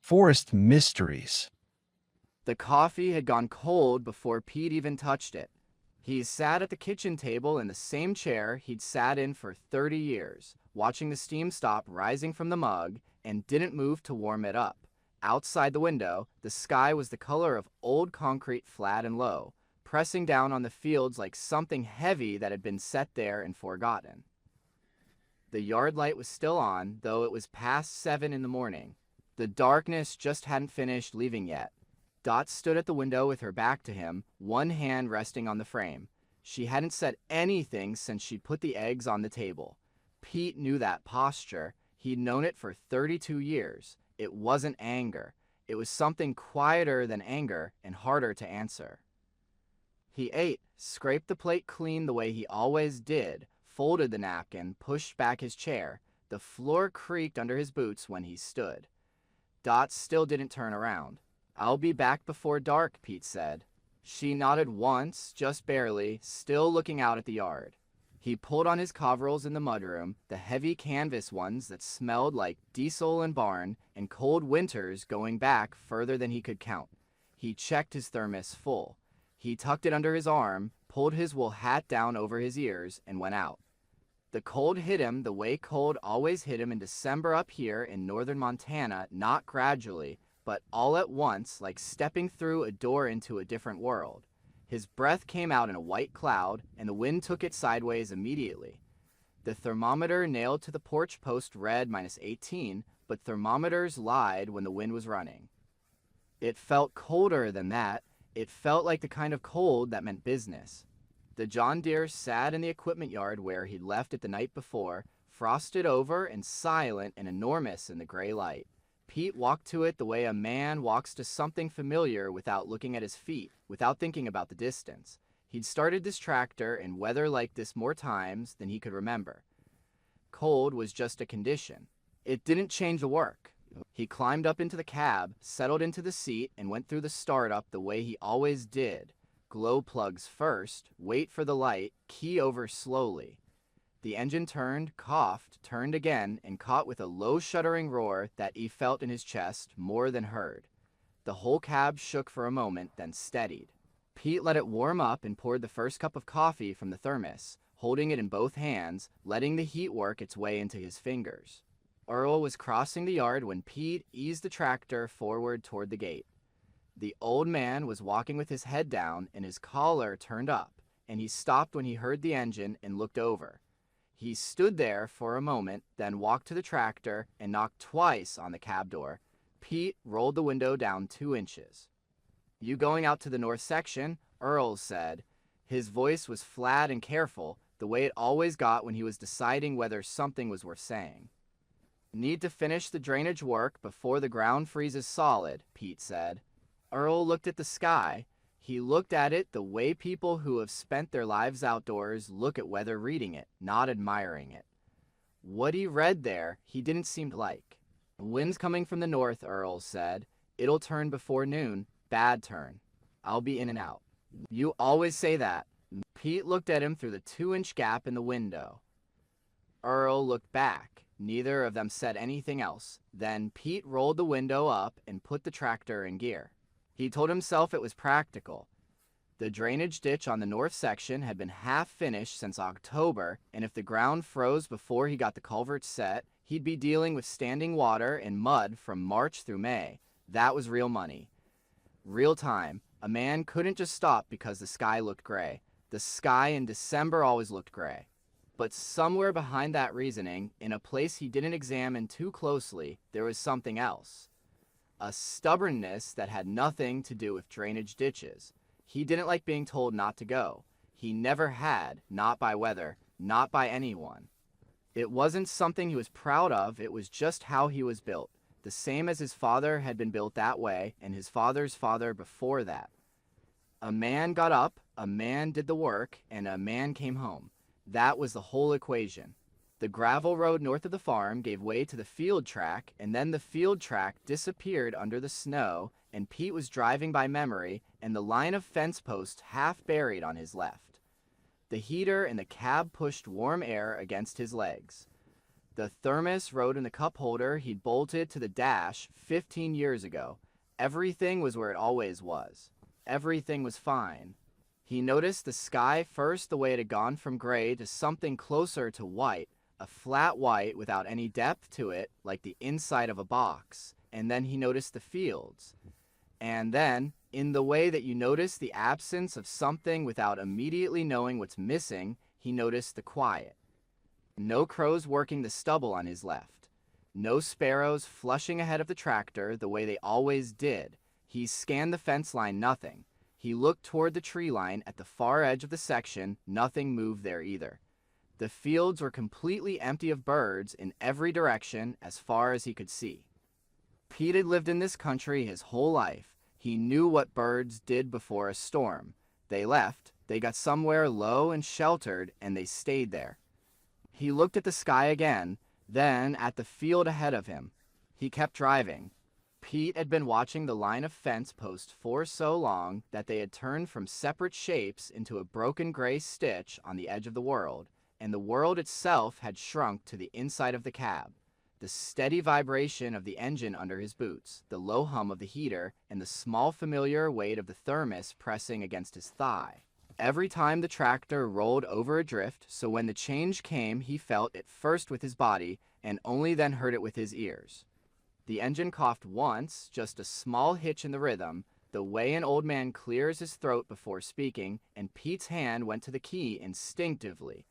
Forest mysteries. The coffee had gone cold before Pete even touched it. He sat at the kitchen table in the same chair he'd sat in for 30 years, watching the steam stop rising from the mug, and didn't move to warm it up. Outside the window, the sky was the color of old concrete, flat and low, pressing down on the fields like something heavy that had been set there and forgotten. The yard light was still on, though it was past 7 in the morning. The darkness just hadn't finished leaving yet. Dot stood at the window with her back to him, one hand resting on the frame. She hadn't said anything since she'd put the eggs on the table. Pete knew that posture. He'd known it for 32 years. It wasn't anger. It was something quieter than anger and harder to answer. He ate, scraped the plate clean the way he always did, folded the napkin, pushed back his chair. The floor creaked under his boots when he stood. Dot still didn't turn around. "I'll be back before dark," Pete said. She nodded once, just barely, still looking out at the yard. He pulled on his coveralls in the mudroom, the heavy canvas ones that smelled like diesel and barn, and cold winters going back further than he could count. He checked his thermos full. He tucked it under his arm, pulled his wool hat down over his ears, and went out. The cold hit him the way cold always hit him in December up here in northern Montana, not gradually, but all at once, like stepping through a door into a different world. His breath came out in a white cloud, and the wind took it sideways immediately. The thermometer nailed to the porch post read -18, but thermometers lied when the wind was running. It felt colder than that. It felt like the kind of cold that meant business. The John Deere sat in the equipment yard where he'd left it the night before, frosted over and silent and enormous in the gray light. Pete walked to it the way a man walks to something familiar without looking at his feet, without thinking about the distance. He'd started this tractor in weather like this more times than he could remember. Cold was just a condition. It didn't change the work. He climbed up into the cab, settled into the seat, and went through the startup the way he always did. Glow plugs first, wait for the light, key over slowly. The engine turned, coughed, turned again, and caught with a low shuddering roar that he felt in his chest more than heard. The whole cab shook for a moment, then steadied. Pete let it warm up and poured the first cup of coffee from the thermos, holding it in both hands, letting the heat work its way into his fingers. Earl was crossing the yard when Pete eased the tractor forward toward the gate. The old man was walking with his head down and his collar turned up, and he stopped when he heard the engine and looked over. He stood there for a moment, then walked to the tractor and knocked twice on the cab door. Pete rolled the window down 2 inches. "You going out to the north section?" Earl said. His voice was flat and careful, the way it always got when he was deciding whether something was worth saying. "Need to finish the drainage work before the ground freezes solid," Pete said. Earl looked at the sky. He looked at it the way people who have spent their lives outdoors look at weather reading it, not admiring it. What he read there, he didn't seem to like. "Wind's coming from the north," Earl said. "It'll turn before noon. Bad turn. I'll be in and out." "You always say that." Pete looked at him through the 2-inch gap in the window. Earl looked back. Neither of them said anything else. Then Pete rolled the window up and put the tractor in gear. He told himself it was practical. The drainage ditch on the north section had been half finished since October, and if the ground froze before he got the culverts set, he'd be dealing with standing water and mud from March through May. That was real money. Real time. A man couldn't just stop because the sky looked gray. The sky in December always looked gray. But somewhere behind that reasoning, in a place he didn't examine too closely, there was something else. A stubbornness that had nothing to do with drainage ditches. He didn't like being told not to go. He never had, not by weather, not by anyone. It wasn't something he was proud of, it was just how he was built, the same as his father had been built that way, and his father's father before that. A man got up, a man did the work, and a man came home. That was the whole equation. The gravel road north of the farm gave way to the field track, and then the field track disappeared under the snow, and Pete was driving by memory, and the line of fence posts half buried on his left. The heater in the cab pushed warm air against his legs. The thermos rode in the cup holder he'd bolted to the dash 15 years ago. Everything was where it always was. Everything was fine. He noticed the sky first the way it had gone from gray to something closer to white, a flat white without any depth to it, like the inside of a box. And then he noticed the fields. And then, in the way that you notice the absence of something without immediately knowing what's missing, he noticed the quiet. No crows working the stubble on his left. No sparrows flushing ahead of the tractor the way they always did. He scanned the fence line, nothing. He looked toward the tree line at the far edge of the section, nothing moved there either. The fields were completely empty of birds in every direction as far as he could see. Pete had lived in this country his whole life. He knew what birds did before a storm. They left, they got somewhere low and sheltered, and they stayed there. He looked at the sky again, then at the field ahead of him. He kept driving. Pete had been watching the line of fence posts for so long that they had turned from separate shapes into a broken gray stitch on the edge of the world, and the world itself had shrunk to the inside of the cab. The steady vibration of the engine under his boots, the low hum of the heater, and the small familiar weight of the thermos pressing against his thigh. Every time the tractor rolled over a drift, so when the change came he felt it first with his body and only then heard it with his ears. The engine coughed once, just a small hitch in the rhythm, the way an old man clears his throat before speaking, and Pete's hand went to the key instinctively,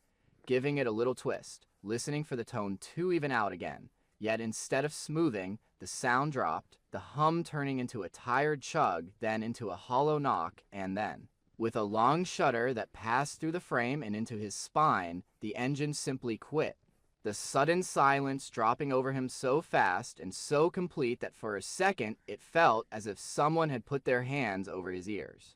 giving it a little twist, listening for the tone to even out again. Yet instead of smoothing, the sound dropped, the hum turning into a tired chug, then into a hollow knock, and then, with a long shudder that passed through the frame and into his spine, the engine simply quit. The sudden silence dropping over him so fast and so complete that for a second it felt as if someone had put their hands over his ears.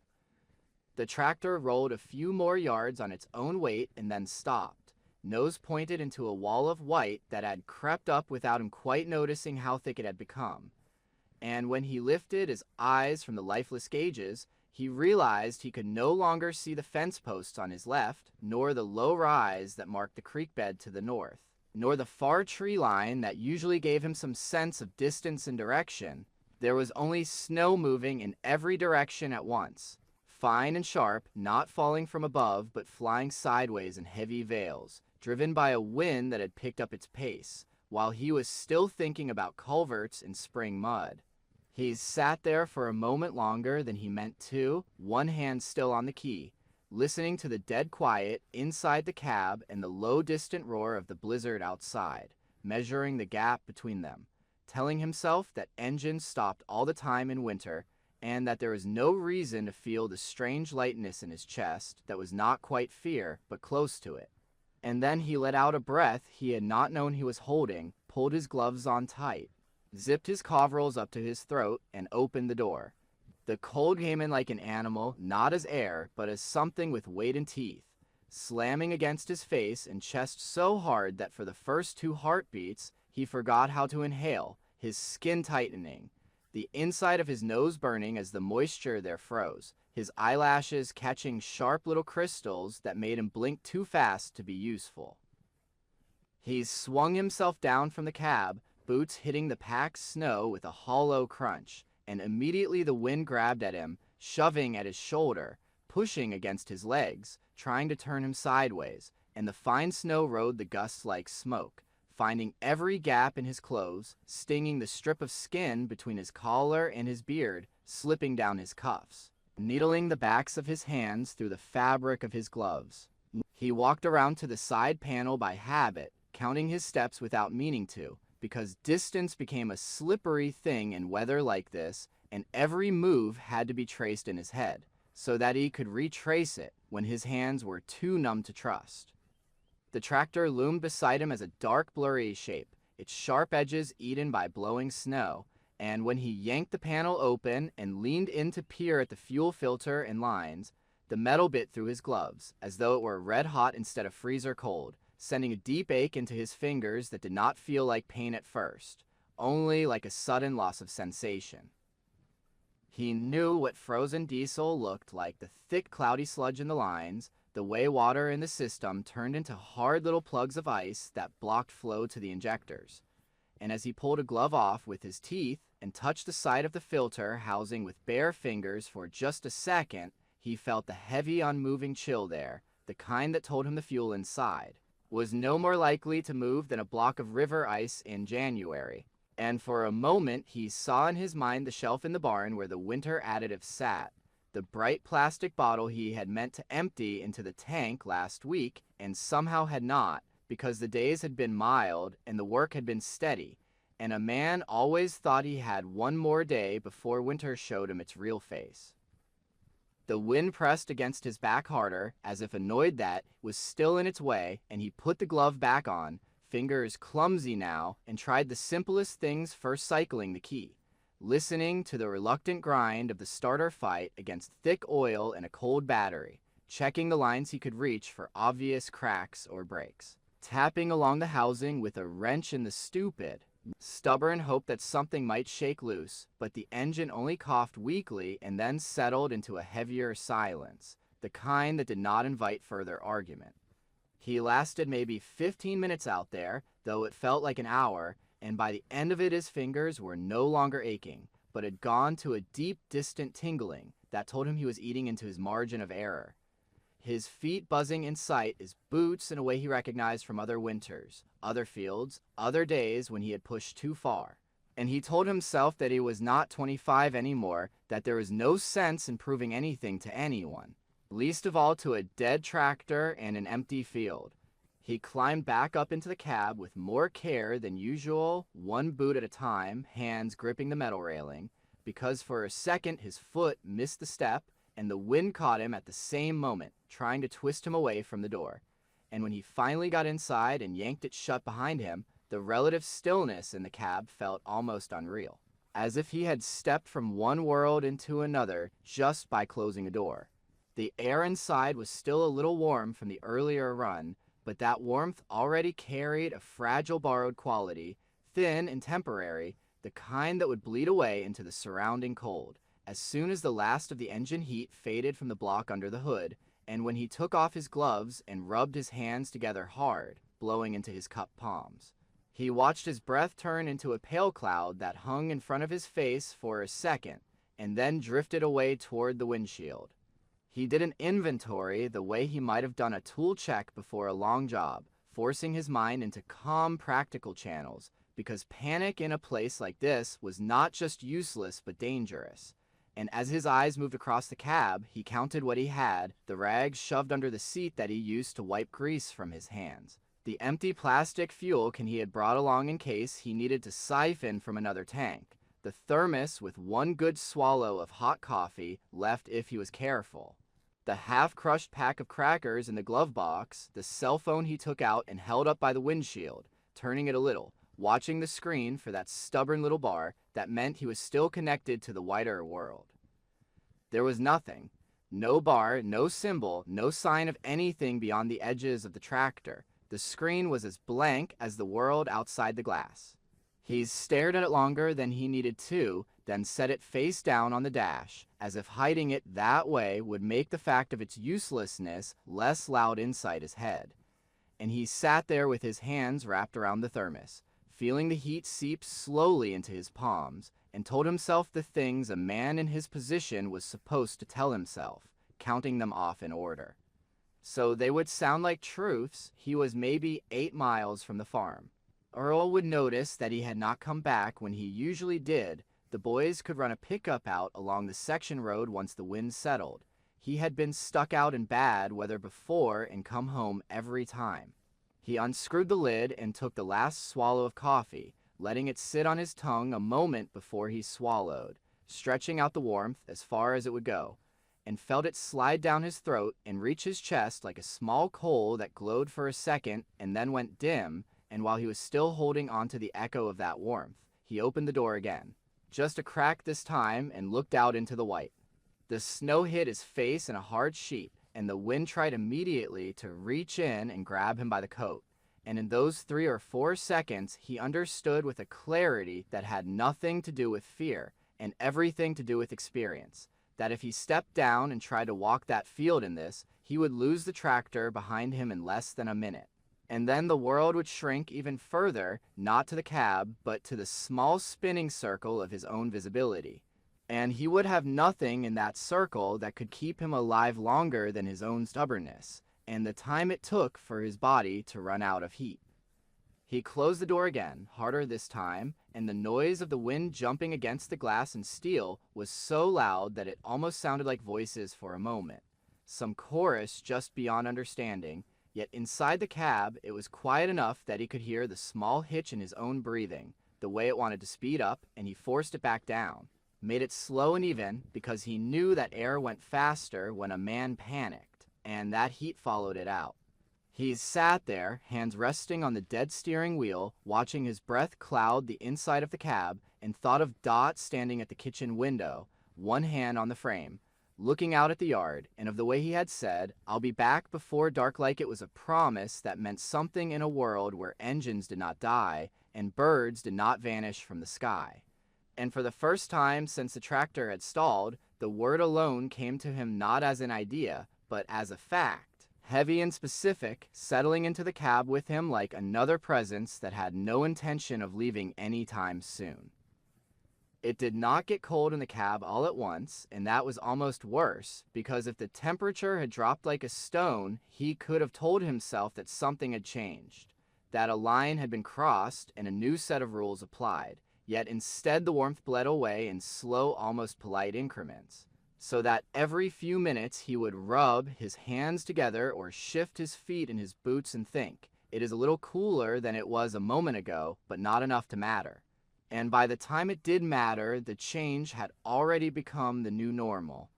The tractor rolled a few more yards on its own weight and then stopped, nose pointed into a wall of white that had crept up without him quite noticing how thick it had become. And when he lifted his eyes from the lifeless gauges, he realized he could no longer see the fence posts on his left, nor the low rise that marked the creek bed to the north, nor the far tree line that usually gave him some sense of distance and direction. There was only snow moving in every direction at once, fine and sharp, not falling from above but flying sideways in heavy veils, driven by a wind that had picked up its pace, while he was still thinking about culverts and spring mud. He sat there for a moment longer than he meant to, one hand still on the key, listening to the dead quiet inside the cab and the low distant roar of the blizzard outside, measuring the gap between them, telling himself that engines stopped all the time in winter, and that there was no reason to feel the strange lightness in his chest that was not quite fear, but close to it. And then he let out a breath he had not known he was holding, pulled his gloves on tight, zipped his coveralls up to his throat, and opened the door. The cold came in like an animal, not as air, but as something with weight and teeth, slamming against his face and chest so hard that for the first 2 heartbeats, he forgot how to inhale, his skin tightening, the inside of his nose burning as the moisture there froze, his eyelashes catching sharp little crystals that made him blink too fast to be useful. He swung himself down from the cab, boots hitting the packed snow with a hollow crunch, and immediately the wind grabbed at him, shoving at his shoulder, pushing against his legs, trying to turn him sideways, and the fine snow rode the gusts like smoke, finding every gap in his clothes, stinging the strip of skin between his collar and his beard, slipping down his cuffs, needling the backs of his hands through the fabric of his gloves. He walked around to the side panel by habit, counting his steps without meaning to, because distance became a slippery thing in weather like this, and every move had to be traced in his head, so that he could retrace it when his hands were too numb to trust. The tractor loomed beside him as a dark, blurry shape, its sharp edges eaten by blowing snow, and when he yanked the panel open and leaned in to peer at the fuel filter and lines, the metal bit through his gloves, as though it were red hot instead of freezer cold, sending a deep ache into his fingers that did not feel like pain at first, only like a sudden loss of sensation. He knew what frozen diesel looked like, the thick cloudy sludge in the lines, the way water in the system turned into hard little plugs of ice that blocked flow to the injectors. And as he pulled a glove off with his teeth and touched the side of the filter housing with bare fingers for just a second, he felt the heavy, unmoving chill there, the kind that told him the fuel inside was no more likely to move than a block of river ice in January. And for a moment he saw in his mind the shelf in the barn where the winter additive sat, the bright plastic bottle he had meant to empty into the tank last week and somehow had not, because the days had been mild and the work had been steady, and a man always thought he had one more day before winter showed him its real face. The wind pressed against his back harder, as if annoyed that it was still in its way, and he put the glove back on, fingers clumsy now, and tried the simplest things, first cycling the key, listening to the reluctant grind of the starter fight against thick oil and a cold battery, checking the lines he could reach for obvious cracks or breaks, tapping along the housing with a wrench in the stubborn hope that something might shake loose, but the engine only coughed weakly and then settled into a heavier silence, the kind that did not invite further argument. He lasted maybe 15 minutes out there, though it felt like an hour, and by the end of it his fingers were no longer aching, but had gone to a deep, distant tingling that told him he was eating into his margin of error. His feet buzzing in sight, his boots in a way he recognized from other winters, other fields, other days when he had pushed too far. And he told himself that he was not 25 anymore, that there was no sense in proving anything to anyone, least of all to a dead tractor and an empty field. He climbed back up into the cab with more care than usual, one boot at a time, hands gripping the metal railing, because for a second his foot missed the step, and the wind caught him at the same moment, trying to twist him away from the door. And when he finally got inside and yanked it shut behind him, the relative stillness in the cab felt almost unreal, as if he had stepped from one world into another just by closing a door. The air inside was still a little warm from the earlier run, but that warmth already carried a fragile borrowed quality, thin and temporary, the kind that would bleed away into the surrounding cold as soon as the last of the engine heat faded from the block under the hood, and when he took off his gloves and rubbed his hands together hard, blowing into his cupped palms. He watched his breath turn into a pale cloud that hung in front of his face for a second, and then drifted away toward the windshield. He did an inventory the way he might have done a tool check before a long job, forcing his mind into calm, practical channels, because panic in a place like this was not just useless but dangerous. And as his eyes moved across the cab, he counted what he had, the rags shoved under the seat that he used to wipe grease from his hands, the empty plastic fuel can he had brought along in case he needed to siphon from another tank, the thermos with one good swallow of hot coffee left if he was careful, the half-crushed pack of crackers in the glove box, the cell phone he took out and held up by the windshield, turning it a little, watching the screen for that stubborn little bar that meant he was still connected to the wider world. There was nothing. No bar, no symbol, no sign of anything beyond the edges of the tractor. The screen was as blank as the world outside the glass. He stared at it longer than he needed to, then set it face down on the dash, as if hiding it that way would make the fact of its uselessness less loud inside his head. And he sat there with his hands wrapped around the thermos, feeling the heat seep slowly into his palms, and told himself the things a man in his position was supposed to tell himself, counting them off in order. So they would sound like truths. He was maybe 8 miles from the farm. Earl would notice that he had not come back when he usually did. The boys could run a pickup out along the section road once the wind settled. He had been stuck out in bad weather before and come home every time. He unscrewed the lid and took the last swallow of coffee, letting it sit on his tongue a moment before he swallowed, stretching out the warmth as far as it would go, and felt it slide down his throat and reach his chest like a small coal that glowed for a second and then went dim, and while he was still holding onto the echo of that warmth, he opened the door again, just a crack this time, and looked out into the white. The snow hit his face in a hard sheet, and the wind tried immediately to reach in and grab him by the coat. And in those 3 or 4 seconds, he understood with a clarity that had nothing to do with fear and everything to do with experience, that if he stepped down and tried to walk that field in this, he would lose the tractor behind him in less than a minute. And then the world would shrink even further, not to the cab, but to the small spinning circle of his own visibility. And he would have nothing in that circle that could keep him alive longer than his own stubbornness, and the time it took for his body to run out of heat. He closed the door again, harder this time, and the noise of the wind jumping against the glass and steel was so loud that it almost sounded like voices for a moment. Some chorus just beyond understanding, yet inside the cab it was quiet enough that he could hear the small hitch in his own breathing, the way it wanted to speed up, and he forced it back down. Made it slow and even because he knew that air went faster when a man panicked, and that heat followed it out. He sat there, hands resting on the dead steering wheel, watching his breath cloud the inside of the cab, and thought of Dot standing at the kitchen window, one hand on the frame, looking out at the yard, and of the way he had said, "I'll be back before dark," like it was a promise that meant something in a world where engines did not die and birds did not vanish from the sky. And for the first time since the tractor had stalled, the word alone came to him not as an idea, but as a fact, heavy and specific, settling into the cab with him like another presence that had no intention of leaving any time soon. It did not get cold in the cab all at once, and that was almost worse, because if the temperature had dropped like a stone, he could have told himself that something had changed, that a line had been crossed and a new set of rules applied. Yet instead the warmth bled away in slow, almost polite increments, so that every few minutes he would rub his hands together or shift his feet in his boots and think, "It is a little cooler than it was a moment ago, but not enough to matter." And by the time it did matter, the change had already become the new normal.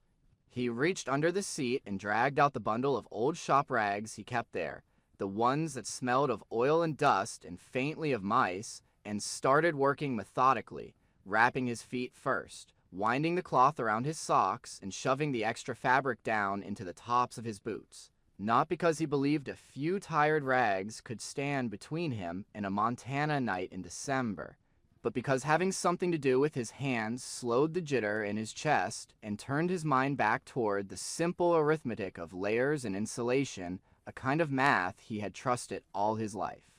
He reached under the seat and dragged out the bundle of old shop rags he kept there, the ones that smelled of oil and dust and faintly of mice, and started working methodically, wrapping his feet first, winding the cloth around his socks, and shoving the extra fabric down into the tops of his boots. Not because he believed a few tired rags could stand between him and a Montana night in December, but because having something to do with his hands slowed the jitter in his chest and turned his mind back toward the simple arithmetic of layers and insulation, a kind of math he had trusted all his life.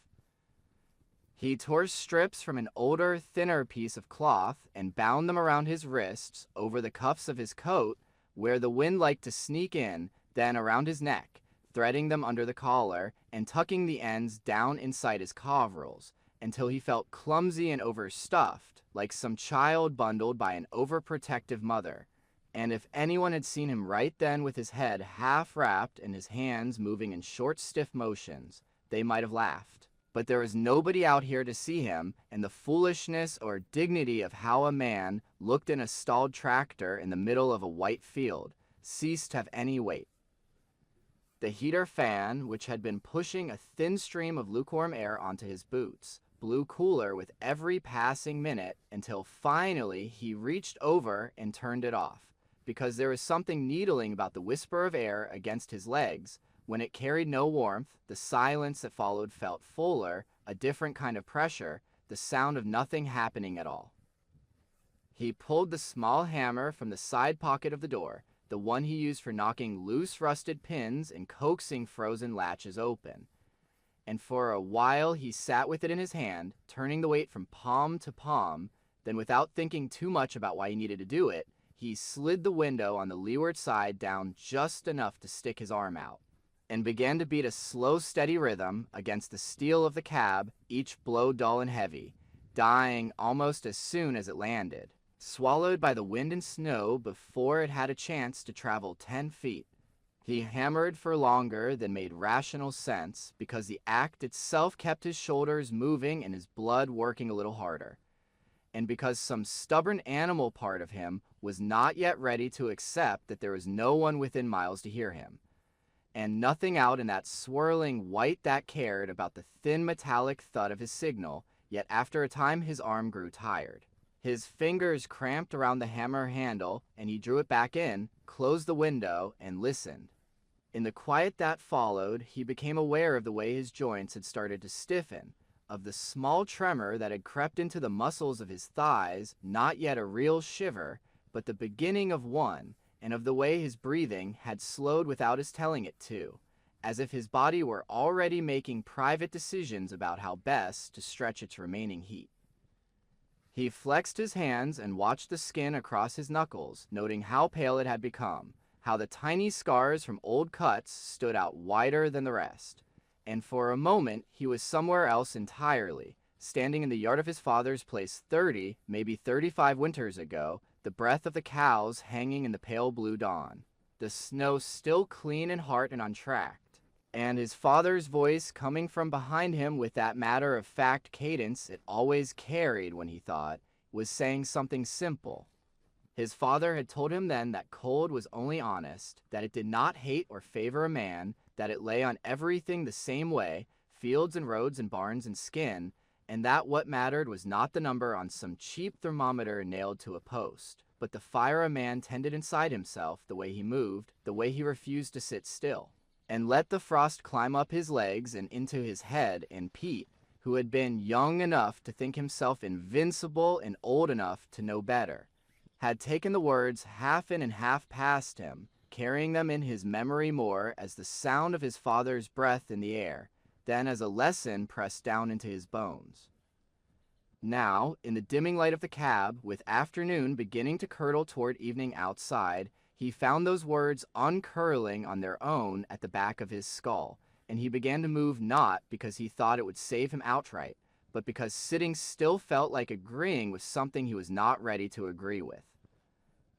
He tore strips from an older, thinner piece of cloth and bound them around his wrists, over the cuffs of his coat, where the wind liked to sneak in, then around his neck, threading them under the collar and tucking the ends down inside his coveralls, until he felt clumsy and overstuffed, like some child bundled by an overprotective mother. And if anyone had seen him right then with his head half wrapped and his hands moving in short, stiff motions, they might have laughed. But there was nobody out here to see him, and the foolishness or dignity of how a man looked in a stalled tractor in the middle of a white field ceased to have any weight. The heater fan, which had been pushing a thin stream of lukewarm air onto his boots, blew cooler with every passing minute until finally he reached over and turned it off, because there was something needling about the whisper of air against his legs. When it carried no warmth, the silence that followed felt fuller, a different kind of pressure, the sound of nothing happening at all. He pulled the small hammer from the side pocket of the door, the one he used for knocking loose rusted pins and coaxing frozen latches open. And for a while he sat with it in his hand, turning the weight from palm to palm. Then, without thinking too much about why he needed to do it, he slid the window on the leeward side down just enough to stick his arm out, and began to beat a slow, steady rhythm against the steel of the cab, each blow dull and heavy, dying almost as soon as it landed, swallowed by the wind and snow before it had a chance to travel 10 feet. He hammered for longer than made rational sense, because the act itself kept his shoulders moving and his blood working a little harder, and because some stubborn animal part of him was not yet ready to accept that there was no one within miles to hear him, and nothing out in that swirling white that cared about the thin metallic thud of his signal. Yet after a time his arm grew tired. His fingers cramped around the hammer handle, and he drew it back in, closed the window, and listened. In the quiet that followed, he became aware of the way his joints had started to stiffen, of the small tremor that had crept into the muscles of his thighs, not yet a real shiver, but the beginning of one, and of the way his breathing had slowed without his telling it to, as if his body were already making private decisions about how best to stretch its remaining heat. He flexed his hands and watched the skin across his knuckles, noting how pale it had become, how the tiny scars from old cuts stood out wider than the rest. And for a moment he was somewhere else entirely, standing in the yard of his father's place 30, maybe 35 winters ago, the breath of the cows hanging in the pale blue dawn, the snow still clean and hard and untracked, and his father's voice coming from behind him with that matter-of-fact cadence it always carried when he thought, was saying something simple. His father had told him then that cold was only honest, that it did not hate or favor a man, that it lay on everything the same way, fields and roads and barns and skin, and that what mattered was not the number on some cheap thermometer nailed to a post, but the fire a man tended inside himself, the way he moved, the way he refused to sit still. And let the frost climb up his legs and into his head, and Pete, who had been young enough to think himself invincible and old enough to know better, had taken the words half in and half past him, carrying them in his memory more as the sound of his father's breath in the air, than as a lesson pressed down into his bones. Now, in the dimming light of the cab, with afternoon beginning to curdle toward evening outside, he found those words uncurling on their own at the back of his skull, and he began to move not because he thought it would save him outright, but because sitting still felt like agreeing with something he was not ready to agree with.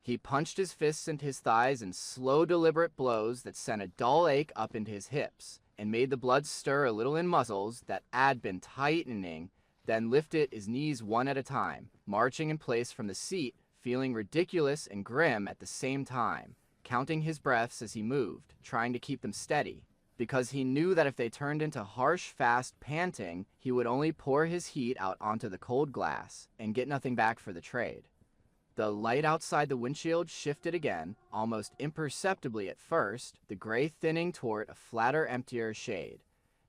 He punched his fists into his thighs in slow, deliberate blows that sent a dull ache up into his hips, and made the blood stir a little in muscles that had been tightening, then lifted his knees one at a time, marching in place from the seat, feeling ridiculous and grim at the same time, counting his breaths as he moved, trying to keep them steady, because he knew that if they turned into harsh, fast panting, he would only pour his heat out onto the cold glass and get nothing back for the trade. The light outside the windshield shifted again, almost imperceptibly at first, the gray thinning toward a flatter, emptier shade.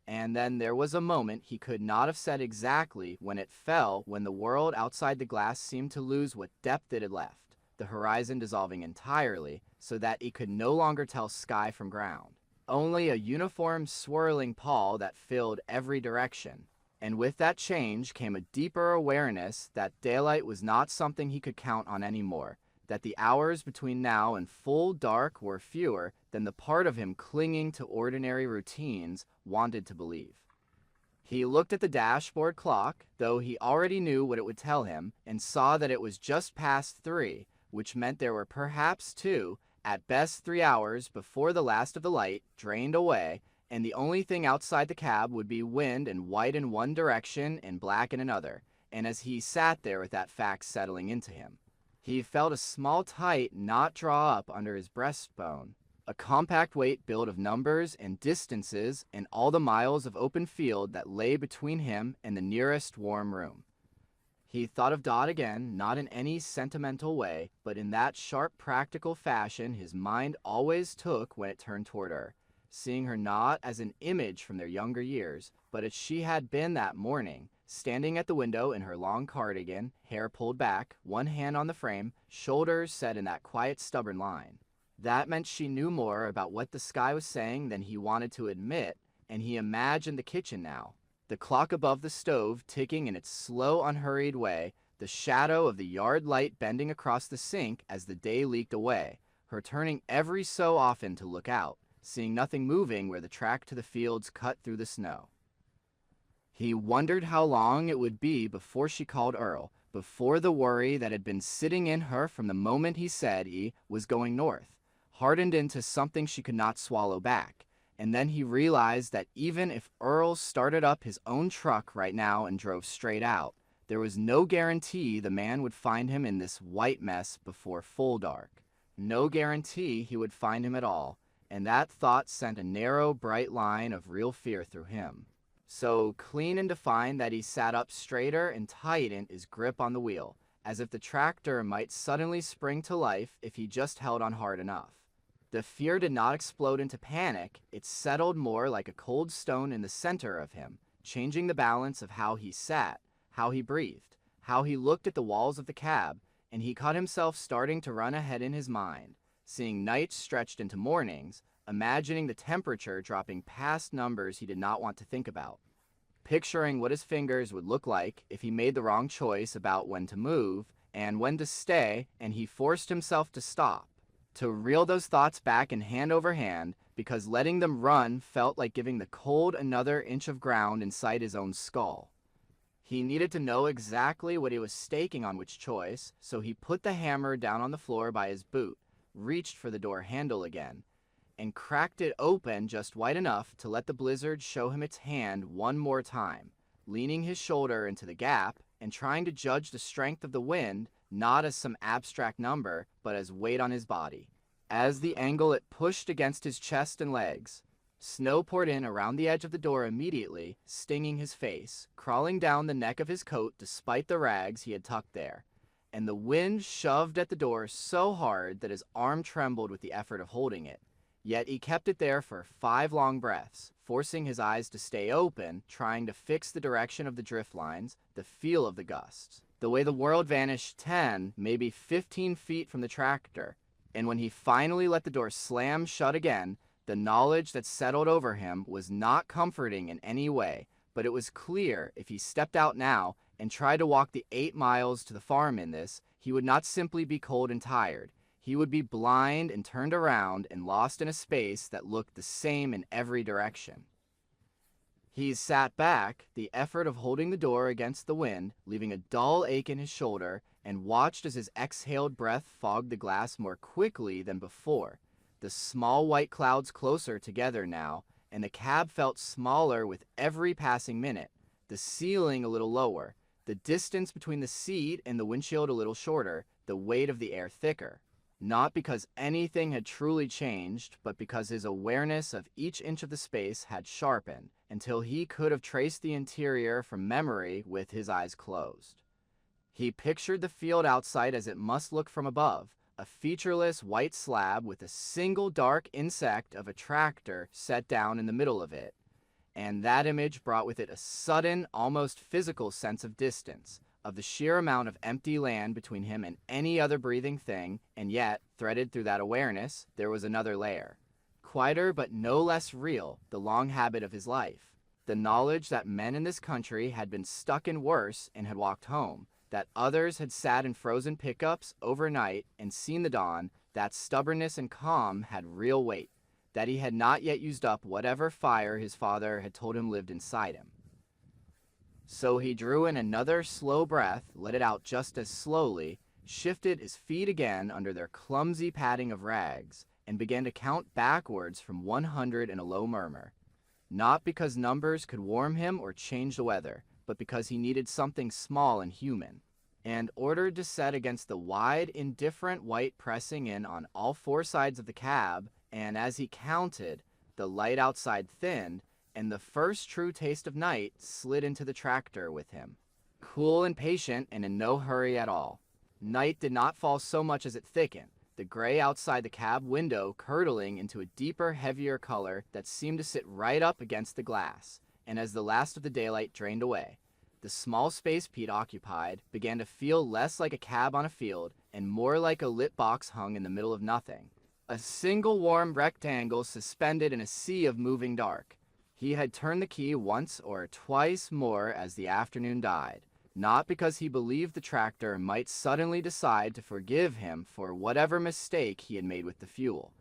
And then there was a moment he could not have said exactly when it fell, when the world outside the glass seemed to lose what depth it had left, the horizon dissolving entirely, so that he could no longer tell sky from ground. Only a uniform swirling pall that filled every direction. And with that change came a deeper awareness that daylight was not something he could count on anymore, that the hours between now and full dark were fewer than the part of him clinging to ordinary routines wanted to believe. He looked at the dashboard clock, though he already knew what it would tell him, and saw that it was just past 3, which meant there were perhaps 2, at best 3 hours before the last of the light drained away, and the only thing outside the cab would be wind and white in one direction and black in another. And as he sat there with that fact settling into him, he felt a small tight knot draw up under his breastbone, a compact weight built of numbers and distances and all the miles of open field that lay between him and the nearest warm room. He thought of Dot again, not in any sentimental way, but in that sharp practical fashion his mind always took when it turned toward her, seeing her not as an image from their younger years, but as she had been that morning, standing at the window in her long cardigan, hair pulled back, one hand on the frame, shoulders set in that quiet, stubborn line. That meant she knew more about what the sky was saying than he wanted to admit, and he imagined the kitchen now, the clock above the stove ticking in its slow, unhurried way, the shadow of the yard light bending across the sink as the day leaked away, her turning every so often to look out, seeing nothing moving where the track to the fields cut through the snow. He wondered how long it would be before she called Earl, before the worry that had been sitting in her from the moment he said he was going north, hardened into something she could not swallow back. And then he realized that even if Earl started up his own truck right now and drove straight out, there was no guarantee the man would find him in this white mess before full dark. No guarantee he would find him at all. And that thought sent a narrow, bright line of real fear through him. So clean and defined that he sat up straighter and tightened his grip on the wheel, as if the tractor might suddenly spring to life if he just held on hard enough. The fear did not explode into panic, it settled more like a cold stone in the center of him, changing the balance of how he sat, how he breathed, how he looked at the walls of the cab, and he caught himself starting to run ahead in his mind, seeing nights stretched into mornings, imagining the temperature dropping past numbers he did not want to think about, picturing what his fingers would look like if he made the wrong choice about when to move and when to stay, and he forced himself to stop, to reel those thoughts back in hand over hand, because letting them run felt like giving the cold another inch of ground inside his own skull. He needed to know exactly what he was staking on which choice, so he put the hammer down on the floor by his boot, reached for the door handle again, and cracked it open just wide enough to let the blizzard show him its hand one more time, leaning his shoulder into the gap and trying to judge the strength of the wind not as some abstract number, but as weight on his body. As the angle it pushed against his chest and legs, snow poured in around the edge of the door immediately, stinging his face, crawling down the neck of his coat despite the rags he had tucked there, and the wind shoved at the door so hard that his arm trembled with the effort of holding it. Yet he kept it there for 5 long breaths, forcing his eyes to stay open, trying to fix the direction of the drift lines, the feel of the gusts, the way the world vanished 10, maybe 15 feet from the tractor. And when he finally let the door slam shut again, the knowledge that settled over him was not comforting in any way, but it was clear if he stepped out now and tried to walk the 8 miles to the farm in this, he would not simply be cold and tired. He would be blind and turned around and lost in a space that looked the same in every direction. He sat back, the effort of holding the door against the wind, leaving a dull ache in his shoulder, and watched as his exhaled breath fogged the glass more quickly than before. The small white clouds closer together now, and the cab felt smaller with every passing minute, the ceiling a little lower, the distance between the seat and the windshield a little shorter, the weight of the air thicker. Not because anything had truly changed, but because his awareness of each inch of the space had sharpened, until he could have traced the interior from memory with his eyes closed. He pictured the field outside as it must look from above, a featureless white slab with a single dark insect of a tractor set down in the middle of it, and that image brought with it a sudden, almost physical sense of distance, of the sheer amount of empty land between him and any other breathing thing, and yet, threaded through that awareness, there was another layer. Quieter but no less real, the long habit of his life. The knowledge that men in this country had been stuck in worse and had walked home, that others had sat in frozen pickups overnight and seen the dawn, that stubbornness and calm had real weight, that he had not yet used up whatever fire his father had told him lived inside him. So he drew in another slow breath, let it out just as slowly, shifted his feet again under their clumsy padding of rags, and began to count backwards from 100 in a low murmur. Not because numbers could warm him or change the weather, but because he needed something small and human, and ordered to set against the wide, indifferent white pressing in on all 4 sides of the cab, and as he counted, the light outside thinned, and the first true taste of night slid into the tractor with him. Cool and patient and in no hurry at all. Night did not fall so much as it thickened, the gray outside the cab window curdling into a deeper, heavier color that seemed to sit right up against the glass, and as the last of the daylight drained away, the small space Pete occupied began to feel less like a cab on a field and more like a lit box hung in the middle of nothing. A single warm rectangle suspended in a sea of moving dark. He had turned the key once or twice more as the afternoon died, not because he believed the tractor might suddenly decide to forgive him for whatever mistake he had made with the fuel,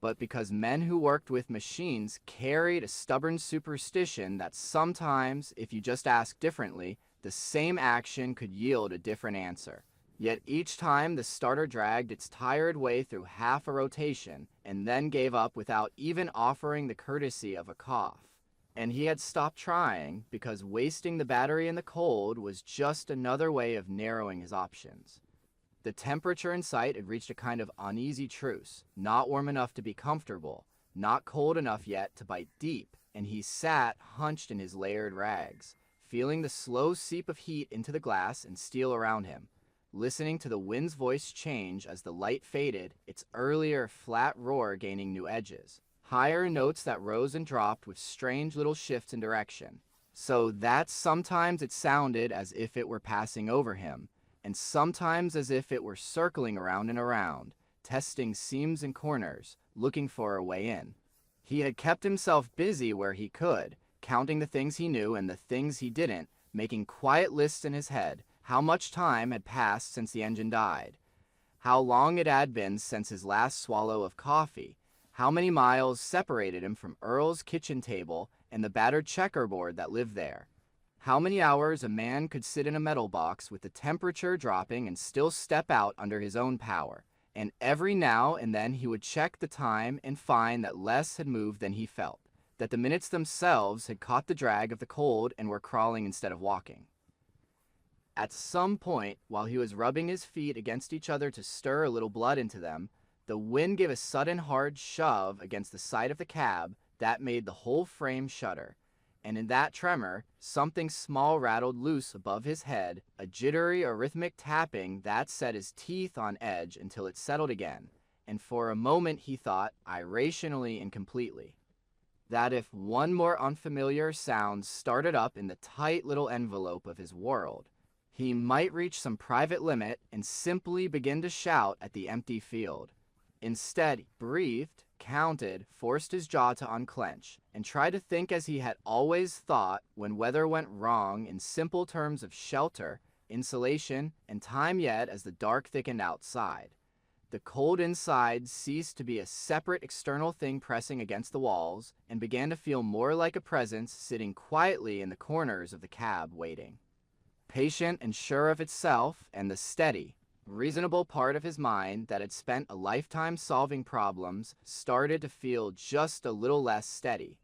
but because men who worked with machines carried a stubborn superstition that sometimes, if you just asked differently, the same action could yield a different answer. Yet each time the starter dragged its tired way through half a rotation and then gave up without even offering the courtesy of a cough. And he had stopped trying because wasting the battery in the cold was just another way of narrowing his options. The temperature in sight had reached a kind of uneasy truce, not warm enough to be comfortable, not cold enough yet to bite deep, and he sat hunched in his layered rags, feeling the slow seep of heat into the glass and steel around him, listening to the wind's voice change as the light faded, its earlier flat roar gaining new edges. Higher notes that rose and dropped with strange little shifts in direction, so that sometimes it sounded as if it were passing over him, and sometimes as if it were circling around and around, testing seams and corners, looking for a way in. He had kept himself busy where he could, counting the things he knew and the things he didn't, making quiet lists in his head. How much time had passed since the engine died? How long it had been since his last swallow of coffee? How many miles separated him from Earl's kitchen table and the battered checkerboard that lived there? How many hours a man could sit in a metal box with the temperature dropping and still step out under his own power? And every now and then he would check the time and find that less had moved than he felt, that the minutes themselves had caught the drag of the cold and were crawling instead of walking. At some point, while he was rubbing his feet against each other to stir a little blood into them, the wind gave a sudden hard shove against the side of the cab that made the whole frame shudder. And in that tremor, something small rattled loose above his head, a jittery, rhythmic tapping that set his teeth on edge until it settled again, and for a moment he thought, irrationally and completely, that if one more unfamiliar sound started up in the tight little envelope of his world, he might reach some private limit and simply begin to shout at the empty field. Instead, he breathed, counted, forced his jaw to unclench, and tried to think as he had always thought when weather went wrong in simple terms of shelter, insulation, and time yet as the dark thickened outside. The cold inside ceased to be a separate external thing pressing against the walls and began to feel more like a presence sitting quietly in the corners of the cab waiting. Patient and sure of itself, and the steady, reasonable part of his mind that had spent a lifetime solving problems started to feel just a little less steady.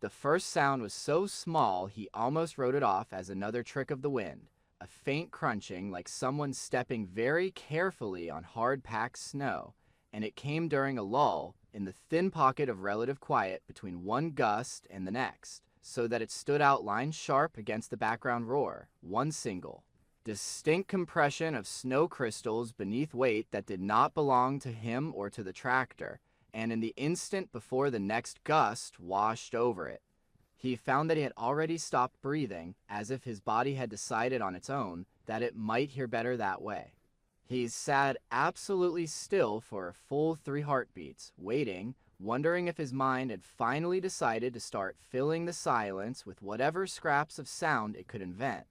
The first sound was so small he almost wrote it off as another trick of the wind, a faint crunching like someone stepping very carefully on hard-packed snow, and it came during a lull in the thin pocket of relative quiet between one gust and the next, so that it stood out line sharp against the background roar, one single, distinct compression of snow crystals beneath weight that did not belong to him or to the tractor, and in the instant before the next gust washed over it, he found that he had already stopped breathing, as if his body had decided on its own that it might hear better that way. He sat absolutely still for a full 3 heartbeats, waiting, wondering if his mind had finally decided to start filling the silence with whatever scraps of sound it could invent.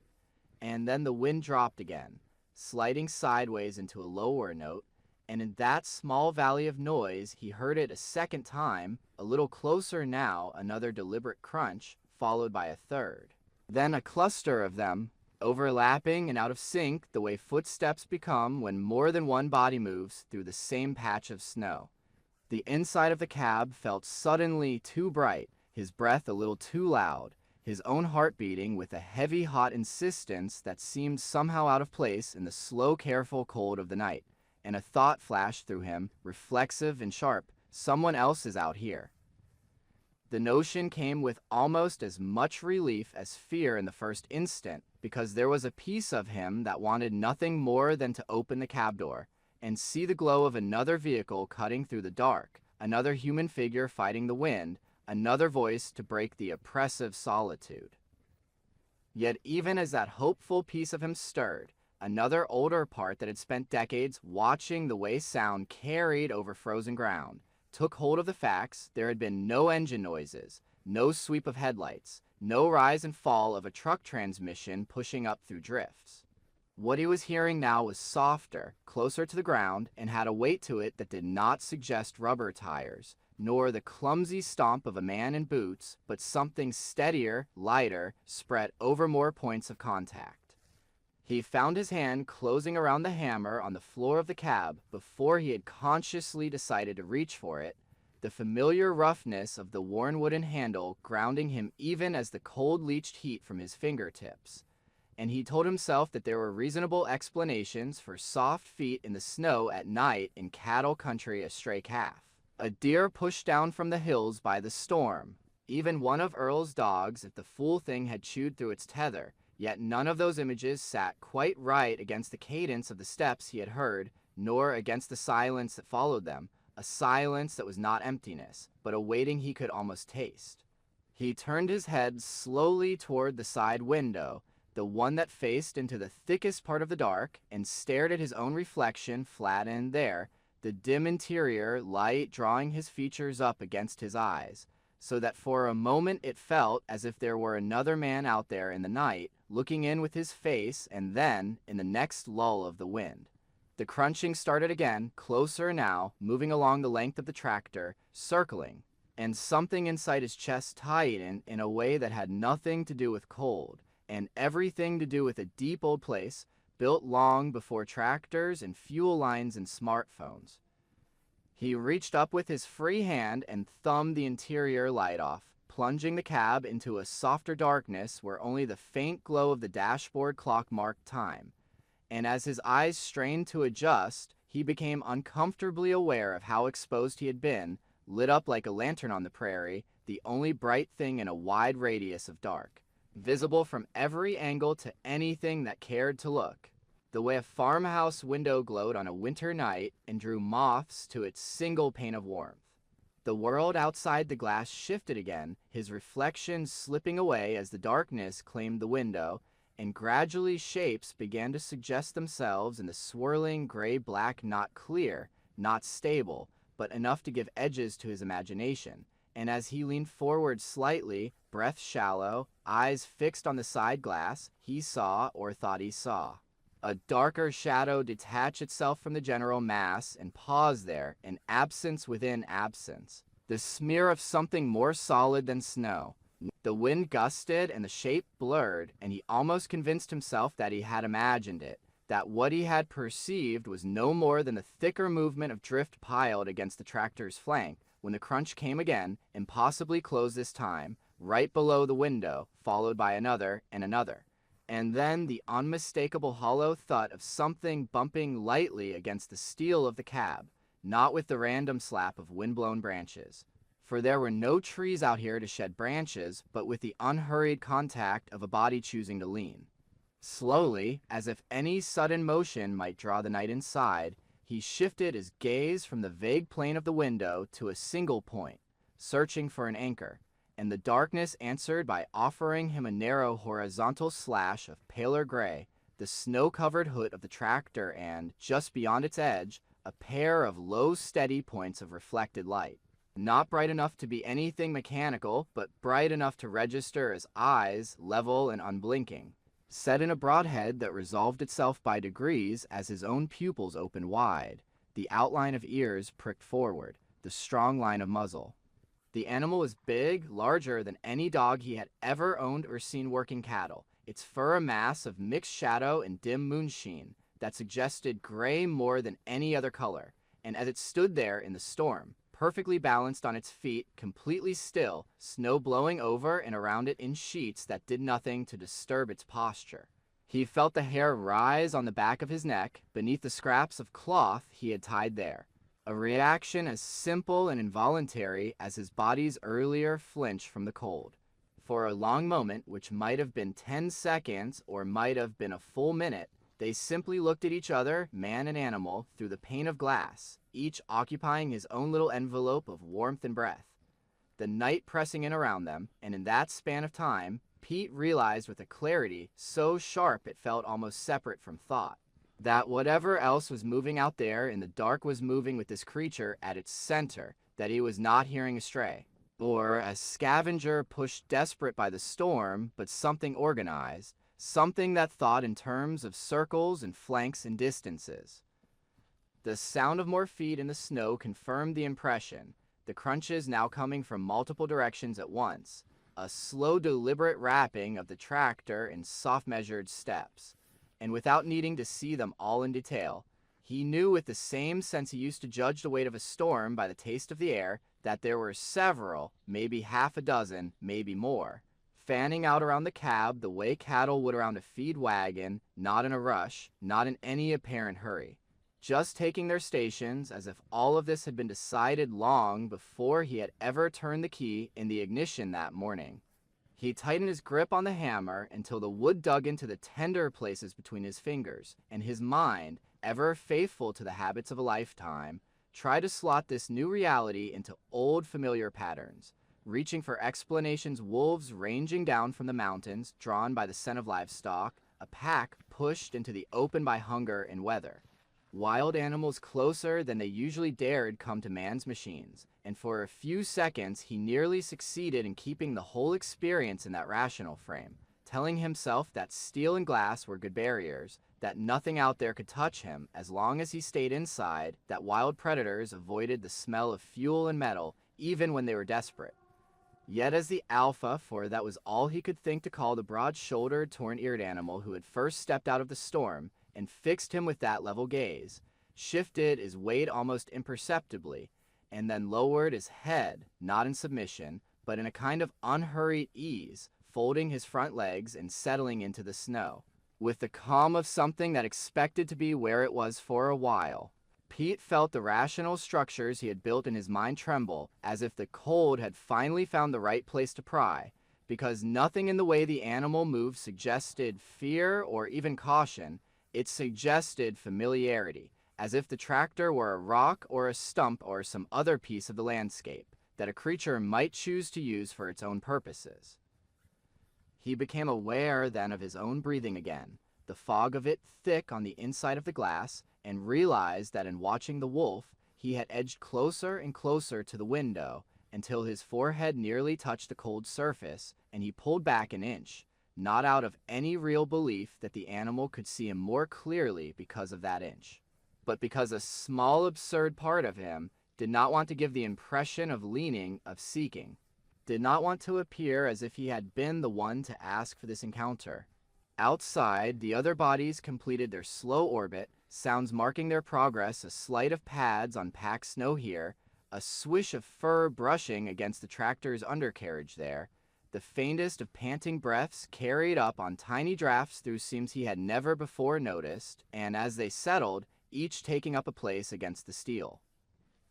And then the wind dropped again, sliding sideways into a lower note, and in that small valley of noise he heard it a second time, a little closer now, another deliberate crunch, followed by a third. Then a cluster of them, overlapping and out of sync the way footsteps become when more than one body moves through the same patch of snow. The inside of the cab felt suddenly too bright, his breath a little too loud, his own heart beating with a heavy, hot insistence that seemed somehow out of place in the slow, careful cold of the night, and a thought flashed through him, reflexive and sharp, someone else is out here. The notion came with almost as much relief as fear in the first instant, because there was a piece of him that wanted nothing more than to open the cab door and see the glow of another vehicle cutting through the dark, another human figure fighting the wind, another voice to break the oppressive solitude. Yet even as that hopeful piece of him stirred, another older part that had spent decades watching the way sound carried over frozen ground took hold of the facts there had been no engine noises, no sweep of headlights, no rise and fall of a truck transmission pushing up through drifts. What he was hearing now was softer, closer to the ground, and had a weight to it that did not suggest rubber tires, nor the clumsy stomp of a man in boots, but something steadier, lighter, spread over more points of contact. He found his hand closing around the hammer on the floor of the cab before he had consciously decided to reach for it, the familiar roughness of the worn wooden handle grounding him even as the cold leached heat from his fingertips. And he told himself that there were reasonable explanations for soft feet in the snow at night in cattle country a stray calf, a deer pushed down from the hills by the storm, even one of Earl's dogs if the fool thing had chewed through its tether, yet none of those images sat quite right against the cadence of the steps he had heard, nor against the silence that followed them, a silence that was not emptiness, but a waiting he could almost taste. He turned his head slowly toward the side window, the one that faced into the thickest part of the dark, and stared at his own reflection flat in there, the dim interior light drawing his features up against his eyes, so that for a moment it felt as if there were another man out there in the night, looking in with his face, and then, in the next lull of the wind. The crunching started again, closer now, moving along the length of the tractor, circling, and something inside his chest tightened in a way that had nothing to do with cold, and everything to do with a deep old place, built long before tractors and fuel lines and smartphones. He reached up with his free hand and thumbed the interior light off, plunging the cab into a softer darkness where only the faint glow of the dashboard clock marked time. And as his eyes strained to adjust, he became uncomfortably aware of how exposed he had been, lit up like a lantern on the prairie, the only bright thing in a wide radius of dark, visible from every angle to anything that cared to look, the way a farmhouse window glowed on a winter night and drew moths to its single pane of warmth. The world outside the glass shifted again, his reflection slipping away as the darkness claimed the window, and gradually shapes began to suggest themselves in the swirling gray-black, not clear, not stable, but enough to give edges to his imagination. And as he leaned forward slightly, breath shallow, eyes fixed on the side glass, he saw, or thought he saw, a darker shadow detach itself from the general mass and pause there, an absence within absence, the smear of something more solid than snow. The wind gusted and the shape blurred, and he almost convinced himself that he had imagined it, that what he had perceived was no more than the thicker movement of drift piled against the tractor's flank, when the crunch came again, impossibly close this time, right below the window, followed by another and another. And then the unmistakable hollow thud of something bumping lightly against the steel of the cab, not with the random slap of windblown branches. For there were no trees out here to shed branches, but with the unhurried contact of a body choosing to lean. Slowly, as if any sudden motion might draw the night inside, he shifted his gaze from the vague plane of the window to a single point, searching for an anchor, and the darkness answered by offering him a narrow horizontal slash of paler gray, the snow-covered hood of the tractor, and, just beyond its edge, a pair of low, steady points of reflected light. Not bright enough to be anything mechanical, but bright enough to register as eyes, level and unblinking, set in a broadhead that resolved itself by degrees as his own pupils opened wide, the outline of ears pricked forward, the strong line of muzzle. The animal was big, larger than any dog he had ever owned or seen working cattle, its fur a mass of mixed shadow and dim moonsheen that suggested gray more than any other color, and as it stood there in the storm, perfectly balanced on its feet, completely still, snow blowing over and around it in sheets that did nothing to disturb its posture. He felt the hair rise on the back of his neck, beneath the scraps of cloth he had tied there. A reaction as simple and involuntary as his body's earlier flinch from the cold. For a long moment, which might have been 10 seconds or might have been a full minute, they simply looked at each other, man and animal, through the pane of glass, each occupying his own little envelope of warmth and breath. The night pressing in around them, and in that span of time, Pete realized with a clarity so sharp it felt almost separate from thought, that whatever else was moving out there in the dark was moving with this creature at its center, that he was not hearing astray, or a scavenger pushed desperate by the storm, but something organized, something that thought in terms of circles and flanks and distances. The sound of more feet in the snow confirmed the impression, the crunches now coming from multiple directions at once, a slow, deliberate rapping of the tractor in soft measured steps. And without needing to see them all in detail, he knew with the same sense he used to judge the weight of a storm by the taste of the air that there were several, maybe half a dozen, maybe more, fanning out around the cab the way cattle would around a feed wagon, not in a rush, not in any apparent hurry, just taking their stations as if all of this had been decided long before he had ever turned the key in the ignition that morning. He tightened his grip on the hammer until the wood dug into the tender places between his fingers, and his mind, ever faithful to the habits of a lifetime, tried to slot this new reality into old familiar patterns, reaching for explanations. Wolves ranging down from the mountains, drawn by the scent of livestock, a pack pushed into the open by hunger and weather. Wild animals closer than they usually dared come to man's machines, and for a few seconds he nearly succeeded in keeping the whole experience in that rational frame, telling himself that steel and glass were good barriers, that nothing out there could touch him as long as he stayed inside, that wild predators avoided the smell of fuel and metal even when they were desperate. Yet as the alpha, for that was all he could think to call the broad-shouldered, torn-eared animal who had first stepped out of the storm and fixed him with that level gaze, shifted his weight almost imperceptibly, and then lowered his head, not in submission, but in a kind of unhurried ease, folding his front legs and settling into the snow, with the calm of something that expected to be where it was for a while. Pete felt the rational structures he had built in his mind tremble, as if the cold had finally found the right place to pry, because nothing in the way the animal moved suggested fear or even caution. It suggested familiarity, as if the tractor were a rock or a stump or some other piece of the landscape that a creature might choose to use for its own purposes. He became aware then of his own breathing again, the fog of it thick on the inside of the glass, and realized that in watching the wolf, he had edged closer and closer to the window until his forehead nearly touched the cold surface, and he pulled back an inch, not out of any real belief that the animal could see him more clearly because of that inch, but because a small absurd part of him did not want to give the impression of leaning, of seeking, did not want to appear as if he had been the one to ask for this encounter. Outside, the other bodies completed their slow orbit, sounds marking their progress, a slight of pads on packed snow here, a swish of fur brushing against the tractor's undercarriage there, the faintest of panting breaths carried up on tiny drafts through seams he had never before noticed, and as they settled, each taking up a place against the steel.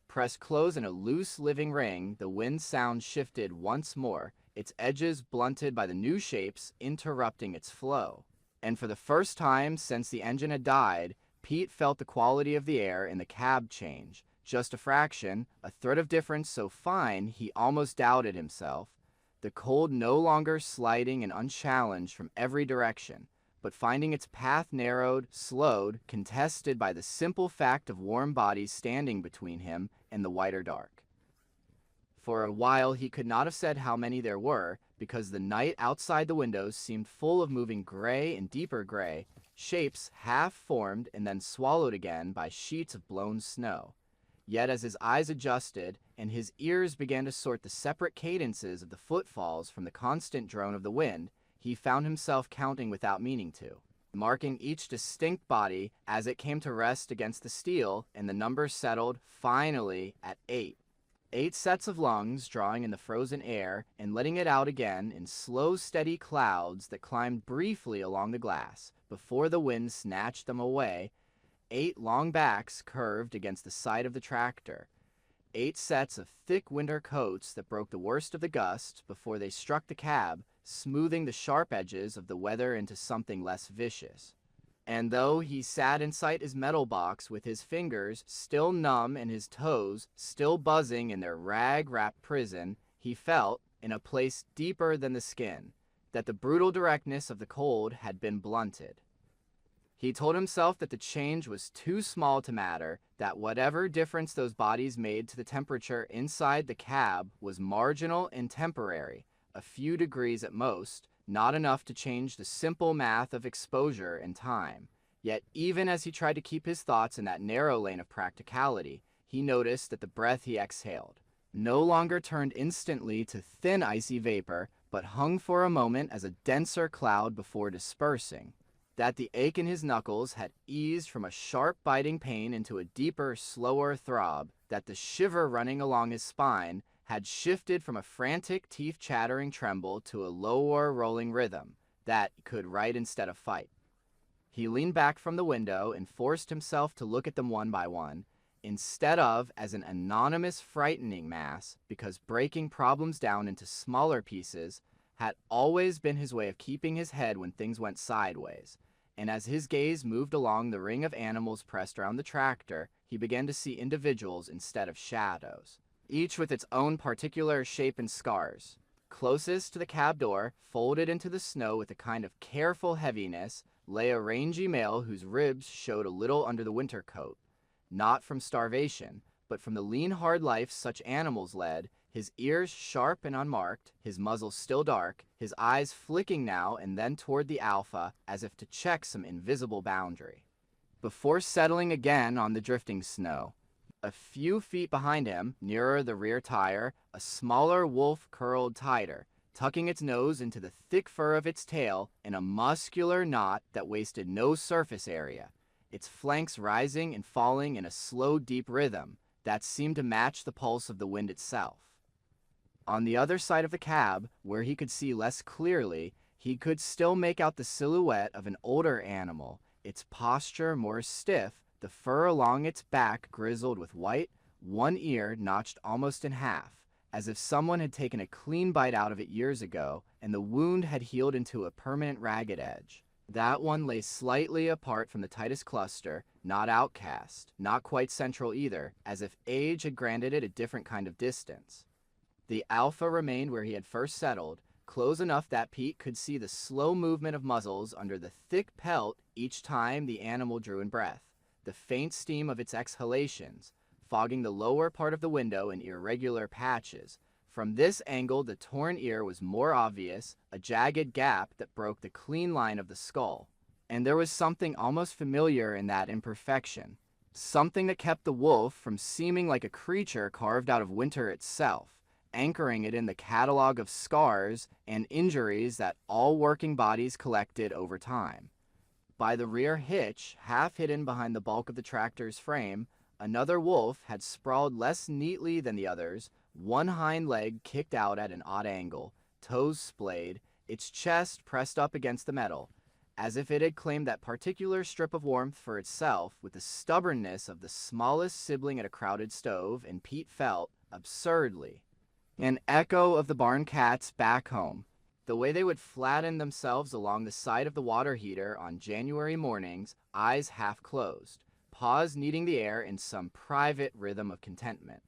Pressed close in a loose living ring, the wind sound shifted once more, its edges blunted by the new shapes interrupting its flow. And for the first time since the engine had died, Pete felt the quality of the air in the cab change, just a fraction, a thread of difference so fine he almost doubted himself, the cold no longer sliding and unchallenged from every direction, but finding its path narrowed, slowed, contested by the simple fact of warm bodies standing between him and the whiter dark. For a while he could not have said how many there were, because the night outside the windows seemed full of moving gray and deeper gray, shapes half formed and then swallowed again by sheets of blown snow. Yet as his eyes adjusted, and his ears began to sort the separate cadences of the footfalls from the constant drone of the wind, he found himself counting without meaning to, marking each distinct body as it came to rest against the steel, and the number settled, finally, at 8. 8 sets of lungs drawing in the frozen air and letting it out again in slow, steady clouds that climbed briefly along the glass before the wind snatched them away. 8 long backs curved against the side of the tractor. 8 sets of thick winter coats that broke the worst of the gusts before they struck the cab, smoothing the sharp edges of the weather into something less vicious. And though he sat inside his metal box with his fingers still numb and his toes still buzzing in their rag-wrapped prison, he felt, in a place deeper than the skin, that the brutal directness of the cold had been blunted. He told himself that the change was too small to matter, that whatever difference those bodies made to the temperature inside the cab was marginal and temporary, a few degrees at most, not enough to change the simple math of exposure and time. Yet even as he tried to keep his thoughts in that narrow lane of practicality, he noticed that the breath he exhaled no longer turned instantly to thin icy vapor, but hung for a moment as a denser cloud before dispersing, that the ache in his knuckles had eased from a sharp biting pain into a deeper, slower throb, that the shiver running along his spine had shifted from a frantic, teeth-chattering tremble to a lower rolling rhythm that could write instead of fight. He leaned back from the window and forced himself to look at them one by one, instead of as an anonymous frightening mass, because breaking problems down into smaller pieces had always been his way of keeping his head when things went sideways. And as his gaze moved along the ring of animals pressed around the tractor, he began to see individuals instead of shadows, each with its own particular shape and scars. Closest to the cab door, folded into the snow with a kind of careful heaviness, lay a rangy male whose ribs showed a little under the winter coat, not from starvation, but from the lean hard life such animals led, his ears sharp and unmarked, his muzzle still dark, his eyes flicking now and then toward the alpha as if to check some invisible boundary, before settling again on the drifting snow. A few feet behind him, nearer the rear tire, a smaller wolf curled tighter, tucking its nose into the thick fur of its tail in a muscular knot that wasted no surface area, its flanks rising and falling in a slow, deep rhythm that seemed to match the pulse of the wind itself. On the other side of the cab, where he could see less clearly, he could still make out the silhouette of an older animal, its posture more stiff, the fur along its back grizzled with white, one ear notched almost in half, as if someone had taken a clean bite out of it years ago, and the wound had healed into a permanent ragged edge. That one lay slightly apart from the tightest cluster, not outcast, not quite central either, as if age had granted it a different kind of distance. The alpha remained where he had first settled, close enough that Pete could see the slow movement of muzzles under the thick pelt each time the animal drew in breath, the faint steam of its exhalations, fogging the lower part of the window in irregular patches. From this angle, the torn ear was more obvious, a jagged gap that broke the clean line of the skull. And there was something almost familiar in that imperfection, something that kept the wolf from seeming like a creature carved out of winter itself, anchoring it in the catalog of scars and injuries that all working bodies collected over time. By the rear hitch, half hidden behind the bulk of the tractor's frame, another wolf had sprawled less neatly than the others, one hind leg kicked out at an odd angle, toes splayed, its chest pressed up against the metal, as if it had claimed that particular strip of warmth for itself with the stubbornness of the smallest sibling at a crowded stove, and Pete felt, absurdly, an echo of the barn cats back home, the way they would flatten themselves along the side of the water heater on January mornings, eyes half closed, paws kneading the air in some private rhythm of contentment.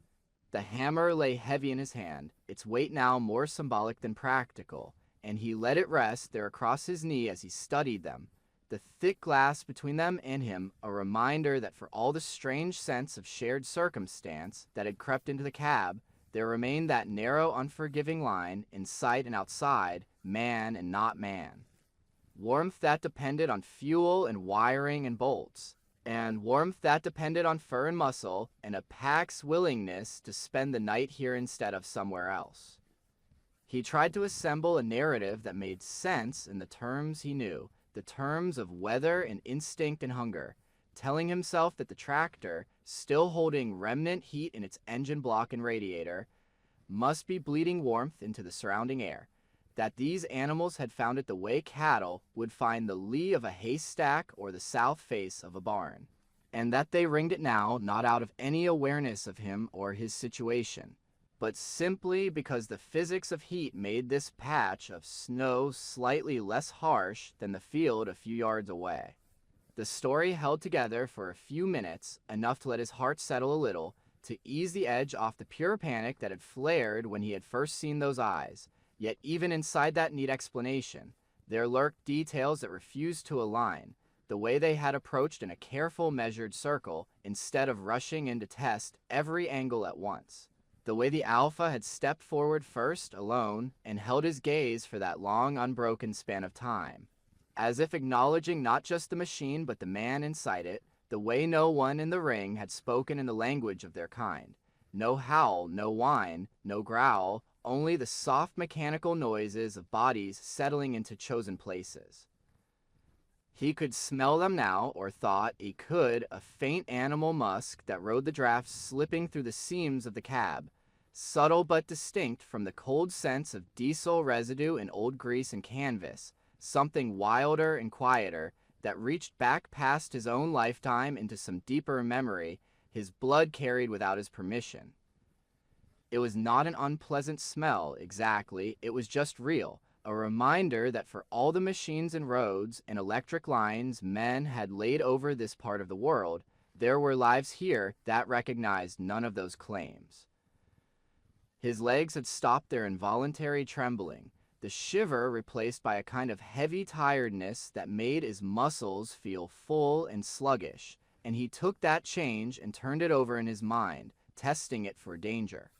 The hammer lay heavy in his hand, its weight now more symbolic than practical, and he let it rest there across his knee as he studied them, the thick glass between them and him a reminder that for all the strange sense of shared circumstance that had crept into the cab, there remained that narrow, unforgiving line, inside and outside, man and not man. Warmth that depended on fuel and wiring and bolts, and warmth that depended on fur and muscle, and a pack's willingness to spend the night here instead of somewhere else. He tried to assemble a narrative that made sense in the terms he knew, the terms of weather and instinct and hunger, telling himself that the tractor, still holding remnant heat in its engine block and radiator, must be bleeding warmth into the surrounding air, that these animals had found it the way cattle would find the lee of a haystack or the south face of a barn, and that they ringed it now not out of any awareness of him or his situation, but simply because the physics of heat made this patch of snow slightly less harsh than the field a few yards away. The story held together for a few minutes, enough to let his heart settle a little, to ease the edge off the pure panic that had flared when he had first seen those eyes. Yet even inside that neat explanation, there lurked details that refused to align, the way they had approached in a careful, measured circle, instead of rushing in to test every angle at once. The way the alpha had stepped forward first, alone, and held his gaze for that long, unbroken span of time, as if acknowledging not just the machine but the man inside it, the way no one in the ring had spoken in the language of their kind. No howl, no whine, no growl, only the soft mechanical noises of bodies settling into chosen places. He could smell them now, or thought he could, a faint animal musk that rode the draft slipping through the seams of the cab, subtle but distinct from the cold sense of diesel residue in old grease and canvas, something wilder and quieter that reached back past his own lifetime into some deeper memory his blood carried without his permission. It was not an unpleasant smell, exactly, it was just real, a reminder that for all the machines and roads and electric lines men had laid over this part of the world, there were lives here that recognized none of those claims. His legs had stopped their involuntary trembling. the shiver replaced by a kind of heavy tiredness that made his muscles feel full and sluggish, and he took that change and turned it over in his mind, testing it for danger.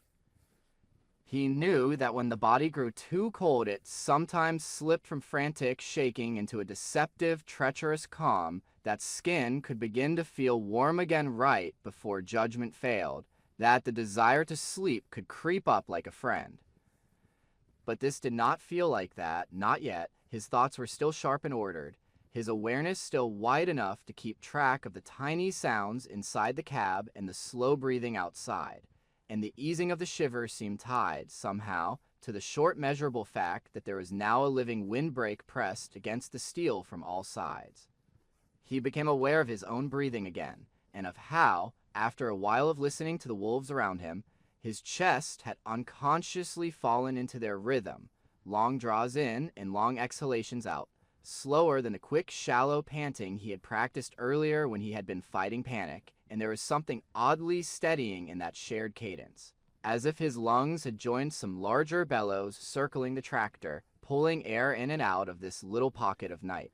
He knew that when the body grew too cold, it sometimes slipped from frantic shaking into a deceptive, treacherous calm, that skin could begin to feel warm again right before judgment failed, that the desire to sleep could creep up like a friend. But this did not feel like that, not yet. His thoughts were still sharp and ordered, his awareness still wide enough to keep track of the tiny sounds inside the cab and the slow breathing outside. And the easing of the shiver seemed tied, somehow, to the short measurable fact that there was now a living windbreak pressed against the steel from all sides. He became aware of his own breathing again, and of how, after a while of listening to the wolves around him, his chest had unconsciously fallen into their rhythm, long draws in and long exhalations out, slower than the quick, shallow panting he had practiced earlier when he had been fighting panic, and there was something oddly steadying in that shared cadence, as if his lungs had joined some larger bellows circling the tractor, pulling air in and out of this little pocket of night.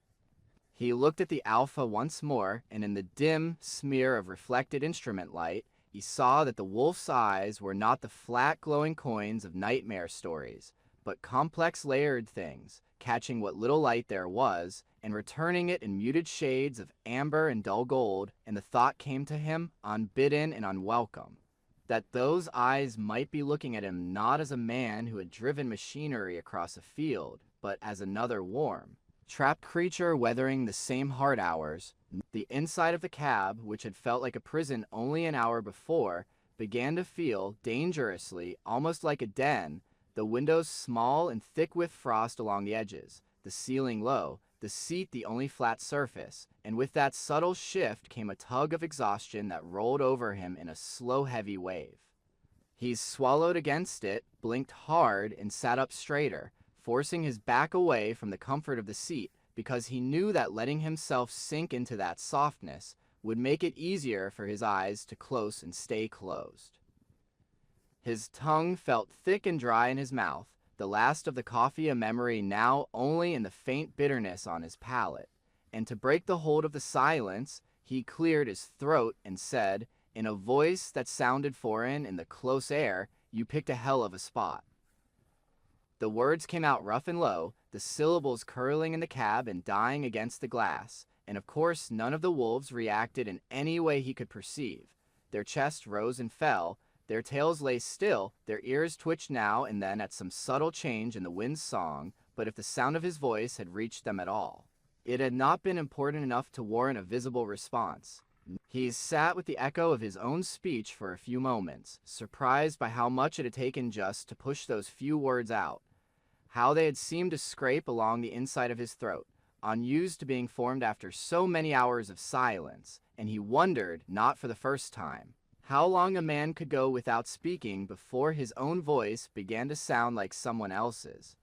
He looked at the Alpha once more, and in the dim smear of reflected instrument light, he saw that the wolf's eyes were not the flat glowing coins of nightmare stories, but complex layered things, catching what little light there was, and returning it in muted shades of amber and dull gold, and the thought came to him, unbidden and unwelcome, that those eyes might be looking at him not as a man who had driven machinery across a field, but as another warm, trapped creature weathering the same hard hours. The inside of the cab, which had felt like a prison only an hour before, began to feel, dangerously, almost like a den, the windows small and thick with frost along the edges, the ceiling low, the seat the only flat surface, and with that subtle shift came a tug of exhaustion that rolled over him in a slow, heavy wave. He swallowed against it, blinked hard, and sat up straighter, forcing his back away from the comfort of the seat, because he knew that letting himself sink into that softness would make it easier for his eyes to close and stay closed. His tongue felt thick and dry in his mouth, the last of the coffee a memory now only in the faint bitterness on his palate, and to break the hold of the silence, he cleared his throat and said, in a voice that sounded foreign in the close air, "You picked a hell of a spot." The words came out rough and low, the syllables curling in the cab and dying against the glass, and of course none of the wolves reacted in any way he could perceive. Their chests rose and fell, their tails lay still, their ears twitched now and then at some subtle change in the wind's song, but if the sound of his voice had reached them at all, it had not been important enough to warrant a visible response. He sat with the echo of his own speech for a few moments, surprised by how much it had taken just to push those few words out, how they had seemed to scrape along the inside of his throat, unused to being formed after so many hours of silence, and he wondered, not for the first time, how long a man could go without speaking before his own voice began to sound like someone else's.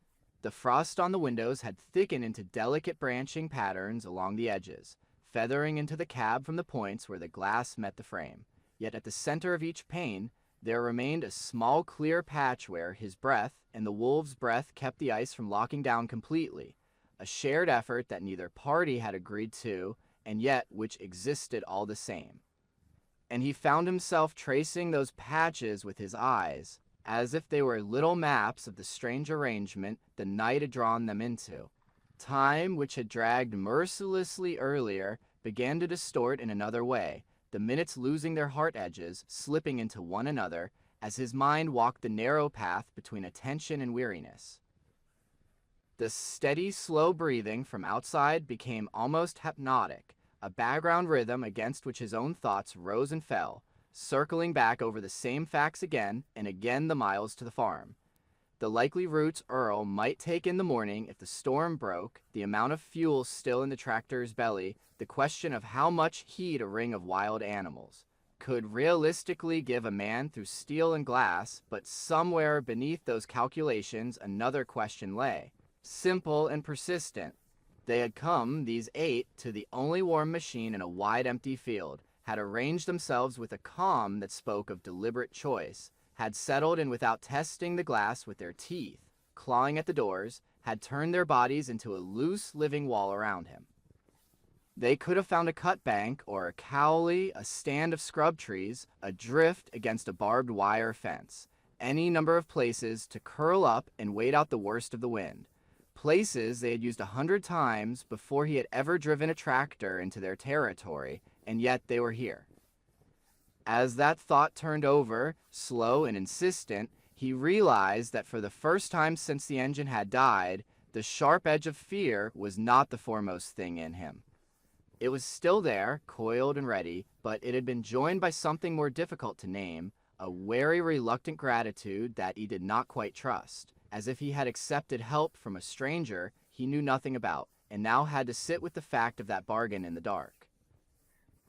The frost on the windows had thickened into delicate branching patterns along the edges, feathering into the cab from the points where the glass met the frame. Yet at the center of each pane, there remained a small clear patch where his breath and the wolf's breath kept the ice from locking down completely, a shared effort that neither party had agreed to, and yet which existed all the same. And he found himself tracing those patches with his eyes, as if they were little maps of the strange arrangement the night had drawn them into. Time, which had dragged mercilessly earlier, began to distort in another way, the minutes losing their heart edges, slipping into one another, as his mind walked the narrow path between attention and weariness. The steady, slow breathing from outside became almost hypnotic, a background rhythm against which his own thoughts rose and fell, circling back over the same facts again and again, the miles to the farm. The likely routes Earl might take in the morning if the storm broke, the amount of fuel still in the tractor's belly, the question of how much heed a ring of wild animals could realistically give a man through steel and glass, but somewhere beneath those calculations another question lay, simple and persistent. They had come, these 8, to the only warm machine in a wide empty field, had arranged themselves with a calm that spoke of deliberate choice, had settled in without testing the glass with their teeth, clawing at the doors, had turned their bodies into a loose living wall around him. They could have found a cut bank or a cowley, a stand of scrub trees, adrift against a barbed wire fence, any number of places to curl up and wait out the worst of the wind. Places they had used 100 times before he had ever driven a tractor into their territory, and yet they were here. As that thought turned over, slow and insistent, he realized that for the first time since the engine had died, the sharp edge of fear was not the foremost thing in him. It was still there, coiled and ready, but it had been joined by something more difficult to name, a wary, reluctant gratitude that he did not quite trust, as if he had accepted help from a stranger he knew nothing about, and now had to sit with the fact of that bargain in the dark.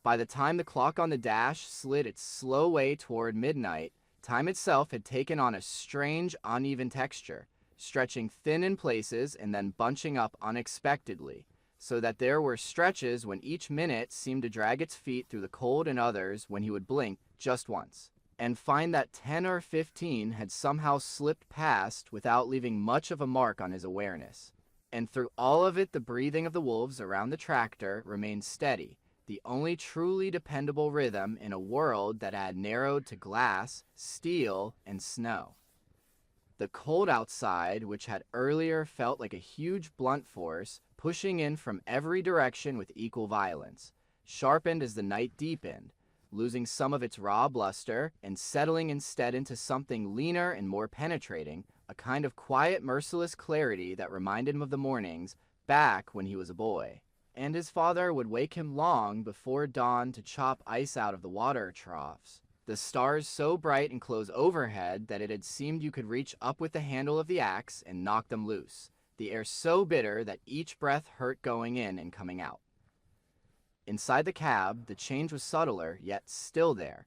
By the time the clock on the dash slid its slow way toward midnight, time itself had taken on a strange, uneven texture, stretching thin in places and then bunching up unexpectedly, so that there were stretches when each minute seemed to drag its feet through the cold and others when he would blink just once, and find that 10 or 15 had somehow slipped past without leaving much of a mark on his awareness. And through all of it, the breathing of the wolves around the tractor remained steady, the only truly dependable rhythm in a world that had narrowed to glass, steel, and snow. The cold outside, which had earlier felt like a huge blunt force, pushing in from every direction with equal violence, sharpened as the night deepened, losing some of its raw bluster and settling instead into something leaner and more penetrating, a kind of quiet, merciless clarity that reminded him of the mornings back when he was a boy. And his father would wake him long before dawn to chop ice out of the water troughs. The stars so bright and close overhead that it had seemed you could reach up with the handle of the axe and knock them loose. The air so bitter that each breath hurt going in and coming out. Inside the cab, the change was subtler, yet still there.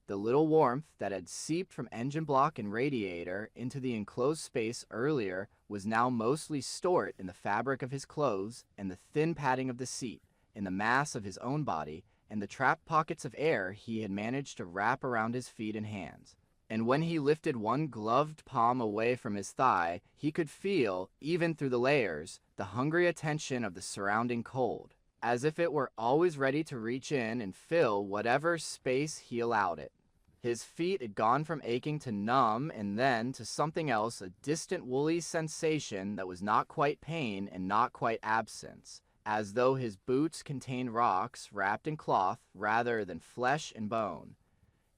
The little warmth that had seeped from engine block and radiator into the enclosed space earlier was now mostly stored in the fabric of his clothes and the thin padding of the seat, in the mass of his own body, and the trapped pockets of air he had managed to wrap around his feet and hands. And when he lifted one gloved palm away from his thigh, he could feel, even through the layers, the hungry attention of the surrounding cold, as if it were always ready to reach in and fill whatever space he allowed it. His feet had gone from aching to numb and then to something else, a distant woolly sensation that was not quite pain and not quite absence, as though his boots contained rocks wrapped in cloth rather than flesh and bone.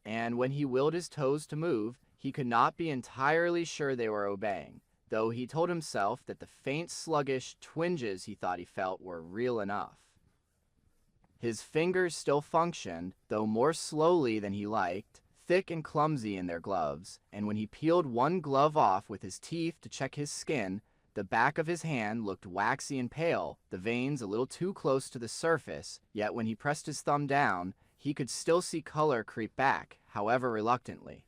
And when he willed his toes to move, he could not be entirely sure they were obeying, though he told himself that the faint sluggish twinges he thought he felt were real enough. His fingers still functioned, though more slowly than he liked, thick and clumsy in their gloves, and when he peeled one glove off with his teeth to check his skin, the back of his hand looked waxy and pale, the veins a little too close to the surface, yet when he pressed his thumb down, he could still see color creep back, however reluctantly.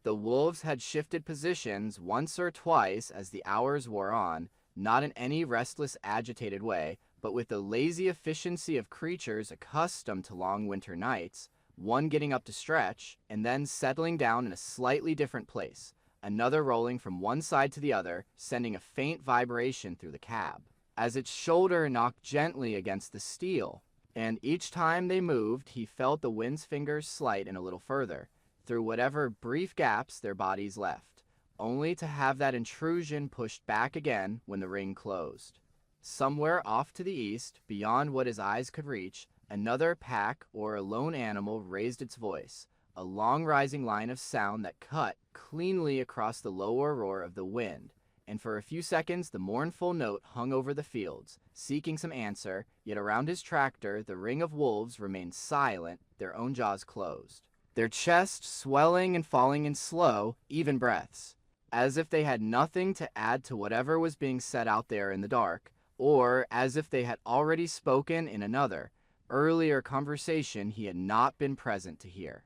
The wolves had shifted positions once or twice as the hours wore on, not in any restless, agitated way, but with the lazy efficiency of creatures accustomed to long winter nights, one getting up to stretch, and then settling down in a slightly different place, another rolling from one side to the other, sending a faint vibration through the cab, as its shoulder knocked gently against the steel. And each time they moved, he felt the wind's fingers slide in a little further, through whatever brief gaps their bodies left, only to have that intrusion pushed back again when the ring closed. Somewhere off to the east, beyond what his eyes could reach, another pack or a lone animal raised its voice, a long rising line of sound that cut cleanly across the lower roar of the wind, and for a few seconds the mournful note hung over the fields, seeking some answer, yet around his tractor the ring of wolves remained silent, their own jaws closed, their chests swelling and falling in slow, even breaths, as if they had nothing to add to whatever was being said out there in the dark, or as if they had already spoken in another, earlier conversation he had not been present to hear.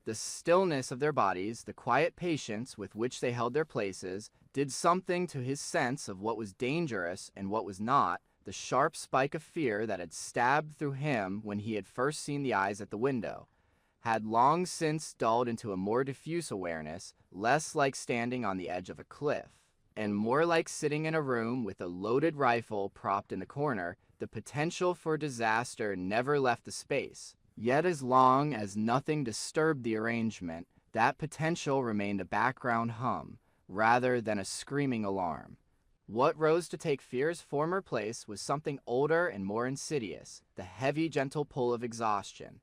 The stillness of their bodies, the quiet patience with which they held their places, did something to his sense of what was dangerous and what was not, the sharp spike of fear that had stabbed through him when he had first seen the eyes at the window, had long since dulled into a more diffuse awareness, less like standing on the edge of a cliff. and more like sitting in a room with a loaded rifle propped in the corner. The potential for disaster never left the space. Yet as long as nothing disturbed the arrangement, that potential remained a background hum, rather than a screaming alarm. What rose to take fear's former place was something older and more insidious, the heavy, gentle pull of exhaustion.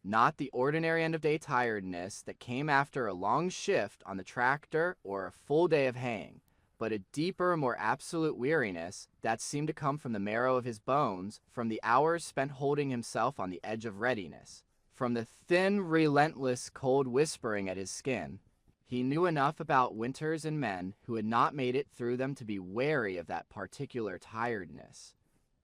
Not the ordinary end-of-day tiredness that came after a long shift on the tractor or a full day of haying, but a deeper, more absolute weariness that seemed to come from the marrow of his bones, from the hours spent holding himself on the edge of readiness, from the thin, relentless cold whispering at his skin. He knew enough about winters and men who had not made it through them to be wary of that particular tiredness.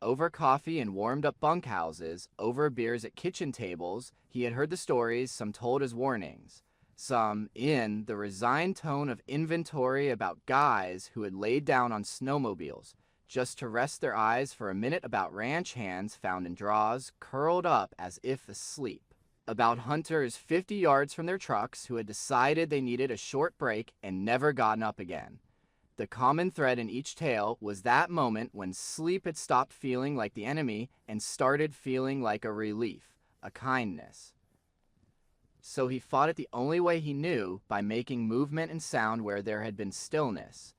Over coffee in warmed-up bunkhouses, over beers at kitchen tables, he had heard the stories, some told as warnings, some in the resigned tone of inventory, about guys who had laid down on snowmobiles just to rest their eyes for a minute, about ranch hands found in draws, curled up as if asleep, about hunters 50 yards from their trucks who had decided they needed a short break and never gotten up again. The common thread in each tale was that moment when sleep had stopped feeling like the enemy and started feeling like a relief, a kindness. So he fought it the only way he knew, by making movement and sound where there had been stillness.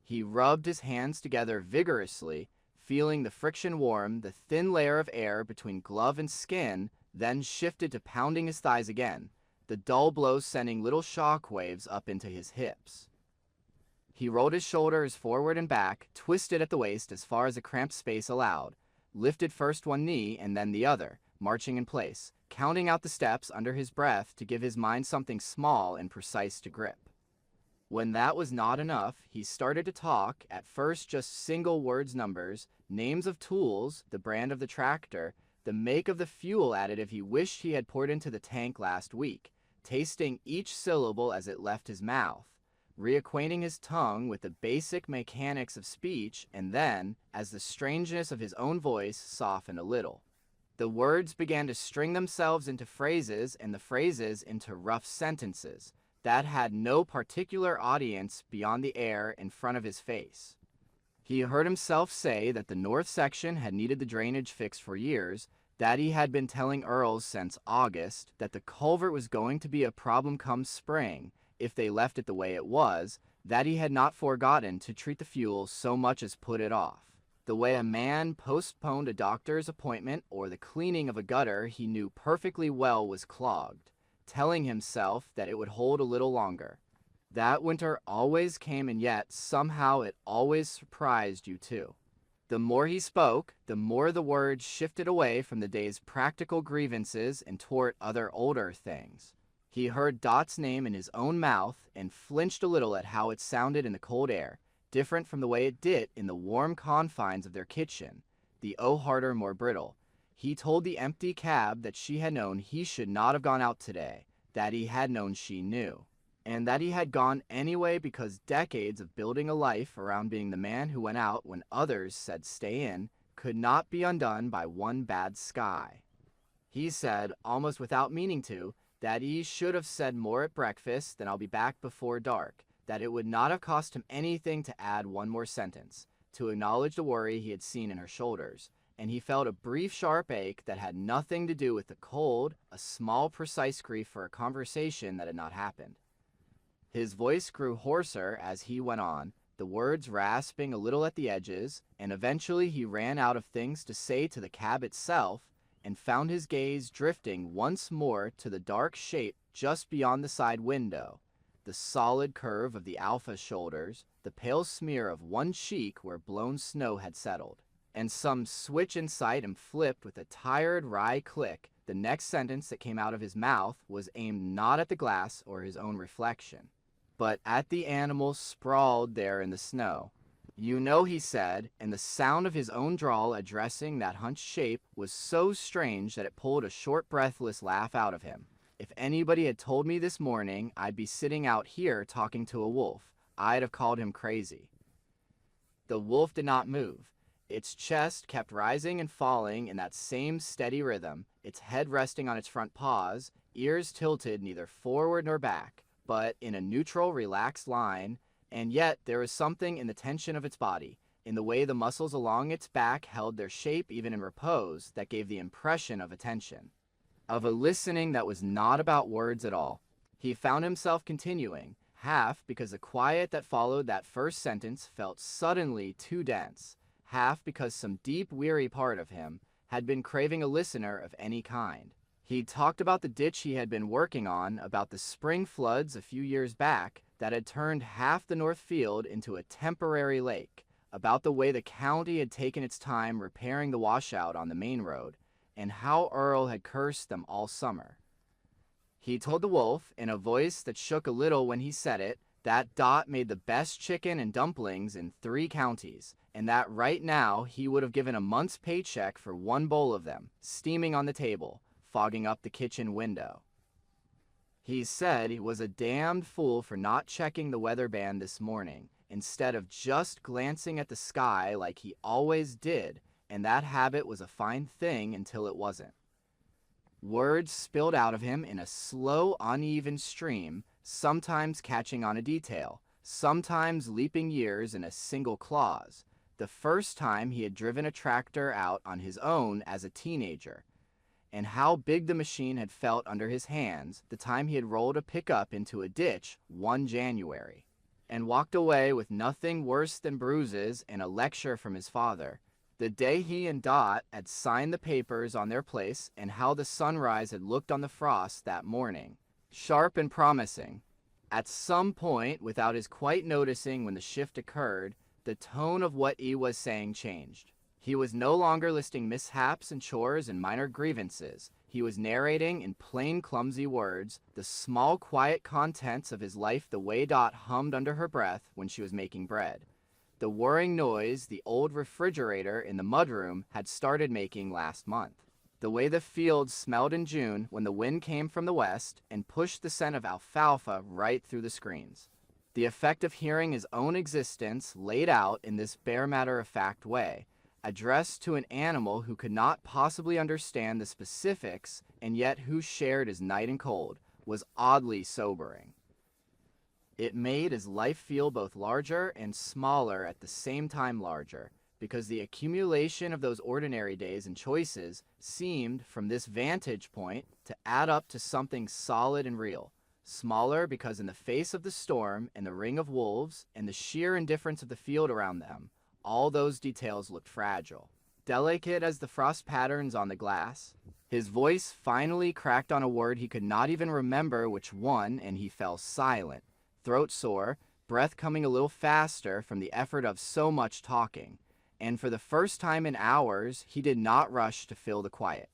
He rubbed his hands together vigorously, feeling the friction warm the thin layer of air between glove and skin, then shifted to pounding his thighs again, the dull blows sending little shock waves up into his hips. He rolled his shoulders forward and back, twisted at the waist as far as the cramped space allowed, lifted first one knee and then the other, marching in place, counting out the steps under his breath to give his mind something small and precise to grip. When that was not enough, he started to talk, at first just single words numbers, names of tools, the brand of the tractor, the make of the fuel additive he wished he had poured into the tank last week, tasting each syllable as it left his mouth, reacquainting his tongue with the basic mechanics of speech, and then, as the strangeness of his own voice softened a little, the words began to string themselves into phrases, and the phrases into rough sentences that had no particular audience beyond the air in front of his face. He heard himself say that the north section had needed the drainage fixed for years, that he had been telling Earls since August that the culvert was going to be a problem come spring if they left it the way it was, that he had not forgotten to treat the fuel so much as put it off, the way a man postponed a doctor's appointment or the cleaning of a gutter he knew perfectly well was clogged, telling himself that it would hold a little longer. That winter always came, and yet somehow it always surprised you too. The more he spoke, the more the words shifted away from the day's practical grievances and toward other older things. He heard Dot's name in his own mouth and flinched a little at how it sounded in the cold air, different from the way it did in the warm confines of their kitchen, the harder, more brittle. He told the empty cab that she had known he should not have gone out today, that he had known she knew, and that he had gone anyway because decades of building a life around being the man who went out when others said stay in could not be undone by one bad sky. He said, almost without meaning to, that he should have said more at breakfast than I'll be back before dark, that it would not have cost him anything to add one more sentence, to acknowledge the worry he had seen in her shoulders, and he felt a brief sharp ache that had nothing to do with the cold, a small precise grief for a conversation that had not happened. His voice grew hoarser as he went on, the words rasping a little at the edges, and eventually he ran out of things to say to the cab itself, and found his gaze drifting once more to the dark shape just beyond the side window, the solid curve of the Alpha's shoulders, the pale smear of one cheek where blown snow had settled, and some switch in sight, and flipped with a tired wry click. The next sentence that came out of his mouth was aimed not at the glass or his own reflection, but at the animal sprawled there in the snow. You know, he said, and the sound of his own drawl addressing that hunched shape was so strange that it pulled a short breathless laugh out of him. If anybody had told me this morning I'd be sitting out here talking to a wolf, I'd have called him crazy. The wolf did not move. Its chest kept rising and falling in that same steady rhythm, its head resting on its front paws, ears tilted neither forward nor back, but in a neutral, relaxed line, And yet there was something in the tension of its body, in the way the muscles along its back held their shape even in repose, that gave the impression of attention, of a listening that was not about words at all. He found himself continuing, half because the quiet that followed that first sentence felt suddenly too dense, half because some deep, weary part of him had been craving a listener of any kind. He talked about the ditch he had been working on, about the spring floods a few years back that had turned half the North Field into a temporary lake, about the way the county had taken its time repairing the washout on the main road, and how Earl had cursed them all summer. He told the wolf, in a voice that shook a little when he said it, that Dot made the best chicken and dumplings in 3 counties, and that right now he would have given a month's paycheck for 1 bowl of them, steaming on the table, fogging up the kitchen window. He said he was a damned fool for not checking the weather band this morning, instead of just glancing at the sky like he always did, and that habit was a fine thing until it wasn't. Words spilled out of him in a slow, uneven stream, sometimes catching on a detail, sometimes leaping years in a single clause. The first time he had driven a tractor out on his own as a teenager, and how big the machine had felt under his hands the time he had rolled a pickup into a ditch one January, and walked away with nothing worse than bruises and a lecture from his father. The day he and Dot had signed the papers on their place, and how the sunrise had looked on the frost that morning, sharp and promising. At some point, without his quite noticing when the shift occurred, the tone of what he was saying changed. He was no longer listing mishaps and chores and minor grievances. He was narrating in plain, clumsy words the small, quiet contents of his life, the way Dot hummed under her breath when she was making bread, the whirring noise the old refrigerator in the mudroom had started making last month, the way the fields smelled in June when the wind came from the west and pushed the scent of alfalfa right through the screens. The effect of hearing his own existence laid out in this bare matter-of-fact way, addressed to an animal who could not possibly understand the specifics and yet who shared his night and cold, was oddly sobering. It made his life feel both larger and smaller at the same time larger, because the accumulation of those ordinary days and choices seemed, from this vantage point, to add up to something solid and real. Smaller because in the face of the storm and the ring of wolves and the sheer indifference of the field around them, all those details looked fragile, delicate as the frost patterns on the glass. His voice finally cracked on a word he could not even remember which one, and he fell silent, throat sore, breath coming a little faster from the effort of so much talking, and for the first time in hours he did not rush to fill the quiet.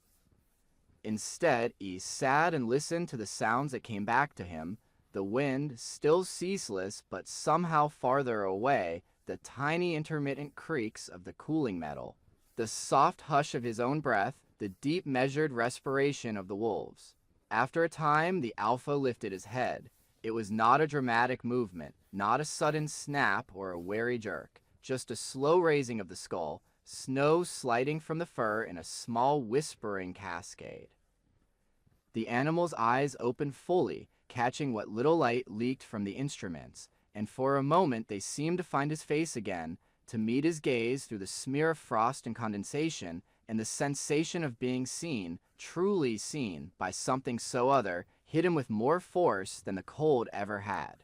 Instead, he sat and listened to the sounds that came back to him, the wind still ceaseless but somehow farther away, the tiny intermittent creaks of the cooling metal, the soft hush of his own breath, the deep measured respiration of the wolves. After a time, the alpha lifted his head. It was not a dramatic movement, not a sudden snap or a wary jerk, just a slow raising of the skull, snow sliding from the fur in a small whispering cascade. The animal's eyes opened fully, catching what little light leaked from the instruments, and for a moment they seemed to find his face again, to meet his gaze through the smear of frost and condensation, and the sensation of being seen, truly seen, by something so other, hit him with more force than the cold ever had.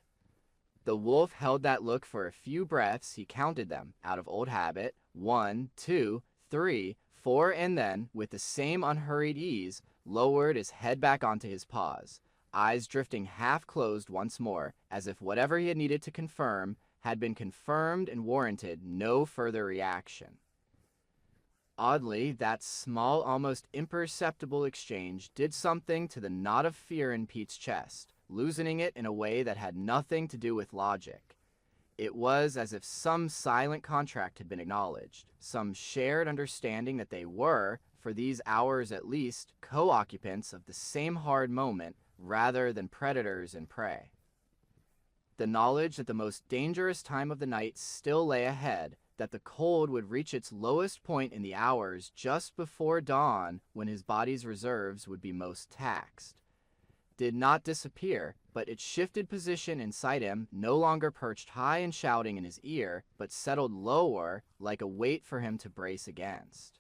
The wolf held that look for a few breaths. He counted them, out of old habit, 1, 2, 3, 4, and then, with the same unhurried ease, lowered his head back onto his paws, eyes drifting half-closed once more, as if whatever he had needed to confirm had been confirmed and warranted no further reaction. Oddly, that small, almost imperceptible exchange did something to the knot of fear in Pete's chest, loosening it in a way that had nothing to do with logic. It was as if some silent contract had been acknowledged, some shared understanding that they were, for these hours at least, co-occupants of the same hard moment rather than predators and prey. The knowledge that the most dangerous time of the night still lay ahead, that the cold would reach its lowest point in the hours just before dawn when his body's reserves would be most taxed. did not disappear, but it shifted position inside him, no longer perched high and shouting in his ear, but settled lower like a weight for him to brace against.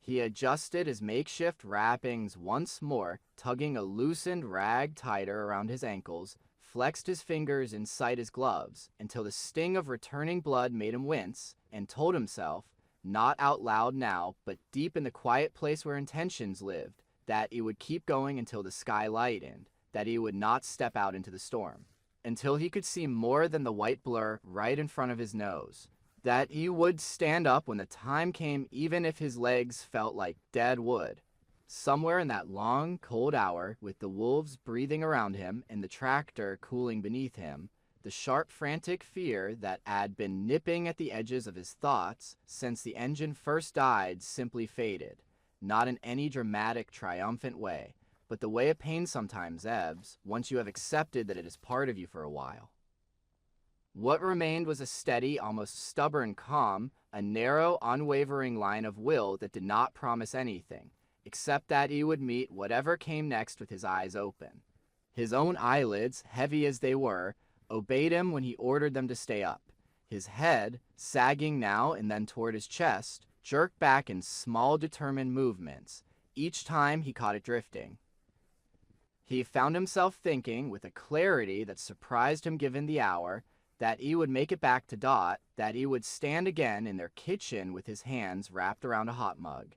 He adjusted his makeshift wrappings once more, tugging a loosened rag tighter around his ankles, flexed his fingers inside his gloves until the sting of returning blood made him wince, and told himself, not out loud now, but deep in the quiet place where intentions lived, that he would keep going until the sky lightened, that he would not step out into the storm, until he could see more than the white blur right in front of his nose, that he would stand up when the time came even if his legs felt like dead wood. Somewhere in that long, cold hour, with the wolves breathing around him and the tractor cooling beneath him, the sharp, frantic fear that had been nipping at the edges of his thoughts since the engine first died simply faded, not in any dramatic, triumphant way, but the way a pain sometimes ebbs once you have accepted that it is part of you for a while. What remained was a steady, almost stubborn calm, a narrow, unwavering line of will that did not promise anything, except that he would meet whatever came next with his eyes open. His own eyelids, heavy as they were, obeyed him when he ordered them to stay up. His head, sagging now and then toward his chest, jerked back in small, determined movements, each time he caught it drifting. He found himself thinking, with a clarity that surprised him given the hour, that he would make it back to Dot, that he would stand again in their kitchen with his hands wrapped around a hot mug,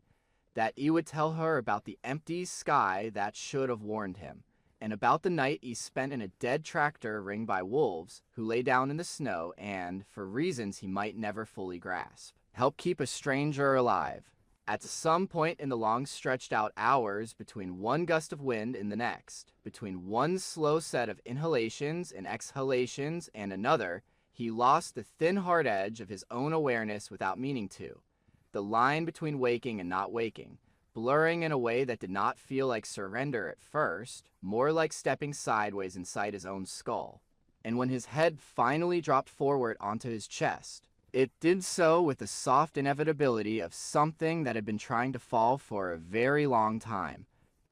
that he would tell her about the empty sky that should have warned him, and about the night he spent in a dead tractor ringed by wolves who lay down in the snow and, for reasons he might never fully grasp, helped keep a stranger alive. At some point in the long stretched out hours between one gust of wind and the next, between one slow set of inhalations and exhalations and another, he lost the thin hard edge of his own awareness without meaning to, the line between waking and not waking, blurring in a way that did not feel like surrender at first, more like stepping sideways inside his own skull. And when his head finally dropped forward onto his chest, it did so with the soft inevitability of something that had been trying to fall for a very long time.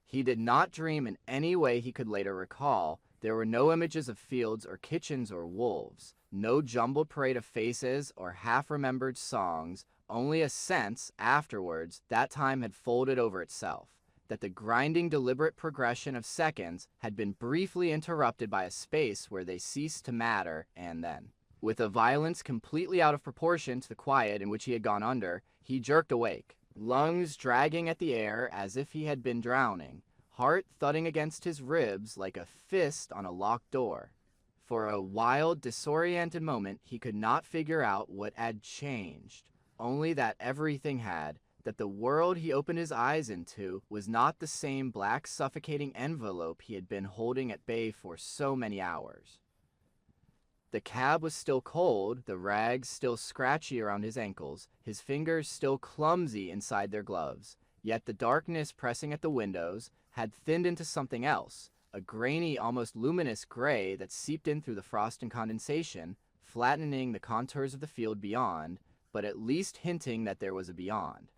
He did not dream in any way he could later recall. There were no images of fields or kitchens or wolves, no jumbled parade of faces or half-remembered songs, only a sense, afterwards, that time had folded over itself, that the grinding deliberate progression of seconds had been briefly interrupted by a space where they ceased to matter, and then, with a violence completely out of proportion to the quiet in which he had gone under, he jerked awake, lungs dragging at the air as if he had been drowning, heart thudding against his ribs like a fist on a locked door. For a wild, disoriented moment, he could not figure out what had changed, only that everything had, that the world he opened his eyes into was not the same black, suffocating envelope he had been holding at bay for so many hours. The cab was still cold, the rags still scratchy around his ankles, his fingers still clumsy inside their gloves, yet the darkness pressing at the windows had thinned into something else, a grainy, almost luminous gray that seeped in through the frost and condensation, flattening the contours of the field beyond, but at least hinting that there was a beyond.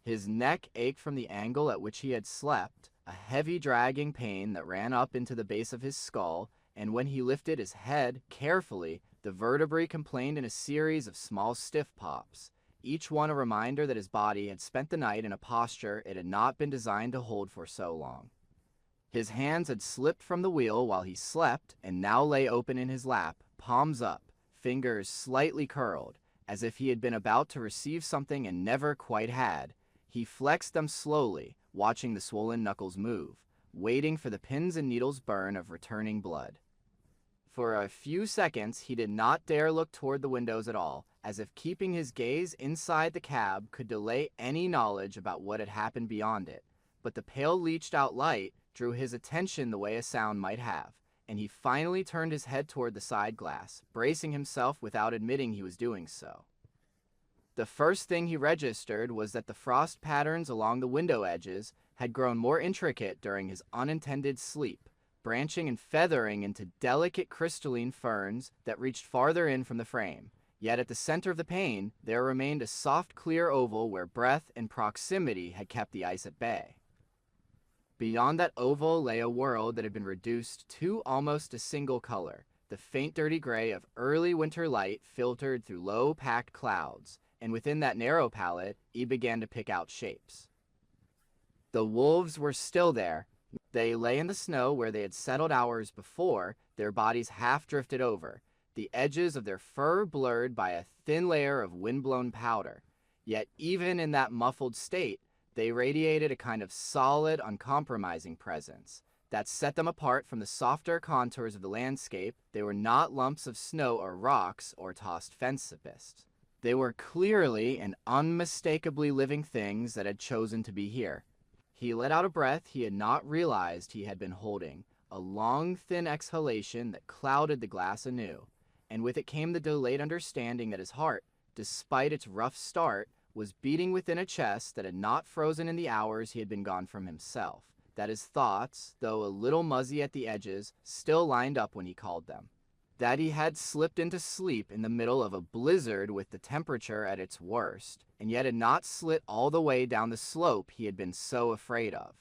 His neck ached from the angle at which he had slept, a heavy dragging pain that ran up into the base of his skull, and when he lifted his head carefully, the vertebrae complained in a series of small stiff pops, each one a reminder that his body had spent the night in a posture it had not been designed to hold for so long. His hands had slipped from the wheel while he slept and now lay open in his lap, palms up, fingers slightly curled, as if he had been about to receive something and never quite had. He flexed them slowly, watching the swollen knuckles move, waiting for the pins and needles burn of returning blood. For a few seconds he did not dare look toward the windows at all, as if keeping his gaze inside the cab could delay any knowledge about what had happened beyond it, but the pale leached-out light drew his attention the way a sound might have, and he finally turned his head toward the side glass, bracing himself without admitting he was doing so. The first thing he registered was that the frost patterns along the window edges had grown more intricate during his unintended sleep, branching and feathering into delicate crystalline ferns that reached farther in from the frame. Yet at the center of the pane, there remained a soft, clear oval where breath and proximity had kept the ice at bay. Beyond that oval lay a world that had been reduced to almost a single color, the faint dirty gray of early winter light filtered through low-packed clouds, and within that narrow palette, he began to pick out shapes. The wolves were still there. They lay in the snow where they had settled hours before, their bodies half drifted over, the edges of their fur blurred by a thin layer of wind-blown powder. Yet even in that muffled state, they radiated a kind of solid, uncompromising presence that set them apart from the softer contours of the landscape. They were not lumps of snow or rocks or tossed fence-sipists. They were clearly and unmistakably living things that had chosen to be here. He let out a breath he had not realized he had been holding, a long, thin exhalation that clouded the glass anew, and with it came the delayed understanding that his heart, despite its rough start, was beating within a chest that had not frozen in the hours he had been gone from himself, that his thoughts, though a little muzzy at the edges, still lined up when he called them, that he had slipped into sleep in the middle of a blizzard with the temperature at its worst, and yet had not slit all the way down the slope he had been so afraid of.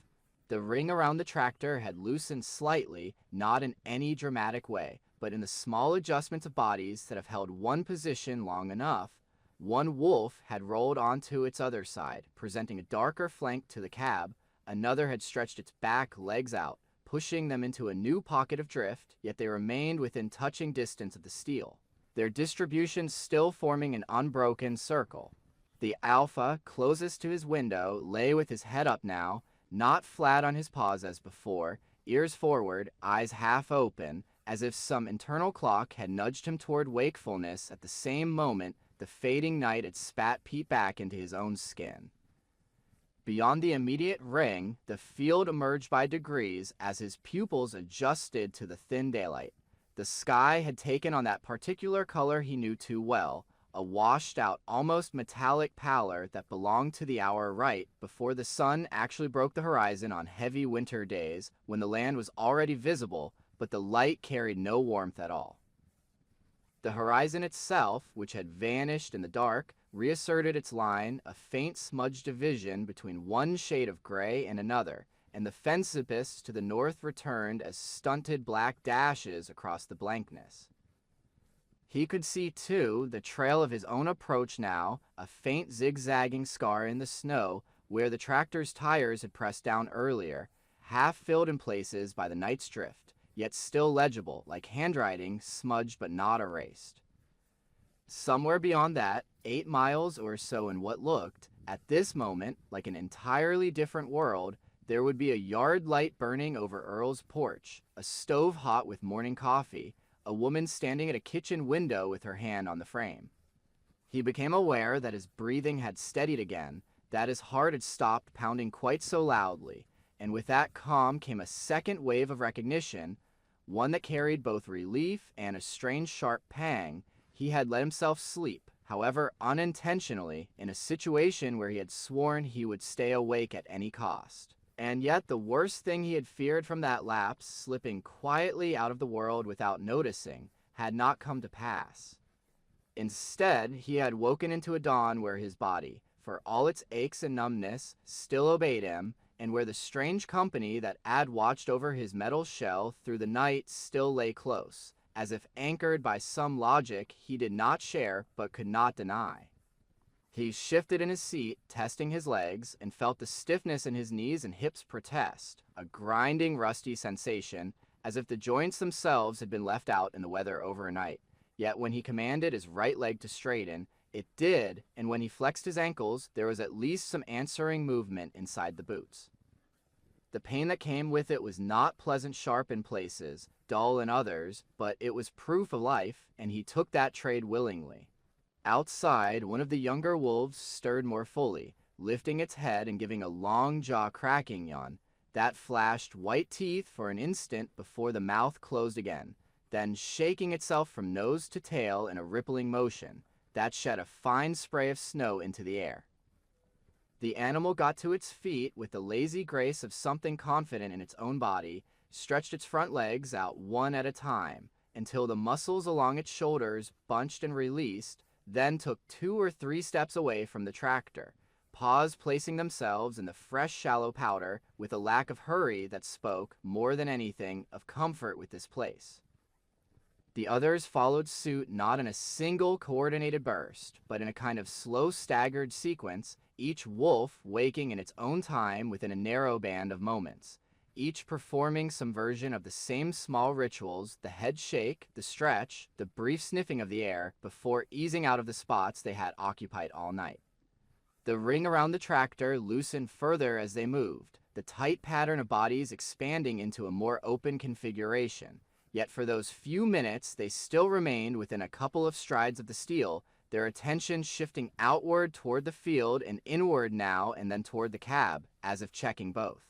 The ring around the tractor had loosened slightly, not in any dramatic way, but in the small adjustments of bodies that have held one position long enough. One wolf had rolled onto its other side, presenting a darker flank to the cab. Another had stretched its back legs out, pushing them into a new pocket of drift, yet they remained within touching distance of the steel, their distribution still forming an unbroken circle. The alpha, closest to his window, lay with his head up now, not flat on his paws as before, ears forward, eyes half open, as if some internal clock had nudged him toward wakefulness at the same moment the fading night had spat Pete back into his own skin. Beyond the immediate ring, the field emerged by degrees as his pupils adjusted to the thin daylight. The sky had taken on that particular color he knew too well, a washed-out, almost metallic pallor that belonged to the hour right before the sun actually broke the horizon on heavy winter days when the land was already visible, but the light carried no warmth at all. The horizon itself, which had vanished in the dark, reasserted its line, a faint smudged division between one shade of gray and another, and the fence-sipists to the north returned as stunted black dashes across the blankness. He could see, too, the trail of his own approach now, a faint zigzagging scar in the snow where the tractor's tires had pressed down earlier, half filled in places by the night's drift, yet still legible, like handwriting, smudged but not erased. Somewhere beyond that, 8 miles or so in what looked, at this moment, like an entirely different world, there would be a yard light burning over Earl's porch, a stove hot with morning coffee, a woman standing at a kitchen window with her hand on the frame. He became aware that his breathing had steadied again, that his heart had stopped pounding quite so loudly, and with that calm came a second wave of recognition, one that carried both relief and a strange sharp pang. He had let himself sleep, however unintentionally, in a situation where he had sworn he would stay awake at any cost. And yet the worst thing he had feared from that lapse, slipping quietly out of the world without noticing, had not come to pass. Instead, he had woken into a dawn where his body, for all its aches and numbness, still obeyed him, and where the strange company that had watched over his metal shell through the night still lay close, as if anchored by some logic he did not share but could not deny. He shifted in his seat, testing his legs, and felt the stiffness in his knees and hips protest, a grinding, rusty sensation, as if the joints themselves had been left out in the weather overnight. Yet when he commanded his right leg to straighten, it did, and when he flexed his ankles, there was at least some answering movement inside the boots. The pain that came with it was not pleasant sharp in places, dull in others, but it was proof of life, and he took that trade willingly. Outside, one of the younger wolves stirred more fully, lifting its head and giving a long jaw cracking yawn, that flashed white teeth for an instant before the mouth closed again, then shaking itself from nose to tail in a rippling motion, that shed a fine spray of snow into the air. The animal got to its feet with the lazy grace of something confident in its own body, stretched its front legs out one at a time, until the muscles along its shoulders bunched and released, then took 2 or 3 steps away from the tractor, paws placing themselves in the fresh shallow powder with a lack of hurry that spoke, more than anything, of comfort with this place. The others followed suit not in a single coordinated burst, but in a kind of slow staggered sequence, each wolf waking in its own time within a narrow band of moments, each performing some version of the same small rituals, the head shake, the stretch, the brief sniffing of the air, before easing out of the spots they had occupied all night. The ring around the tractor loosened further as they moved, the tight pattern of bodies expanding into a more open configuration. Yet for those few minutes they still remained within a couple of strides of the steel, their attention shifting outward toward the field and inward now and then toward the cab, as if checking both.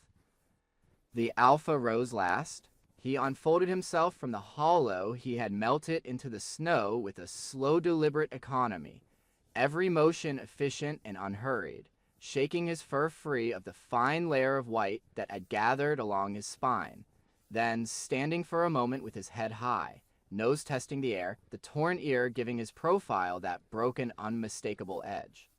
The Alpha rose last. He unfolded himself from the hollow he had melted into the snow with a slow, deliberate economy, every motion efficient and unhurried, shaking his fur free of the fine layer of white that had gathered along his spine. Then, standing for a moment with his head high, nose testing the air, the torn ear giving his profile that broken, unmistakable edge.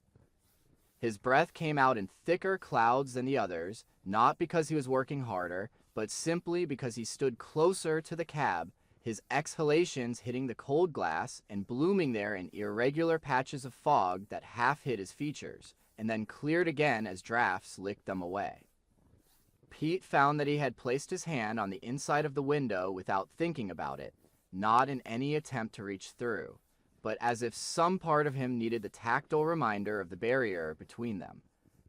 His breath came out in thicker clouds than the others, not because he was working harder, but simply because he stood closer to the cab, his exhalations hitting the cold glass and blooming there in irregular patches of fog that half hid his features, and then cleared again as drafts licked them away. Pete found that he had placed his hand on the inside of the window without thinking about it, not in any attempt to reach through, but as if some part of him needed the tactile reminder of the barrier between them,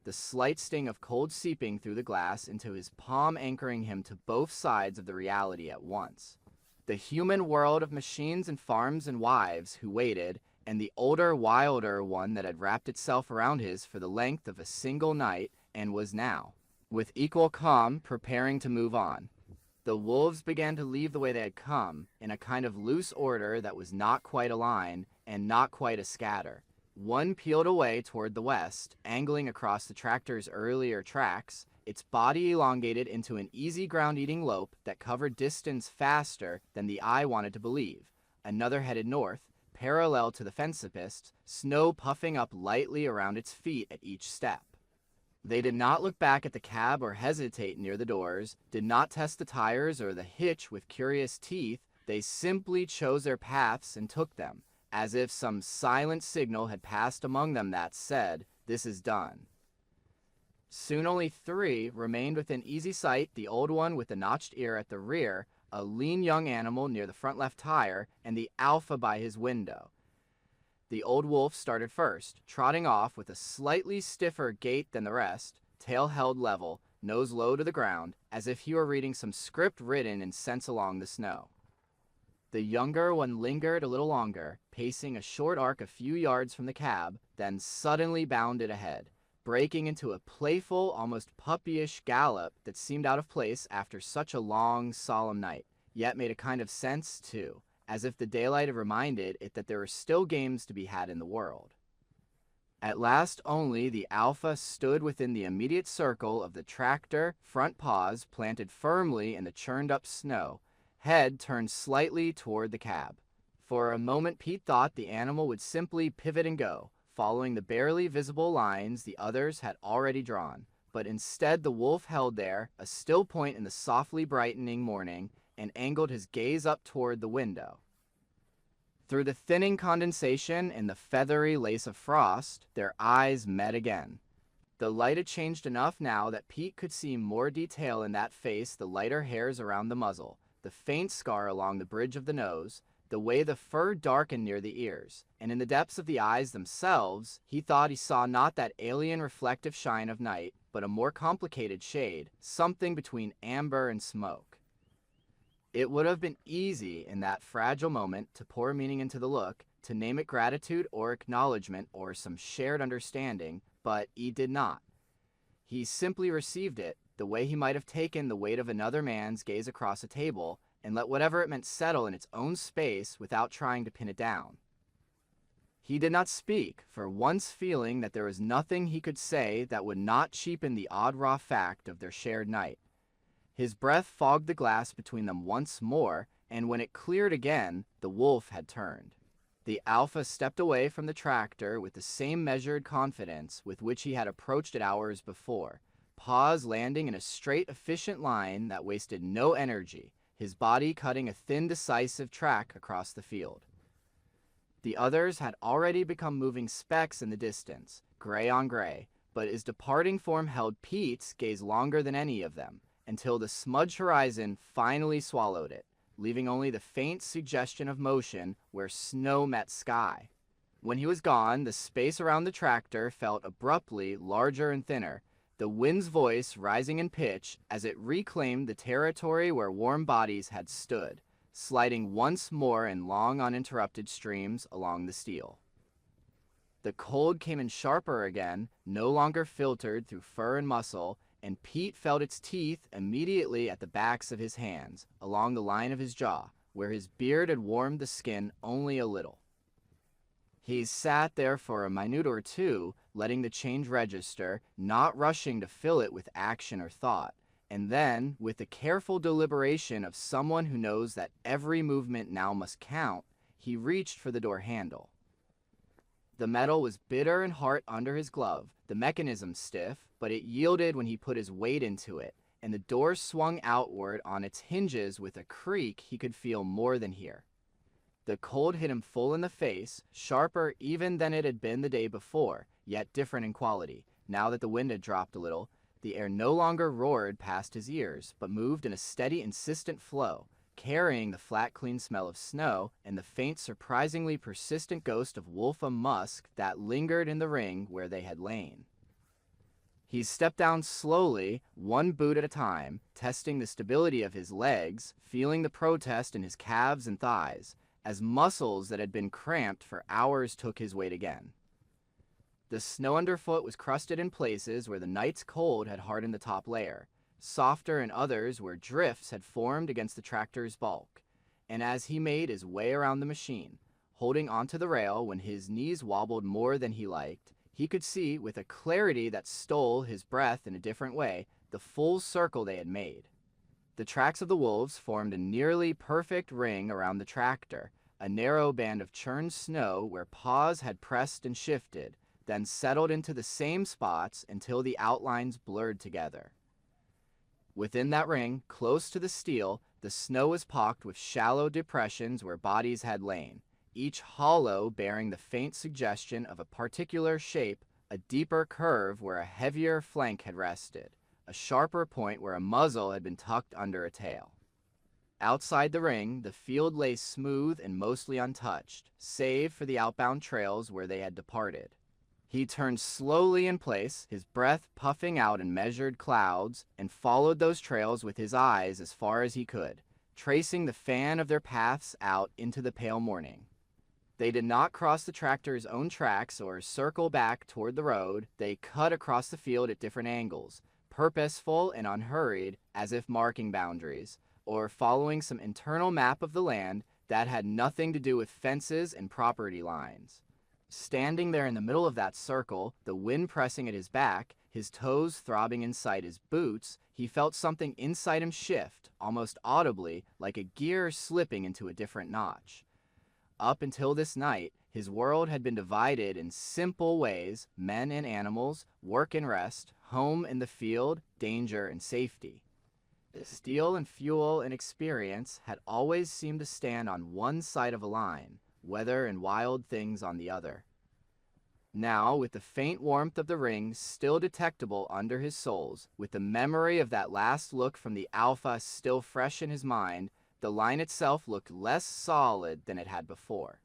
the slight sting of cold seeping through the glass into his palm anchoring him to both sides of the reality at once. The human world of machines and farms and wives who waited, and the older, wilder one that had wrapped itself around his for the length of a single night and was now, with equal calm, preparing to move on. The wolves began to leave the way they had come, in a kind of loose order that was not quite a line and not quite a scatter. One peeled away toward the west, angling across the tractor's earlier tracks, its body elongated into an easy ground-eating lope that covered distance faster than the eye wanted to believe. Another headed north, parallel to the fence-posts, snow puffing up lightly around its feet at each step. They did not look back at the cab or hesitate near the doors, did not test the tires or the hitch with curious teeth. They simply chose their paths and took them, as if some silent signal had passed among them that said, "This is done." Soon only three remained within easy sight, the old one with the notched ear at the rear, a lean young animal near the front left tire, and the Alpha by his window. The old wolf started first, trotting off with a slightly stiffer gait than the rest, tail held level, nose low to the ground, as if he were reading some script written in cents along the snow. The younger one lingered a little longer, pacing a short arc a few yards from the cab, then suddenly bounded ahead, breaking into a playful, almost puppyish gallop that seemed out of place after such a long, solemn night, yet made a kind of sense, too, as if the daylight had reminded it that there were still games to be had in the world. At last only the Alpha stood within the immediate circle of the tractor, front paws planted firmly in the churned-up snow, head turned slightly toward the cab. For a moment Pete thought the animal would simply pivot and go, following the barely visible lines the others had already drawn, but instead the wolf held there, a still point in the softly brightening morning, and angled his gaze up toward the window. Through the thinning condensation and the feathery lace of frost, their eyes met again. The light had changed enough now that Pete could see more detail in that face, the lighter hairs around the muzzle, the faint scar along the bridge of the nose, the way the fur darkened near the ears, and in the depths of the eyes themselves, he thought he saw not that alien reflective shine of night, but a more complicated shade, something between amber and smoke. It would have been easy in that fragile moment to pour meaning into the look, to name it gratitude or acknowledgement or some shared understanding, but he did not. He simply received it the way he might have taken the weight of another man's gaze across a table, and let whatever it meant settle in its own space without trying to pin it down. He did not speak, for once feeling that there was nothing he could say that would not cheapen the odd raw fact of their shared night. His breath fogged the glass between them once more, and when it cleared again, the wolf had turned. The Alpha stepped away from the tractor with the same measured confidence with which he had approached it hours before, paws landing in a straight, efficient line that wasted no energy, his body cutting a thin, decisive track across the field. The others had already become moving specks in the distance, gray on gray, but his departing form held Pete's gaze longer than any of them, until the smudged horizon finally swallowed it, leaving only the faint suggestion of motion where snow met sky. When he was gone, the space around the tractor felt abruptly larger and thinner, the wind's voice rising in pitch as it reclaimed the territory where warm bodies had stood, sliding once more in long uninterrupted streams along the steel. The cold came in sharper again, no longer filtered through fur and muscle, and Pete felt its teeth immediately at the backs of his hands, along the line of his jaw, where his beard had warmed the skin only a little. He sat there for a minute or two, letting the change register, not rushing to fill it with action or thought, and then, with the careful deliberation of someone who knows that every movement now must count, he reached for the door handle. The metal was bitter and hard under his glove, the mechanism stiff, but it yielded when he put his weight into it, and the door swung outward on its hinges with a creak he could feel more than hear. The cold hit him full in the face, sharper even than it had been the day before, yet different in quality. Now that the wind had dropped a little, the air no longer roared past his ears, but moved in a steady, insistent flow, carrying the flat, clean smell of snow and the faint, surprisingly persistent ghost of Wolfram musk that lingered in the ring where they had lain. He stepped down slowly, one boot at a time, testing the stability of his legs, feeling the protest in his calves and thighs, as muscles that had been cramped for hours took his weight again. The snow underfoot was crusted in places where the night's cold had hardened the top layer, softer in others where drifts had formed against the tractor's bulk, and as he made his way around the machine, holding onto the rail when his knees wobbled more than he liked, he could see, with a clarity that stole his breath in a different way, the full circle they had made. The tracks of the wolves formed a nearly perfect ring around the tractor, a narrow band of churned snow where paws had pressed and shifted, then settled into the same spots until the outlines blurred together. Within that ring, close to the steel, the snow was pocked with shallow depressions where bodies had lain, each hollow bearing the faint suggestion of a particular shape, a deeper curve where a heavier flank had rested, a sharper point where a muzzle had been tucked under a tail. Outside the ring, the field lay smooth and mostly untouched, save for the outbound trails where they had departed. He turned slowly in place, his breath puffing out in measured clouds, and followed those trails with his eyes as far as he could, tracing the fan of their paths out into the pale morning. They did not cross the tractor's own tracks or circle back toward the road. They cut across the field at different angles, purposeful and unhurried, as if marking boundaries, or following some internal map of the land that had nothing to do with fences and property lines. Standing there in the middle of that circle, the wind pressing at his back, his toes throbbing inside his boots, he felt something inside him shift, almost audibly, like a gear slipping into a different notch. Up until this night, his world had been divided in simple ways: men and animals, work and rest, home and the field, danger and safety. Steel and fuel and experience had always seemed to stand on one side of a line, weather and wild things on the other. Now, with the faint warmth of the ring still detectable under his soles, with the memory of that last look from the Alpha still fresh in his mind, the line itself looked less solid than it had before.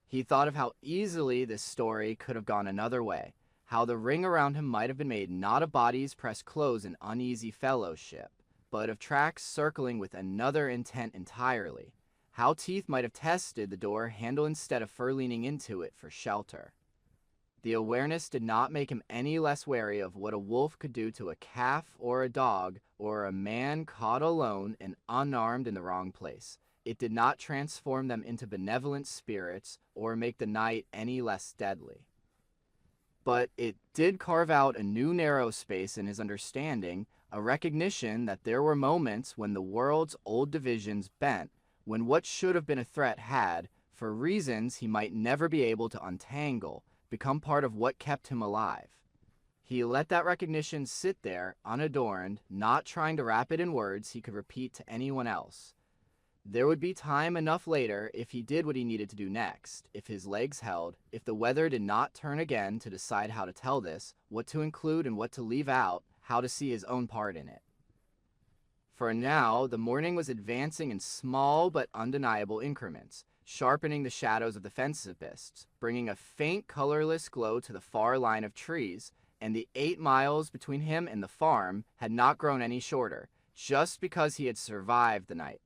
He thought of how easily this story could have gone another way, how the ring around him might have been made not of bodies pressed close in uneasy fellowship, but of tracks circling with another intent entirely, how teeth might have tested the door handle instead of fur leaning into it for shelter. The awareness did not make him any less wary of what a wolf could do to a calf or a dog or a man caught alone and unarmed in the wrong place. It did not transform them into benevolent spirits or make the night any less deadly. But it did carve out a new narrow space in his understanding, a recognition that there were moments when the world's old divisions bent, when what should have been a threat had, for reasons he might never be able to untangle, become part of what kept him alive. He let that recognition sit there, unadorned, not trying to wrap it in words he could repeat to anyone else. There would be time enough later if he did what he needed to do next, if his legs held, if the weather did not turn again to decide how to tell this, what to include and what to leave out, how to see his own part in it. For now, the morning was advancing in small but undeniable increments, sharpening the shadows of the fence-abyss, bringing a faint colorless glow to the far line of trees, and the 8 miles between him and the farm had not grown any shorter, just because he had survived the night.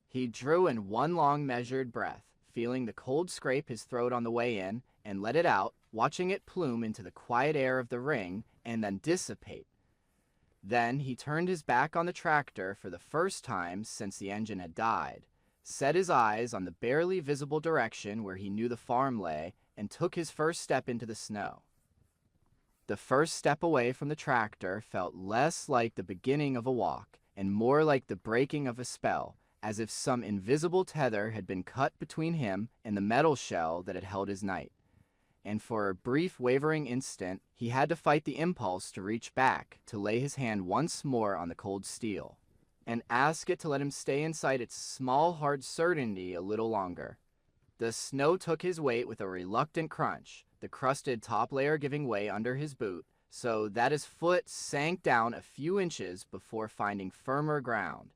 He drew in one long measured breath, feeling the cold scrape his throat on the way in, and let it out, watching it plume into the quiet air of the ring and then dissipate. Then he turned his back on the tractor for the first time since the engine had died, set his eyes on the barely visible direction where he knew the farm lay, and took his first step into the snow. The first step away from the tractor felt less like the beginning of a walk and more like the breaking of a spell, as if some invisible tether had been cut between him and the metal shell that had held his night. And for a brief wavering instant, he had to fight the impulse to reach back, to lay his hand once more on the cold steel, and ask it to let him stay inside its small hard certainty a little longer. The snow took his weight with a reluctant crunch, the crusted top layer giving way under his boot, so that his foot sank down a few inches before finding firmer ground.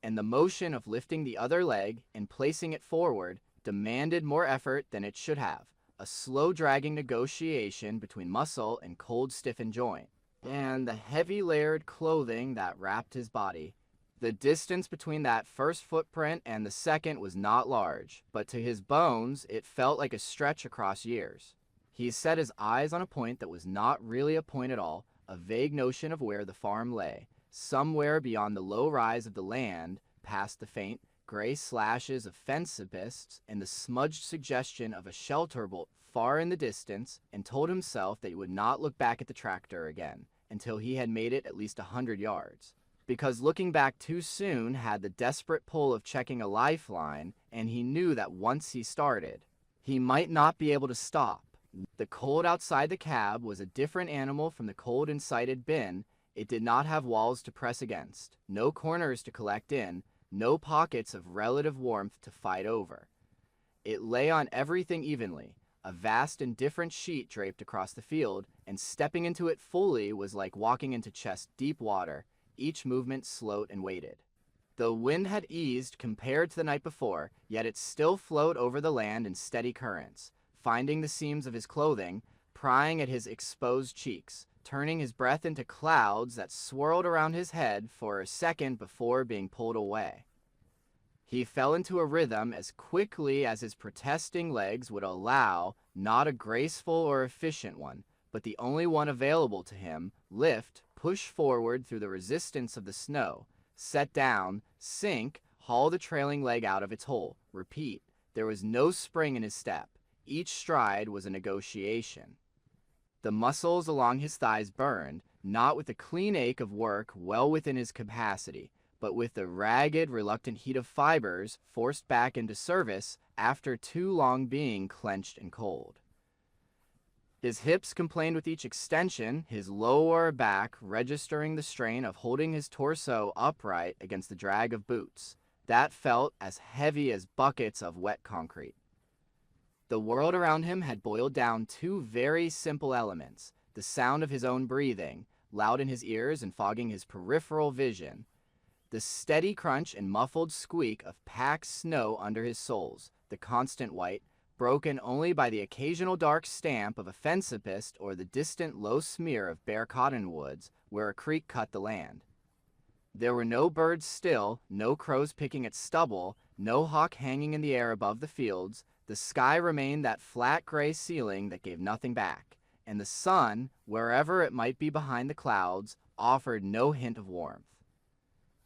And the motion of lifting the other leg and placing it forward demanded more effort than it should have, a slow dragging negotiation between muscle and cold stiffened joint, and the heavy layered clothing that wrapped his body. The distance between that first footprint and the second was not large, but to his bones it felt like a stretch across years. He set his eyes on a point that was not really a point at all, a vague notion of where the farm lay, somewhere beyond the low rise of the land, past the faint, gray slashes of fence-abyss and the smudged suggestion of a shelter bolt far in the distance, and told himself that he would not look back at the tractor again until he had made it at least 100 yards. Because looking back too soon had the desperate pull of checking a lifeline, and he knew that once he started, he might not be able to stop. The cold outside the cab was a different animal from the cold inside it had been. It did not have walls to press against, no corners to collect in, no pockets of relative warmth to fight over. It lay on everything evenly, a vast and different sheet draped across the field, and stepping into it fully was like walking into chest-deep water, each movement slow and weighted. The wind had eased compared to the night before, yet it still flowed over the land in steady currents, finding the seams of his clothing, prying at his exposed cheeks, turning his breath into clouds that swirled around his head for a second before being pulled away. He fell into a rhythm as quickly as his protesting legs would allow, not a graceful or efficient one, but the only one available to him, lift, push forward through the resistance of the snow, set down, sink, haul the trailing leg out of its hole, repeat. There was no spring in his step. Each stride was a negotiation. The muscles along his thighs burned, not with the clean ache of work well within his capacity, but with the ragged, reluctant heat of fibers forced back into service after too long being clenched and cold. His hips complained with each extension, his lower back registering the strain of holding his torso upright against the drag of boots. That felt as heavy as buckets of wet concrete. The world around him had boiled down to very simple elements: the sound of his own breathing, loud in his ears and fogging his peripheral vision, the steady crunch and muffled squeak of packed snow under his soles, the constant white, broken only by the occasional dark stamp of a fence-abyss or the distant low smear of bare cottonwoods where a creek cut the land. There were no birds still, no crows picking at stubble, no hawk hanging in the air above the fields. The sky remained that flat gray ceiling that gave nothing back, and the sun, wherever it might be behind the clouds, offered no hint of warmth.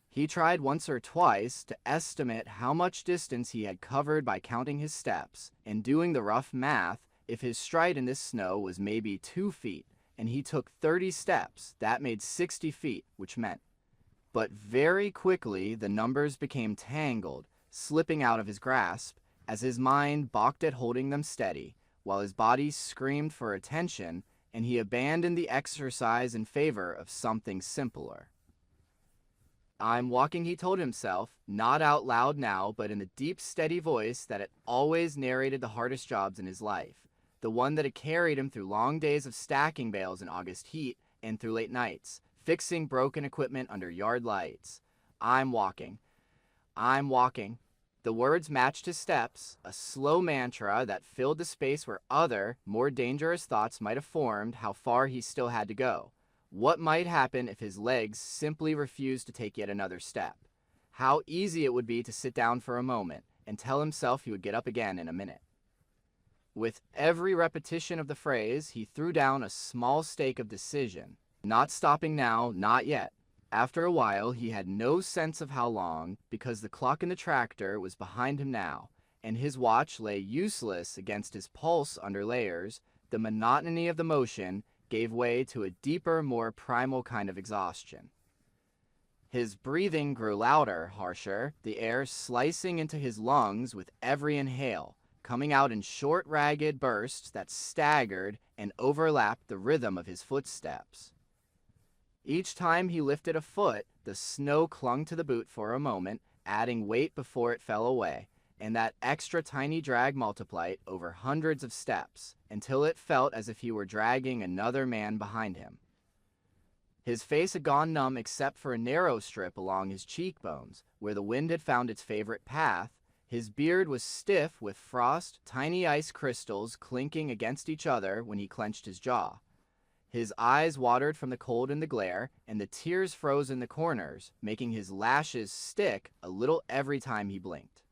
He tried once or twice to estimate how much distance he had covered by counting his steps, and doing the rough math, if his stride in this snow was maybe 2 feet, and he took 30 steps, that made 60 feet, which meant. But very quickly the numbers became tangled, slipping out of his grasp, as his mind balked at holding them steady, while his body screamed for attention, and he abandoned the exercise in favor of something simpler. "I'm walking," he told himself, not out loud now, but in the deep, steady voice that had always narrated the hardest jobs in his life, the one that had carried him through long days of stacking bales in August heat and through late nights, fixing broken equipment under yard lights. "I'm walking. I'm walking." The words matched his steps, a slow mantra that filled the space where other, more dangerous thoughts might have formed how far he still had to go. What might happen if his legs simply refused to take yet another step? How easy it would be to sit down for a moment and tell himself he would get up again in a minute. With every repetition of the phrase, he threw down a small stake of decision. Not stopping now, not yet. After a while, he had no sense of how long, because the clock in the tractor was behind him now, and his watch lay useless against his pulse under layers. The monotony of the motion gave way to a deeper, more primal kind of exhaustion. His breathing grew louder, harsher, the air slicing into his lungs with every inhale, coming out in short, ragged bursts that staggered and overlapped the rhythm of his footsteps. Each time he lifted a foot, the snow clung to the boot for a moment, adding weight before it fell away, and that extra tiny drag multiplied over hundreds of steps, until it felt as if he were dragging another man behind him. His face had gone numb except for a narrow strip along his cheekbones, where the wind had found its favorite path. His beard was stiff with frost, tiny ice crystals clinking against each other when he clenched his jaw. His eyes watered from the cold and the glare, and the tears froze in the corners, making his lashes stick a little every time he blinked.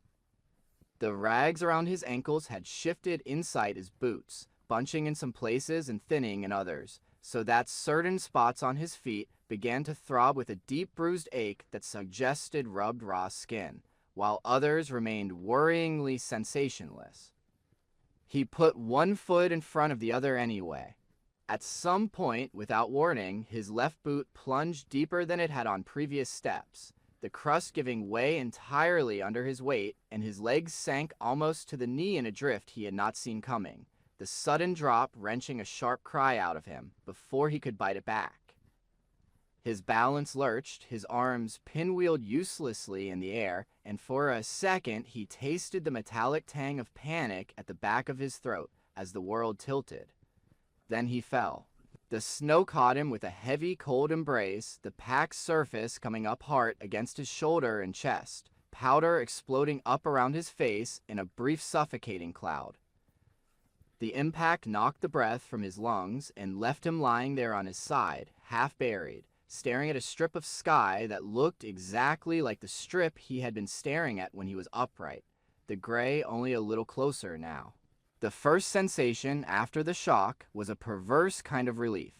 The rags around his ankles had shifted inside his boots, bunching in some places and thinning in others, so that certain spots on his feet began to throb with a deep bruised ache that suggested rubbed raw skin, while others remained worryingly sensationless. He put one foot in front of the other anyway. At some point, without warning, his left boot plunged deeper than it had on previous steps, the crust giving way entirely under his weight, and his legs sank almost to the knee in a drift he had not seen coming, the sudden drop wrenching a sharp cry out of him before he could bite it back. His balance lurched, his arms pinwheeled uselessly in the air, and for a second he tasted the metallic tang of panic at the back of his throat as the world tilted. Then he fell. The snow caught him with a heavy, cold embrace, the packed surface coming up hard against his shoulder and chest, powder exploding up around his face in a brief suffocating cloud. The impact knocked the breath from his lungs and left him lying there on his side, half buried, staring at a strip of sky that looked exactly like the strip he had been staring at when he was upright, the gray only a little closer now. The first sensation after the shock was a perverse kind of relief.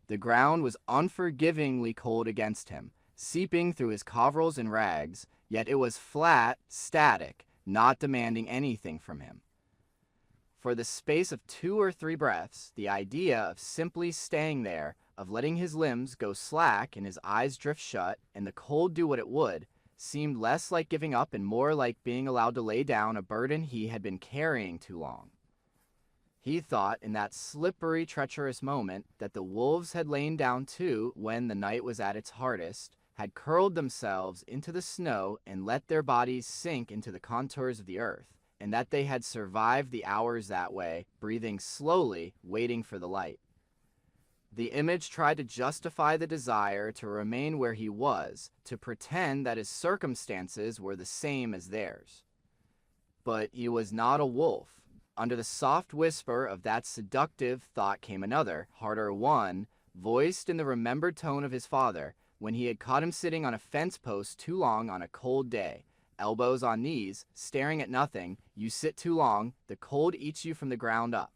The ground was unforgivingly cold against him, seeping through his coveralls and rags, yet it was flat, static, not demanding anything from him. For the space of 2 or 3 breaths, the idea of simply staying there, of letting his limbs go slack and his eyes drift shut, and the cold do what it would, seemed less like giving up and more like being allowed to lay down a burden he had been carrying too long. He thought in that slippery, treacherous moment that the wolves had lain down too when the night was at its hardest, had curled themselves into the snow and let their bodies sink into the contours of the earth, and that they had survived the hours that way, breathing slowly, waiting for the light. The image tried to justify the desire to remain where he was, to pretend that his circumstances were the same as theirs. But he was not a wolf. Under the soft whisper of that seductive thought came another, harder one, voiced in the remembered tone of his father, when he had caught him sitting on a fence post too long on a cold day, elbows on knees, staring at nothing. You sit too long, the cold eats you from the ground up.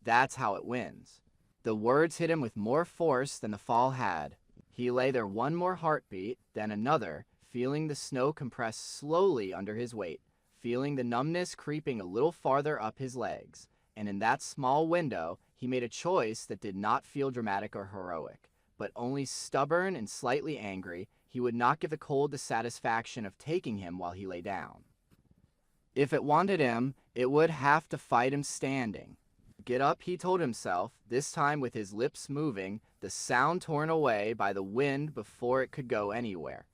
That's how it wins. The words hit him with more force than the fall had. He lay there one more heartbeat, then another, feeling the snow compress slowly under his weight, feeling the numbness creeping a little farther up his legs, and in that small window he made a choice that did not feel dramatic or heroic, but only stubborn and slightly angry. He would not give the cold the satisfaction of taking him while he lay down. If it wanted him, it would have to fight him standing. Get up, he told himself, this time with his lips moving, the sound torn away by the wind before it could go anywhere.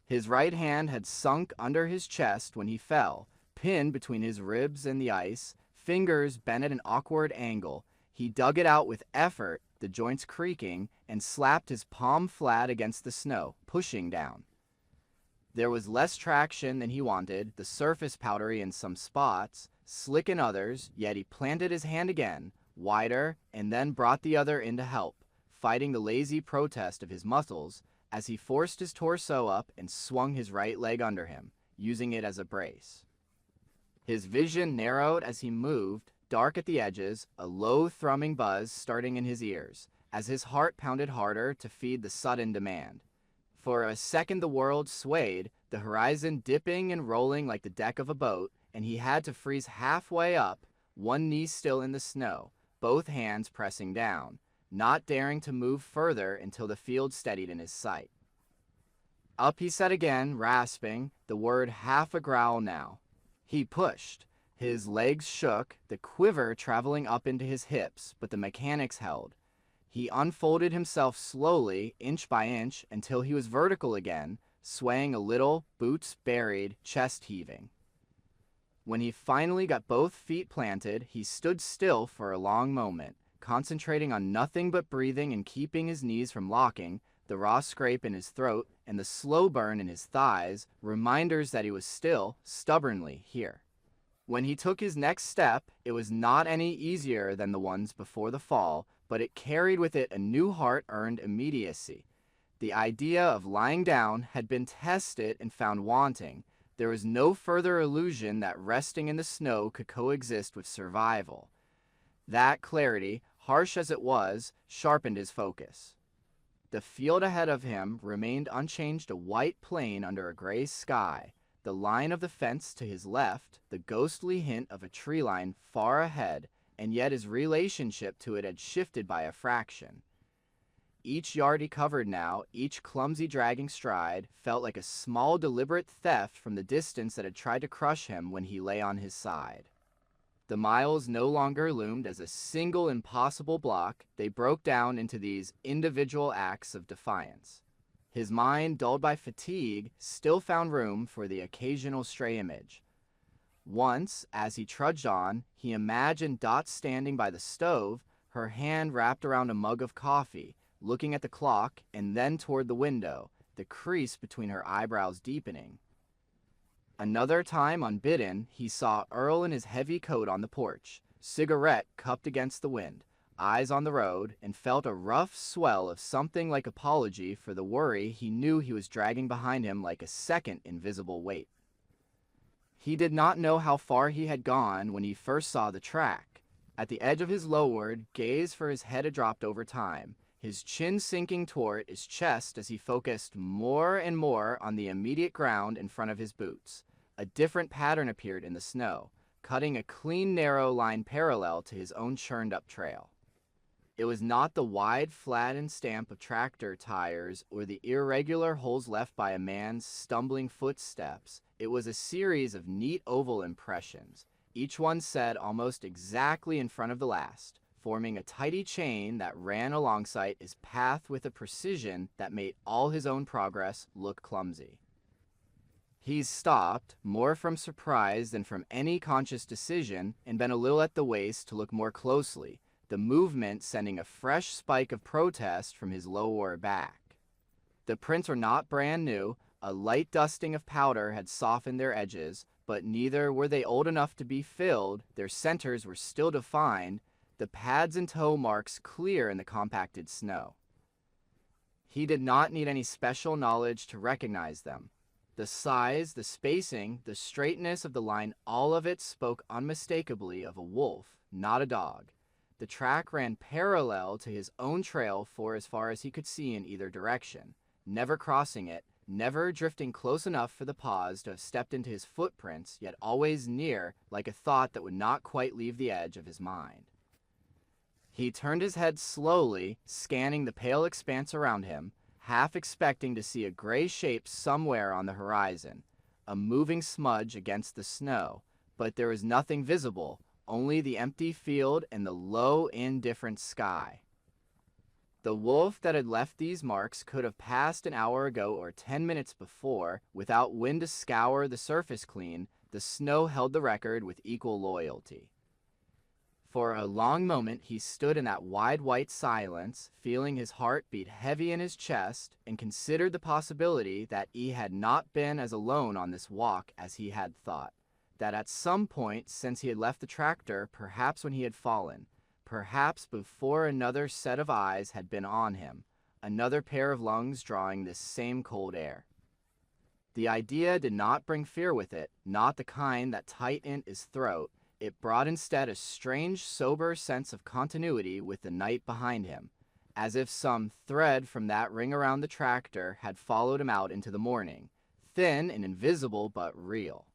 His right hand had sunk under his chest when he fell, pinned between his ribs and the ice, fingers bent at an awkward angle. He dug it out with effort, the joints creaking, and slapped his palm flat against the snow, pushing down. There was less traction than he wanted, the surface powdery in some spots, slick in others, yet he planted his hand again, wider, and then brought the other in to help, fighting the lazy protest of his muscles as he forced his torso up and swung his right leg under him, using it as a brace. His vision narrowed as he moved, dark at the edges, a low thrumming buzz starting in his ears, as his heart pounded harder to feed the sudden demand. For a second the world swayed, the horizon dipping and rolling like the deck of a boat, and he had to freeze halfway up, one knee still in the snow, both hands pressing down, not daring to move further until the field steadied in his sight. Up he said again, rasping, the word half a growl now. He pushed. His legs shook, the quiver traveling up into his hips, but the mechanics held. He unfolded himself slowly, inch by inch, until he was vertical again, swaying a little, boots buried, chest heaving. When he finally got both feet planted, he stood still for a long moment, concentrating on nothing but breathing and keeping his knees from locking, the raw scrape in his throat and the slow burn in his thighs, reminders that he was still, stubbornly, here. When he took his next step, it was not any easier than the ones before the fall, but it carried with it a new heart-earned immediacy. The idea of lying down had been tested and found wanting. There was no further illusion that resting in the snow could coexist with survival. That clarity, harsh as it was, sharpened his focus. The field ahead of him remained unchanged, a white plain under a gray sky. The line of the fence to his left, the ghostly hint of a tree line far ahead, and yet his relationship to it had shifted by a fraction. Each yard he covered now, each clumsy dragging stride, felt like a small deliberate theft from the distance that had tried to crush him when he lay on his side. The miles no longer loomed as a single impossible block, they broke down into these individual acts of defiance. His mind, dulled by fatigue, still found room for the occasional stray image. Once, as he trudged on, he imagined Dot standing by the stove, her hand wrapped around a mug of coffee, looking at the clock and then toward the window, the crease between her eyebrows deepening. Another time, unbidden, he saw Earl in his heavy coat on the porch, cigarette cupped against the wind, eyes on the road, and felt a rough swell of something like apology for the worry he knew he was dragging behind him like a second invisible weight. He did not know how far he had gone when he first saw the track. At the edge of his lowered gaze, for his head had dropped over time, his chin sinking toward his chest as he focused more and more on the immediate ground in front of his boots. A different pattern appeared in the snow, cutting a clean, narrow line parallel to his own churned-up trail. It was not the wide, flattened stamp of tractor tires or the irregular holes left by a man's stumbling footsteps. It was a series of neat oval impressions, each one set almost exactly in front of the last, forming a tidy chain that ran alongside his path with a precision that made all his own progress look clumsy. He stopped, more from surprise than from any conscious decision, and bent a little at the waist to look more closely, the movement sending a fresh spike of protest from his lower back. The prints were not brand new, a light dusting of powder had softened their edges, but neither were they old enough to be filled, their centers were still defined, the pads and toe marks clear in the compacted snow. He did not need any special knowledge to recognize them. The size, the spacing, the straightness of the line, all of it spoke unmistakably of a wolf, not a dog. The track ran parallel to his own trail for as far as he could see in either direction, never crossing it, never drifting close enough for the paws to have stepped into his footprints, yet always near, like a thought that would not quite leave the edge of his mind. He turned his head slowly, scanning the pale expanse around him, half expecting to see a gray shape somewhere on the horizon, a moving smudge against the snow, but there was nothing visible, only the empty field and the low, indifferent sky. The wolf that had left these marks could have passed an hour ago or 10 minutes before, without wind to scour the surface clean. The snow held the record with equal loyalty. For a long moment he stood in that wide white silence, feeling his heart beat heavy in his chest, and considered the possibility that he had not been as alone on this walk as he had thought, that at some point since he had left the tractor, perhaps when he had fallen, perhaps before, another set of eyes had been on him, another pair of lungs drawing this same cold air. The idea did not bring fear with it, not the kind that tightened his throat. It brought instead a strange, sober sense of continuity with the night behind him, as if some thread from that ring around the tractor had followed him out into the morning, thin and invisible but real.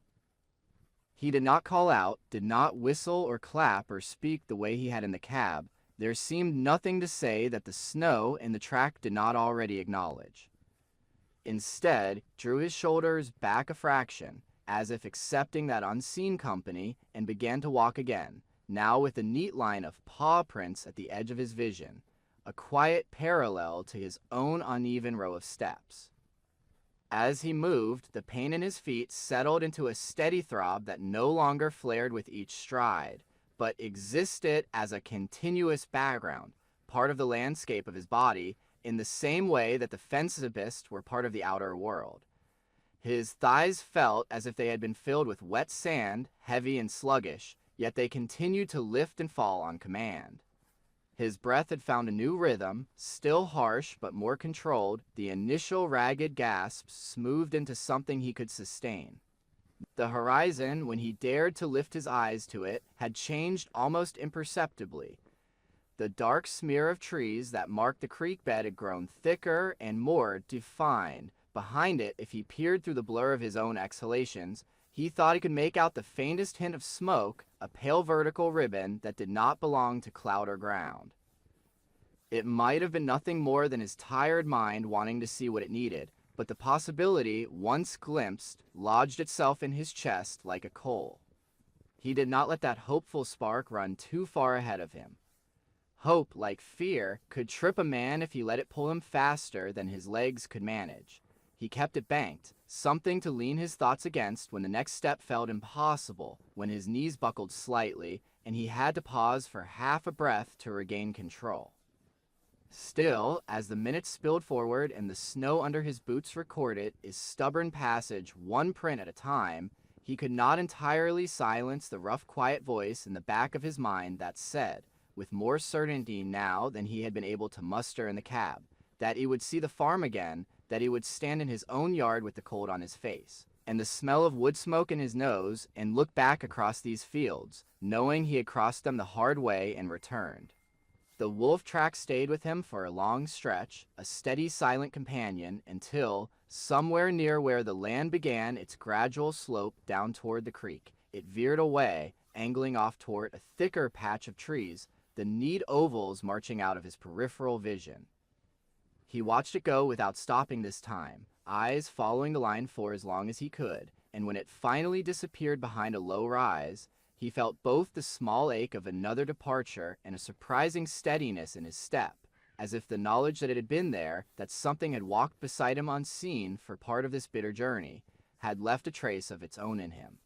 He did not call out, did not whistle or clap or speak the way he had in the cab. There seemed nothing to say that the snow and the track did not already acknowledge. Instead, drew his shoulders back a fraction, as if accepting that unseen company, and began to walk again, now with a neat line of paw prints at the edge of his vision, a quiet parallel to his own uneven row of steps. As he moved, the pain in his feet settled into a steady throb that no longer flared with each stride, but existed as a continuous background, part of the landscape of his body, in the same way that the fence-abyss were part of the outer world. His thighs felt as if they had been filled with wet sand, heavy and sluggish, yet they continued to lift and fall on command. His breath had found a new rhythm, still harsh but more controlled, the initial ragged gasps smoothed into something he could sustain. The horizon, when he dared to lift his eyes to it, had changed almost imperceptibly. The dark smear of trees that marked the creek bed had grown thicker and more defined. Behind it, if he peered through the blur of his own exhalations, he thought he could make out the faintest hint of smoke, a pale vertical ribbon that did not belong to cloud or ground. It might have been nothing more than his tired mind wanting to see what it needed, but the possibility, once glimpsed, lodged itself in his chest like a coal. He did not let that hopeful spark run too far ahead of him. Hope, like fear, could trip a man if he let it pull him faster than his legs could manage. He kept it banked, something to lean his thoughts against when the next step felt impossible, when his knees buckled slightly, and he had to pause for half a breath to regain control. Still, as the minutes spilled forward and the snow under his boots recorded his stubborn passage one print at a time, he could not entirely silence the rough, quiet voice in the back of his mind that said, with more certainty now than he had been able to muster in the cab, that he would see the farm again, that he would stand in his own yard with the cold on his face, and the smell of wood smoke in his nose, and look back across these fields, knowing he had crossed them the hard way and returned. The wolf track stayed with him for a long stretch, a steady, silent companion, until, somewhere near where the land began its gradual slope down toward the creek, it veered away, angling off toward a thicker patch of trees, the neat ovals marching out of his peripheral vision. He watched it go without stopping this time, eyes following the line for as long as he could, and when it finally disappeared behind a low rise, he felt both the small ache of another departure and a surprising steadiness in his step, as if the knowledge that it had been there, that something had walked beside him unseen for part of this bitter journey, had left a trace of its own in him.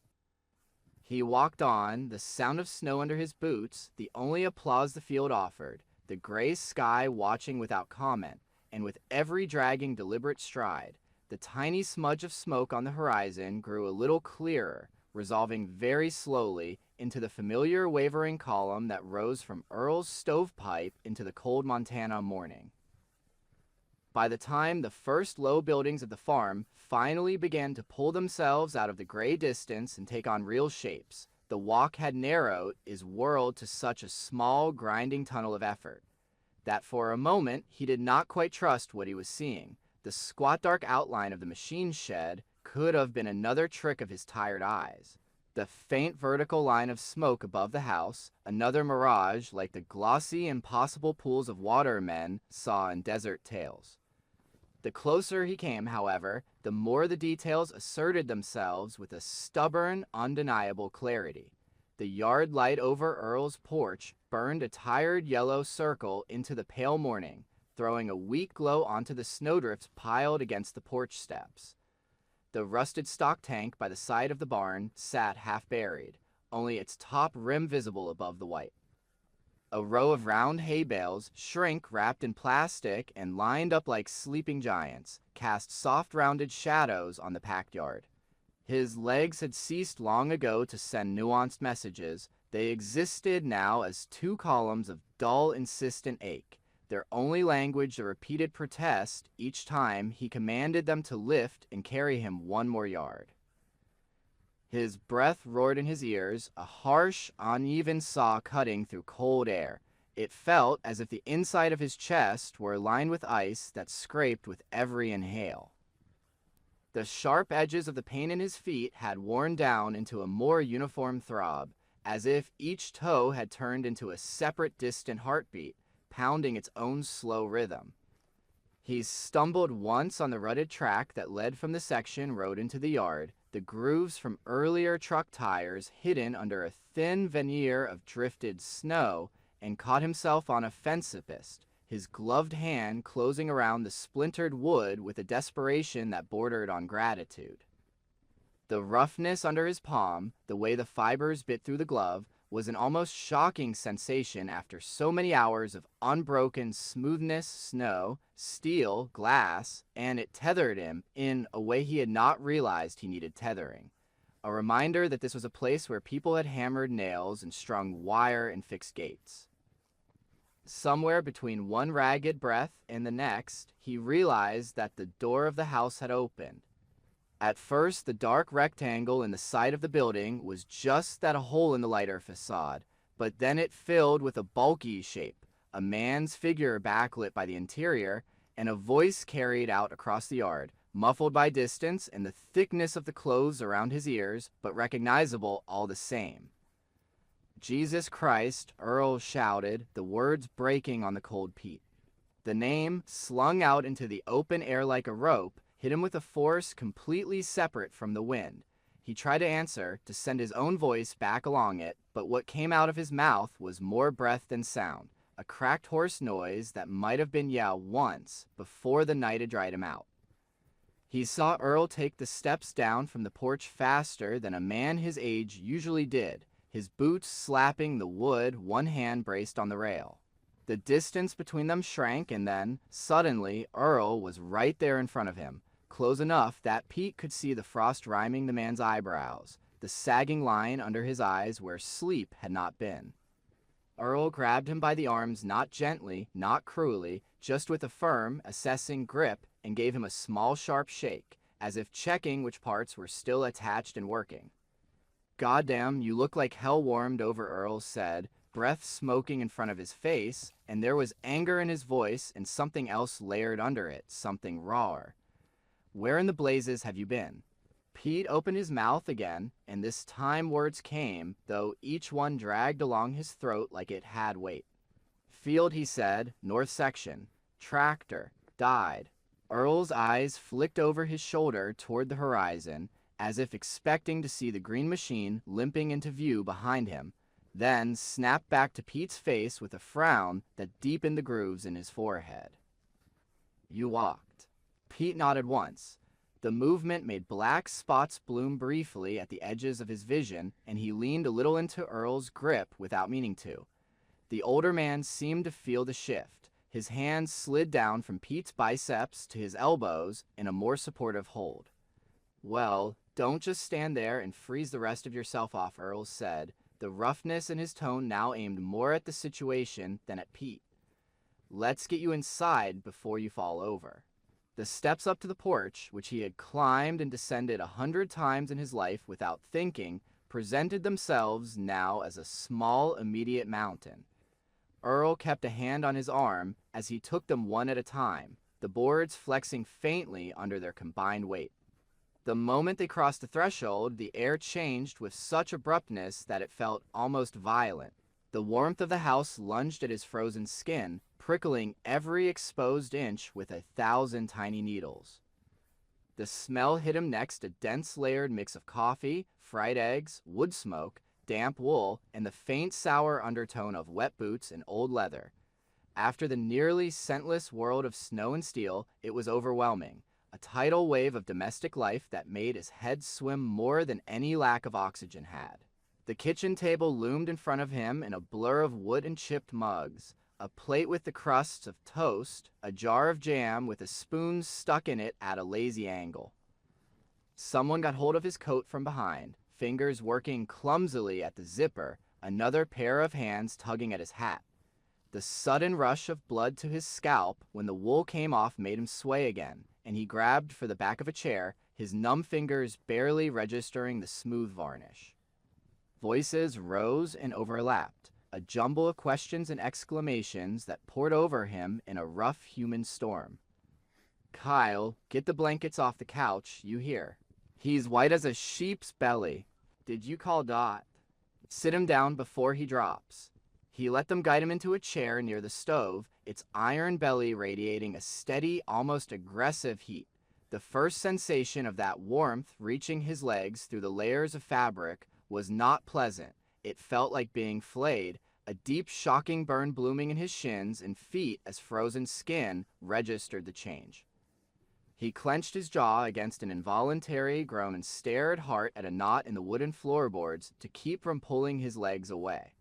He walked on, the sound of snow under his boots, the only applause the field offered, the gray sky watching without comment, and with every dragging deliberate stride, the tiny smudge of smoke on the horizon grew a little clearer, resolving very slowly into the familiar wavering column that rose from Earl's stovepipe into the cold Montana morning. By the time the first low buildings of the farm finally began to pull themselves out of the gray distance and take on real shapes, the walk had narrowed, is whirled to such a small, grinding tunnel of effort, that for a moment he did not quite trust what he was seeing. The squat dark outline of the machine shed could have been another trick of his tired eyes. The faint vertical line of smoke above the house, another mirage like the glossy, impossible pools of water men saw in desert tales. The closer he came, however, the more the details asserted themselves with a stubborn, undeniable clarity. The yard light over Earl's porch burned a tired yellow circle into the pale morning, throwing a weak glow onto the snowdrifts piled against the porch steps. The rusted stock tank by the side of the barn sat half buried, only its top rim visible above the white. A row of round hay bales, shrink wrapped in plastic and lined up like sleeping giants, cast soft rounded shadows on the packed yard. His legs had ceased long ago to send nuanced messages. They existed now as two columns of dull, insistent ache, their only language a repeated protest each time he commanded them to lift and carry him one more yard. His breath roared in his ears, a harsh, uneven saw cutting through cold air. It felt as if the inside of his chest were lined with ice that scraped with every inhale. The sharp edges of the pain in his feet had worn down into a more uniform throb, as if each toe had turned into a separate distant heartbeat, pounding its own slow rhythm. He stumbled once on the rutted track that led from the section road into the yard, the grooves from earlier truck tires hidden under a thin veneer of drifted snow, and caught himself on a fence-post, his gloved hand closing around the splintered wood with a desperation that bordered on gratitude. The roughness under his palm, the way the fibers bit through the glove, was an almost shocking sensation after so many hours of unbroken smoothness, snow, steel, glass, and it tethered him in a way he had not realized he needed tethering. A reminder that this was a place where people had hammered nails and strung wire and fixed gates. Somewhere between one ragged breath and the next, he realized that the door of the house had opened. At first, the dark rectangle in the side of the building was just that a hole in the lighter facade, but then it filled with a bulky shape, a man's figure backlit by the interior, and a voice carried out across the yard, muffled by distance and the thickness of the clothes around his ears, but recognizable all the same. Jesus Christ, Earl shouted, the words breaking on the cold peat. The name, slung out into the open air like a rope, hit him with a force completely separate from the wind. He tried to answer, to send his own voice back along it, but what came out of his mouth was more breath than sound, a cracked hoarse noise that might have been yeah once, before the night had dried him out. He saw Earl take the steps down from the porch faster than a man his age usually did, his boots slapping the wood, one hand braced on the rail. The distance between them shrank, and then, suddenly, Earl was right there in front of him, close enough that Pete could see the frost rhyming the man's eyebrows, the sagging line under his eyes where sleep had not been. Earl grabbed him by the arms not gently, not cruelly, just with a firm, assessing grip, and gave him a small sharp shake, as if checking which parts were still attached and working. "Goddamn, you look like hell warmed over," Earl said, breath smoking in front of his face, and there was anger in his voice and something else layered under it, something rawer. "Where in the blazes have you been?" Pete opened his mouth again, and this time words came, though each one dragged along his throat like it had weight. "Field," he said, "north section. Tractor. Died." Earl's eyes flicked over his shoulder toward the horizon, as if expecting to see the green machine limping into view behind him, then snapped back to Pete's face with a frown that deepened the grooves in his forehead. "You walked." Pete nodded once. The movement made black spots bloom briefly at the edges of his vision, and he leaned a little into Earl's grip without meaning to. The older man seemed to feel the shift. His hands slid down from Pete's biceps to his elbows in a more supportive hold. "Well, don't just stand there and freeze the rest of yourself off," Earl said, the roughness in his tone now aimed more at the situation than at Pete. "Let's get you inside before you fall over." The steps up to the porch, which he had climbed and descended 100 times in his life without thinking, presented themselves now as a small, immediate mountain. Earl kept a hand on his arm as he took them one at a time, the boards flexing faintly under their combined weight. The moment they crossed the threshold, the air changed with such abruptness that it felt almost violent. The warmth of the house lunged at his frozen skin, prickling every exposed inch with 1,000 tiny needles. The smell hit him next, a dense layered mix of coffee, fried eggs, wood smoke, damp wool, and the faint sour undertone of wet boots and old leather. After the nearly scentless world of snow and steel, it was overwhelming, a tidal wave of domestic life that made his head swim more than any lack of oxygen had. The kitchen table loomed in front of him in a blur of wood and chipped mugs, a plate with the crusts of toast, a jar of jam with a spoon stuck in it at a lazy angle. Someone got hold of his coat from behind, fingers working clumsily at the zipper, another pair of hands tugging at his hat. The sudden rush of blood to his scalp when the wool came off made him sway again, and he grabbed for the back of a chair, his numb fingers barely registering the smooth varnish. Voices rose and overlapped, a jumble of questions and exclamations that poured over him in a rough human storm. "Kyle, get the blankets off the couch, you hear. He's white as a sheep's belly. Did you call Dot? Sit him down before he drops." He let them guide him into a chair near the stove, its iron belly radiating a steady, almost aggressive heat. The first sensation of that warmth reaching his legs through the layers of fabric was not pleasant. It felt like being flayed, a deep, shocking burn blooming in his shins and feet as frozen skin registered the change. He clenched his jaw against an involuntary groan and stared hard at a knot in the wooden floorboards to keep from pulling his legs away.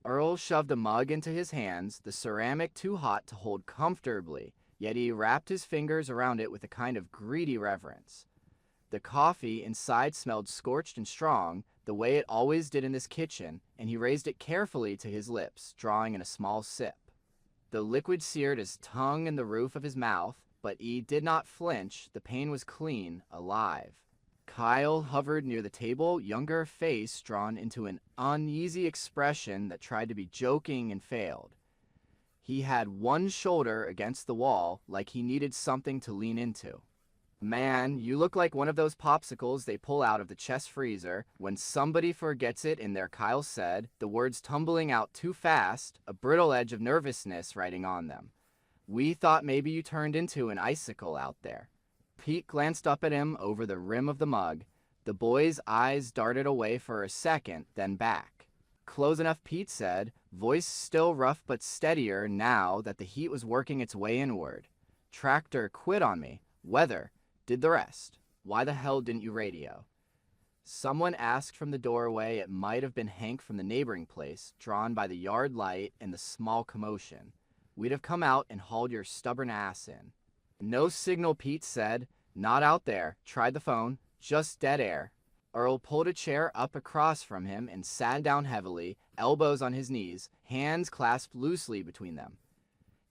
Earl shoved a mug into his hands, the ceramic too hot to hold comfortably, yet he wrapped his fingers around it with a kind of greedy reverence. The coffee inside smelled scorched and strong, the way it always did in this kitchen, and he raised it carefully to his lips, drawing in a small sip. The liquid seared his tongue and the roof of his mouth, but he did not flinch. The pain was clean, alive. Kyle hovered near the table, younger face drawn into an uneasy expression that tried to be joking and failed. He had one shoulder against the wall, like he needed something to lean into. "Man, you look like one of those popsicles they pull out of the chest freezer when somebody forgets it in there," Kyle said, the words tumbling out too fast, a brittle edge of nervousness writing on them. "We thought maybe you turned into an icicle out there." Pete glanced up at him over the rim of the mug. The boy's eyes darted away for a second, then back. "Close enough," Pete said, voice still rough but steadier now that the heat was working its way inward. "Tractor quit on me. Weather did the rest. Why the hell didn't you radio?" Someone asked from the doorway. It might have been Hank from the neighboring place, drawn by the yard light and the small commotion. "We'd have come out and hauled your stubborn ass in." "No signal," Pete said. "Not out there. Tried the phone. Just dead air." Earl pulled a chair up across from him and sat down heavily, elbows on his knees, hands clasped loosely between them.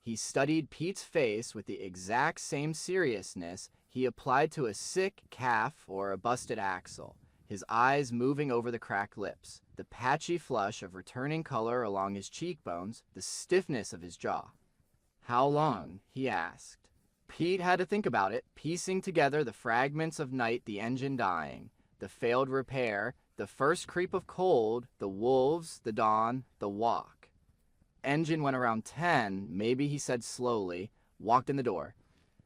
He studied Pete's face with the exact same seriousness he applied to a sick calf or a busted axle, his eyes moving over the cracked lips, the patchy flush of returning color along his cheekbones, the stiffness of his jaw. "How long?" he asked. Pete had to think about it, piecing together the fragments of night, the engine dying, the failed repair, the first creep of cold, the wolves, the dawn, the walk. "Engine went around 10, maybe," he said slowly, walked in the door.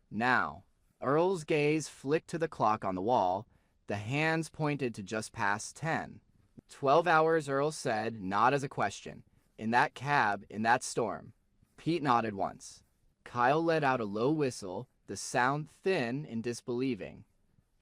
"Now." Earl's gaze flicked to the clock on the wall. The hands pointed to just past 10. 12 hours, Earl said, not as a question. "In that cab, in that storm." Pete nodded once. Kyle let out a low whistle, the sound thin and disbelieving.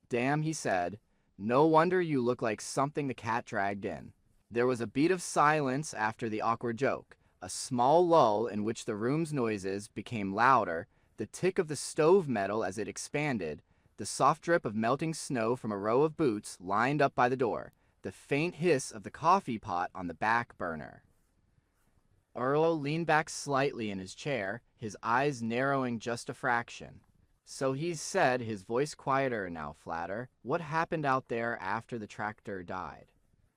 "Damn," he said. "No wonder you look like something the cat dragged in." There was a beat of silence after the awkward joke, a small lull in which the room's noises became louder, the tick of the stove metal as it expanded, the soft drip of melting snow from a row of boots lined up by the door, the faint hiss of the coffee pot on the back burner. Earl leaned back slightly in his chair, his eyes narrowing just a fraction. "So he said," his voice quieter now flatter, "what happened out there after the tractor died?"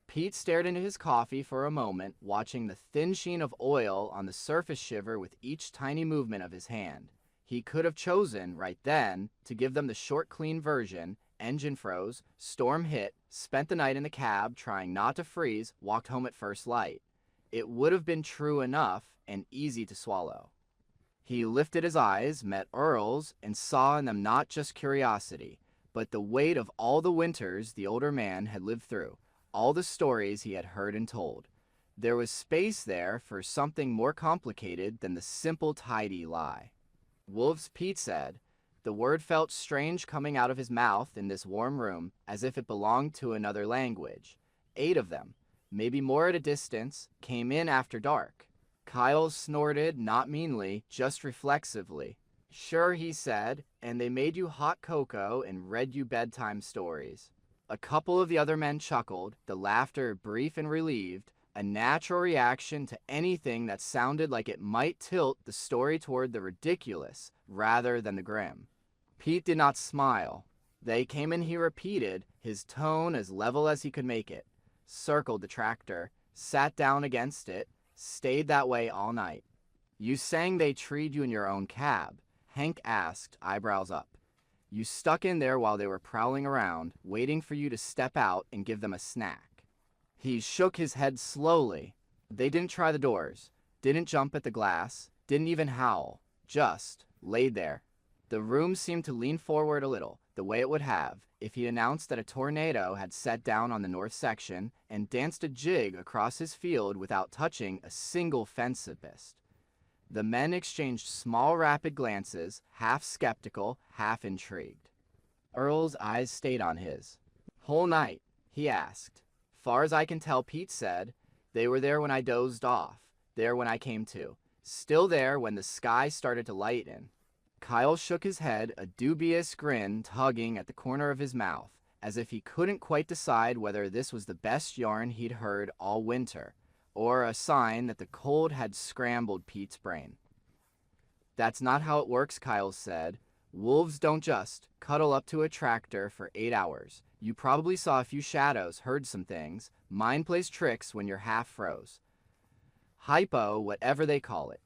Pete stared into his coffee for a moment, watching the thin sheen of oil on the surface shiver with each tiny movement of his hand. He could have chosen, right then, to give them the short, clean version. Engine froze, storm hit, spent the night in the cab, trying not to freeze, walked home at first light. It would have been true enough and easy to swallow. He lifted his eyes, met Earl's, and saw in them not just curiosity, but the weight of all the winters the older man had lived through, all the stories he had heard and told. There was space there for something more complicated than the simple tidy lie. Wolves, Pete said. The word felt strange coming out of his mouth in this warm room, as if it belonged to another language. 8 of them, maybe more at a distance, came in after dark. Kyle snorted, not meanly, just reflexively. Sure, he said, and they made you hot cocoa and read you bedtime stories. A couple of the other men chuckled, the laughter brief and relieved, a natural reaction to anything that sounded like it might tilt the story toward the ridiculous rather than the grim. Pete did not smile. They came in, he repeated, his tone as level as he could make it. Circled the tractor, sat down against it, stayed that way all night. You sang they treed you in your own cab, Hank asked, eyebrows up. You stuck in there while they were prowling around, waiting for you to step out and give them a snack. He shook his head slowly. They didn't try the doors, didn't jump at the glass, didn't even howl, just laid there. The room seemed to lean forward a little, the way it would have if he announced that a tornado had set down on the north section and danced a jig across his field without touching a single fence-ipist. The men exchanged small, rapid glances, half skeptical, half intrigued. Earl's eyes stayed on his. Whole night, he asked. Far as I can tell, Pete said. They were there when I dozed off, there when I came to, still there when the sky started to lighten. Kyle shook his head, a dubious grin tugging at the corner of his mouth, as if he couldn't quite decide whether this was the best yarn he'd heard all winter, or a sign that the cold had scrambled Pete's brain. That's not how it works, Kyle said. Wolves don't just cuddle up to a tractor for 8 hours. You probably saw a few shadows, heard some things. Mind plays tricks when you're half froze. Hypo, whatever they call it.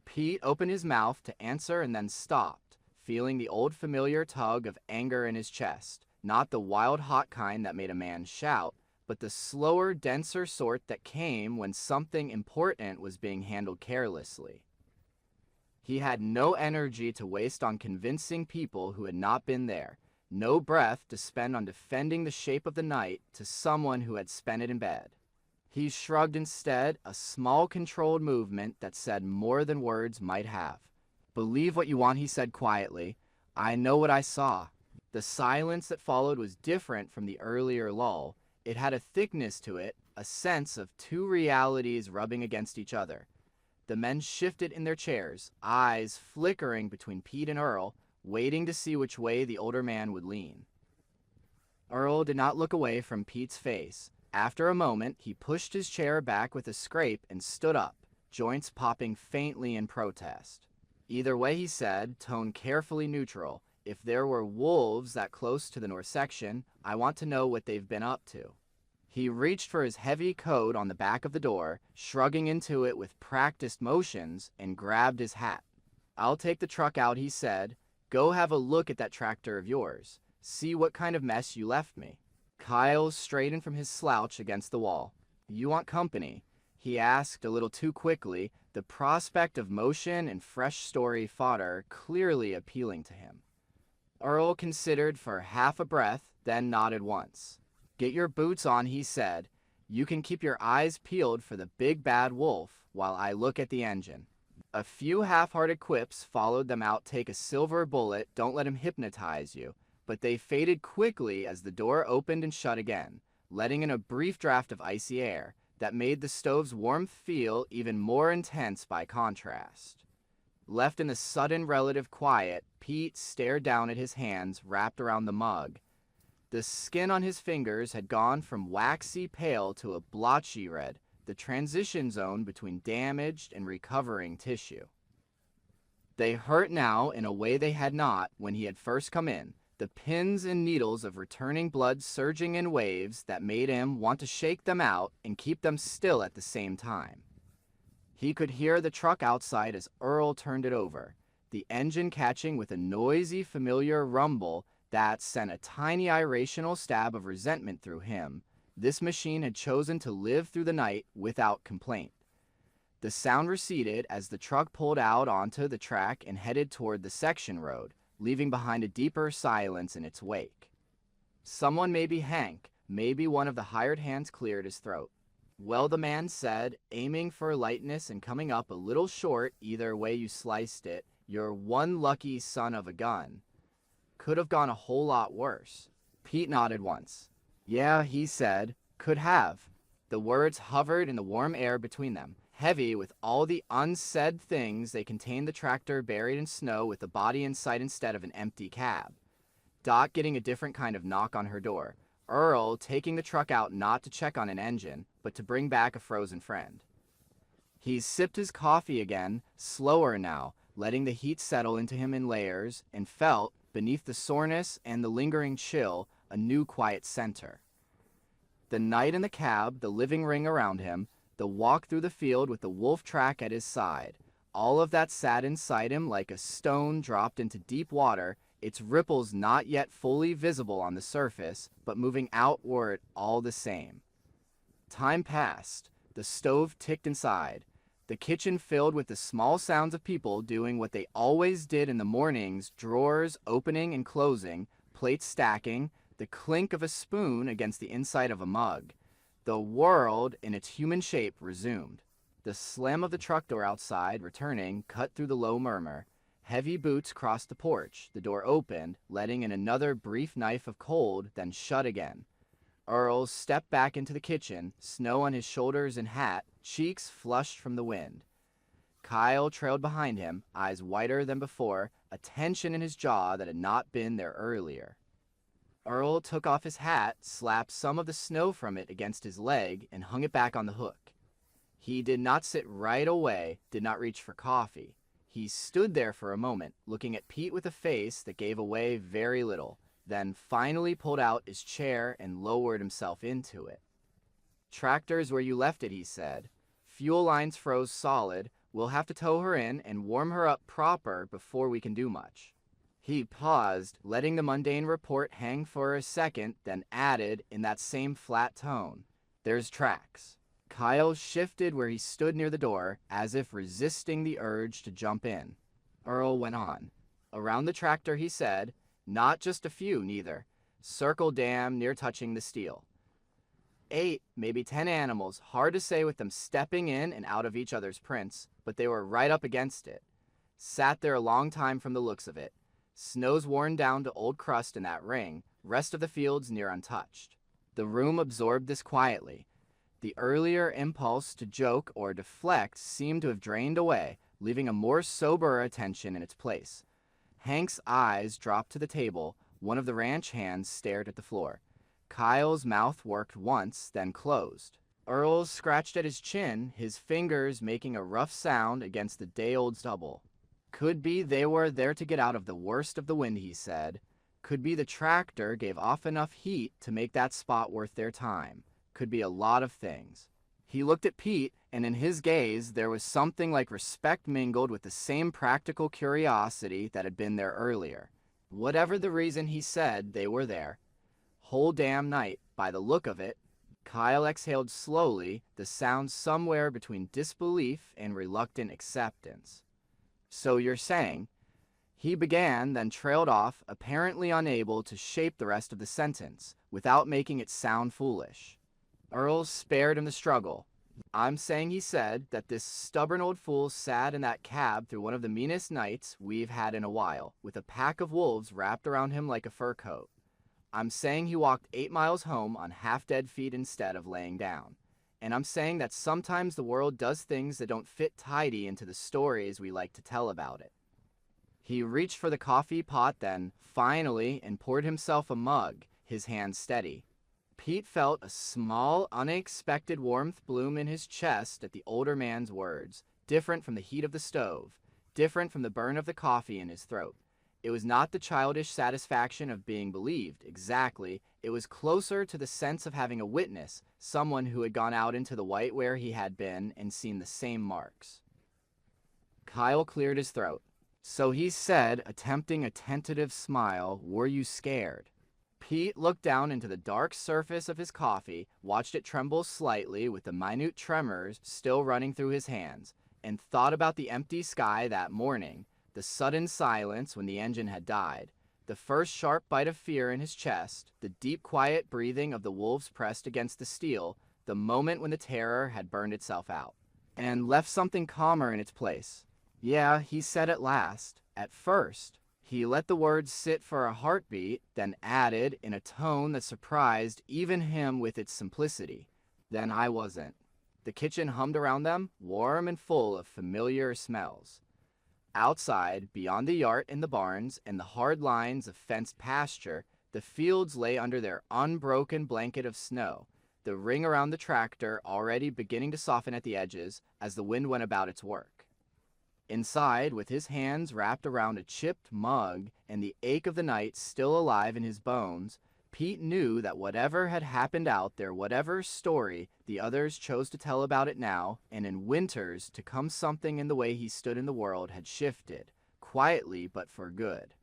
Pete opened his mouth to answer and then stopped, feeling the old familiar tug of anger in his chest, not the wild hot kind that made a man shout, but the slower, denser sort that came when something important was being handled carelessly. He had no energy to waste on convincing people who had not been there, no breath to spend on defending the shape of the night to someone who had spent it in bed. He shrugged instead, a small controlled movement that said more than words might have. Believe what you want, he said quietly. I know what I saw. The silence that followed was different from the earlier lull. It had a thickness to it, a sense of two realities rubbing against each other. The men shifted in their chairs, eyes flickering between Pete and Earl, waiting to see which way the older man would lean. Earl did not look away from Pete's face. After a moment, he pushed his chair back with a scrape and stood up, joints popping faintly in protest. Either way, he said, tone carefully neutral, if there were wolves that close to the north section, I want to know what they've been up to. He reached for his heavy coat on the back of the door, shrugging into it with practiced motions, and grabbed his hat. I'll take the truck out, he said. Go have a look at that tractor of yours. See what kind of mess you left me. Kyle straightened from his slouch against the wall. You want company? He asked a little too quickly, the prospect of motion and fresh story fodder clearly appealing to him. Earl considered for half a breath, then nodded once. Get your boots on, he said. You can keep your eyes peeled for the big bad wolf while I look at the engine. A few half-hearted quips followed them out. Take a silver bullet, don't let him hypnotize you. But they faded quickly as the door opened and shut again, letting in a brief draft of icy air that made the stove's warmth feel even more intense by contrast. Left in the sudden relative quiet, Pete stared down at his hands wrapped around the mug. The skin on his fingers had gone from waxy pale to a blotchy red, the transition zone between damaged and recovering tissue. They hurt now in a way they had not when he had first come in, the pins and needles of returning blood surging in waves that made him want to shake them out and keep them still at the same time. He could hear the truck outside as Earl turned it over, the engine catching with a noisy, familiar rumble that sent a tiny irrational stab of resentment through him. This machine had chosen to live through the night without complaint. The sound receded as the truck pulled out onto the track and headed toward the section road, leaving behind a deeper silence in its wake. Someone, maybe Hank, maybe one of the hired hands, cleared his throat. "Well," the man said, aiming for lightness and coming up a little short either way you sliced it, "you're one lucky son of a gun. Could have gone a whole lot worse." Pete nodded once. "Yeah," he said, "could have." The words hovered in the warm air between them, heavy with all the unsaid things they contained. The tractor buried in snow with the body in sight instead of an empty cab. Dot getting a different kind of knock on her door. Earl taking the truck out not to check on an engine, but to bring back a frozen friend. He sipped his coffee again, slower now, letting the heat settle into him in layers, and felt, beneath the soreness and the lingering chill, a new quiet center. The night in the cab, the living ring around him, the walk through the field with the wolf track at his side, all of that sat inside him like a stone dropped into deep water, its ripples not yet fully visible on the surface, but moving outward all the same. Time passed. The stove ticked inside. The kitchen filled with the small sounds of people doing what they always did in the mornings, drawers opening and closing, plates stacking, the clink of a spoon against the inside of a mug. The world, in its human shape, resumed. The slam of the truck door outside, returning, cut through the low murmur. Heavy boots crossed the porch. The door opened, letting in another brief knife of cold, then shut again. Earl stepped back into the kitchen, snow on his shoulders and hat, cheeks flushed from the wind. Kyle trailed behind him, eyes whiter than before, a tension in his jaw that had not been there earlier. Earl took off his hat, slapped some of the snow from it against his leg, and hung it back on the hook. He did not sit right away, did not reach for coffee. He stood there for a moment, looking at Pete with a face that gave away very little, then finally pulled out his chair and lowered himself into it. "Tractor's where you left it," he said. "Fuel lines froze solid. We'll have to tow her in and warm her up proper before we can do much." He paused, letting the mundane report hang for a second, then added, in that same flat tone, "There's tracks." Kyle shifted where he stood near the door, as if resisting the urge to jump in. Earl went on. "Around the tractor," he said. "Not just a few, neither. Circle damn near touching the steel. 8, maybe 10 animals, hard to say with them stepping in and out of each other's prints, but they were right up against it. Sat there a long time from the looks of it. Snow's worn down to old crust in that ring, rest of the fields near untouched." The room absorbed this quietly. The earlier impulse to joke or deflect seemed to have drained away, leaving a more sober attention in its place. Hank's eyes dropped to the table. One of the ranch hands stared at the floor. Kyle's mouth worked once, then closed. Earl scratched at his chin, his fingers making a rough sound against the day-old stubble. Could be they were there to get out of the worst of the wind, he said. Could be the tractor gave off enough heat to make that spot worth their time. Could be a lot of things. He looked at Pete, and in his gaze there was something like respect mingled with the same practical curiosity that had been there earlier. Whatever the reason, he said, they were there. Whole damn night, by the look of it. Kyle exhaled slowly, the sound somewhere between disbelief and reluctant acceptance. "So you're saying..." He began, then trailed off, apparently unable to shape the rest of the sentence, without making it sound foolish. Earl spared him the struggle. "I'm saying," he said, "that this stubborn old fool sat in that cab through one of the meanest nights we've had in a while, with a pack of wolves wrapped around him like a fur coat. I'm saying he walked 8 miles home on half-dead feet instead of laying down. And I'm saying that sometimes the world does things that don't fit tidy into the stories we like to tell about it." He reached for the coffee pot then, finally, and poured himself a mug, his hand steady. Pete felt a small, unexpected warmth bloom in his chest at the older man's words, different from the heat of the stove, different from the burn of the coffee in his throat. It was not the childish satisfaction of being believed, exactly. It was closer to the sense of having a witness, someone who had gone out into the white where he had been and seen the same marks. Kyle cleared his throat. "So he said, attempting a tentative smile, 'Were you scared?'" Pete looked down into the dark surface of his coffee, watched it tremble slightly with the minute tremors still running through his hands, and thought about the empty sky that morning, the sudden silence when the engine had died, the first sharp bite of fear in his chest, the deep quiet breathing of the wolves pressed against the steel, the moment when the terror had burned itself out, and left something calmer in its place. Yeah, he said at last. At first, he let the words sit for a heartbeat, then added, in a tone that surprised even him with its simplicity, "Then I wasn't." The kitchen hummed around them, warm and full of familiar smells. Outside, beyond the yard and the barns and the hard lines of fenced pasture, the fields lay under their unbroken blanket of snow, the ring around the tractor already beginning to soften at the edges as the wind went about its work. Inside, with his hands wrapped around a chipped mug and the ache of the night still alive in his bones, Pete knew that whatever had happened out there, whatever story the others chose to tell about it now, and in winters to come, something in the way he stood in the world had shifted, quietly but for good.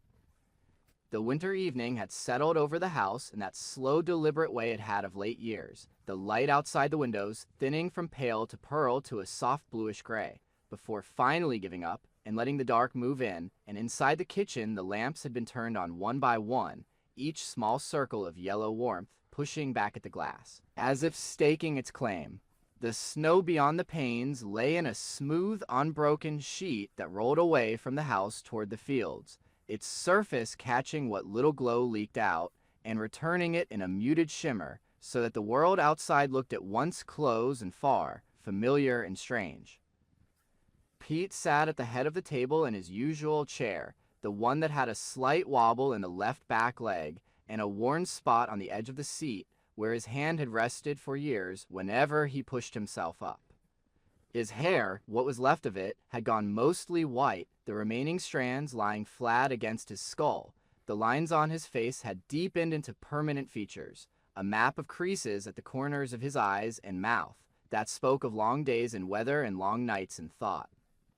The winter evening had settled over the house in that slow, deliberate way it had of late years, the light outside the windows thinning from pale to pearl to a soft bluish gray, before finally giving up and letting the dark move in, and inside the kitchen the lamps had been turned on one by one, each small circle of yellow warmth pushing back at the glass, as if staking its claim. The snow beyond the panes lay in a smooth, unbroken sheet that rolled away from the house toward the fields, its surface catching what little glow leaked out and returning it in a muted shimmer, so that the world outside looked at once close and far, familiar and strange. Pete sat at the head of the table in his usual chair, the one that had a slight wobble in the left back leg and a worn spot on the edge of the seat where his hand had rested for years whenever he pushed himself up. His hair, what was left of it, had gone mostly white, the remaining strands lying flat against his skull. The lines on his face had deepened into permanent features, a map of creases at the corners of his eyes and mouth that spoke of long days in weather and long nights in thought.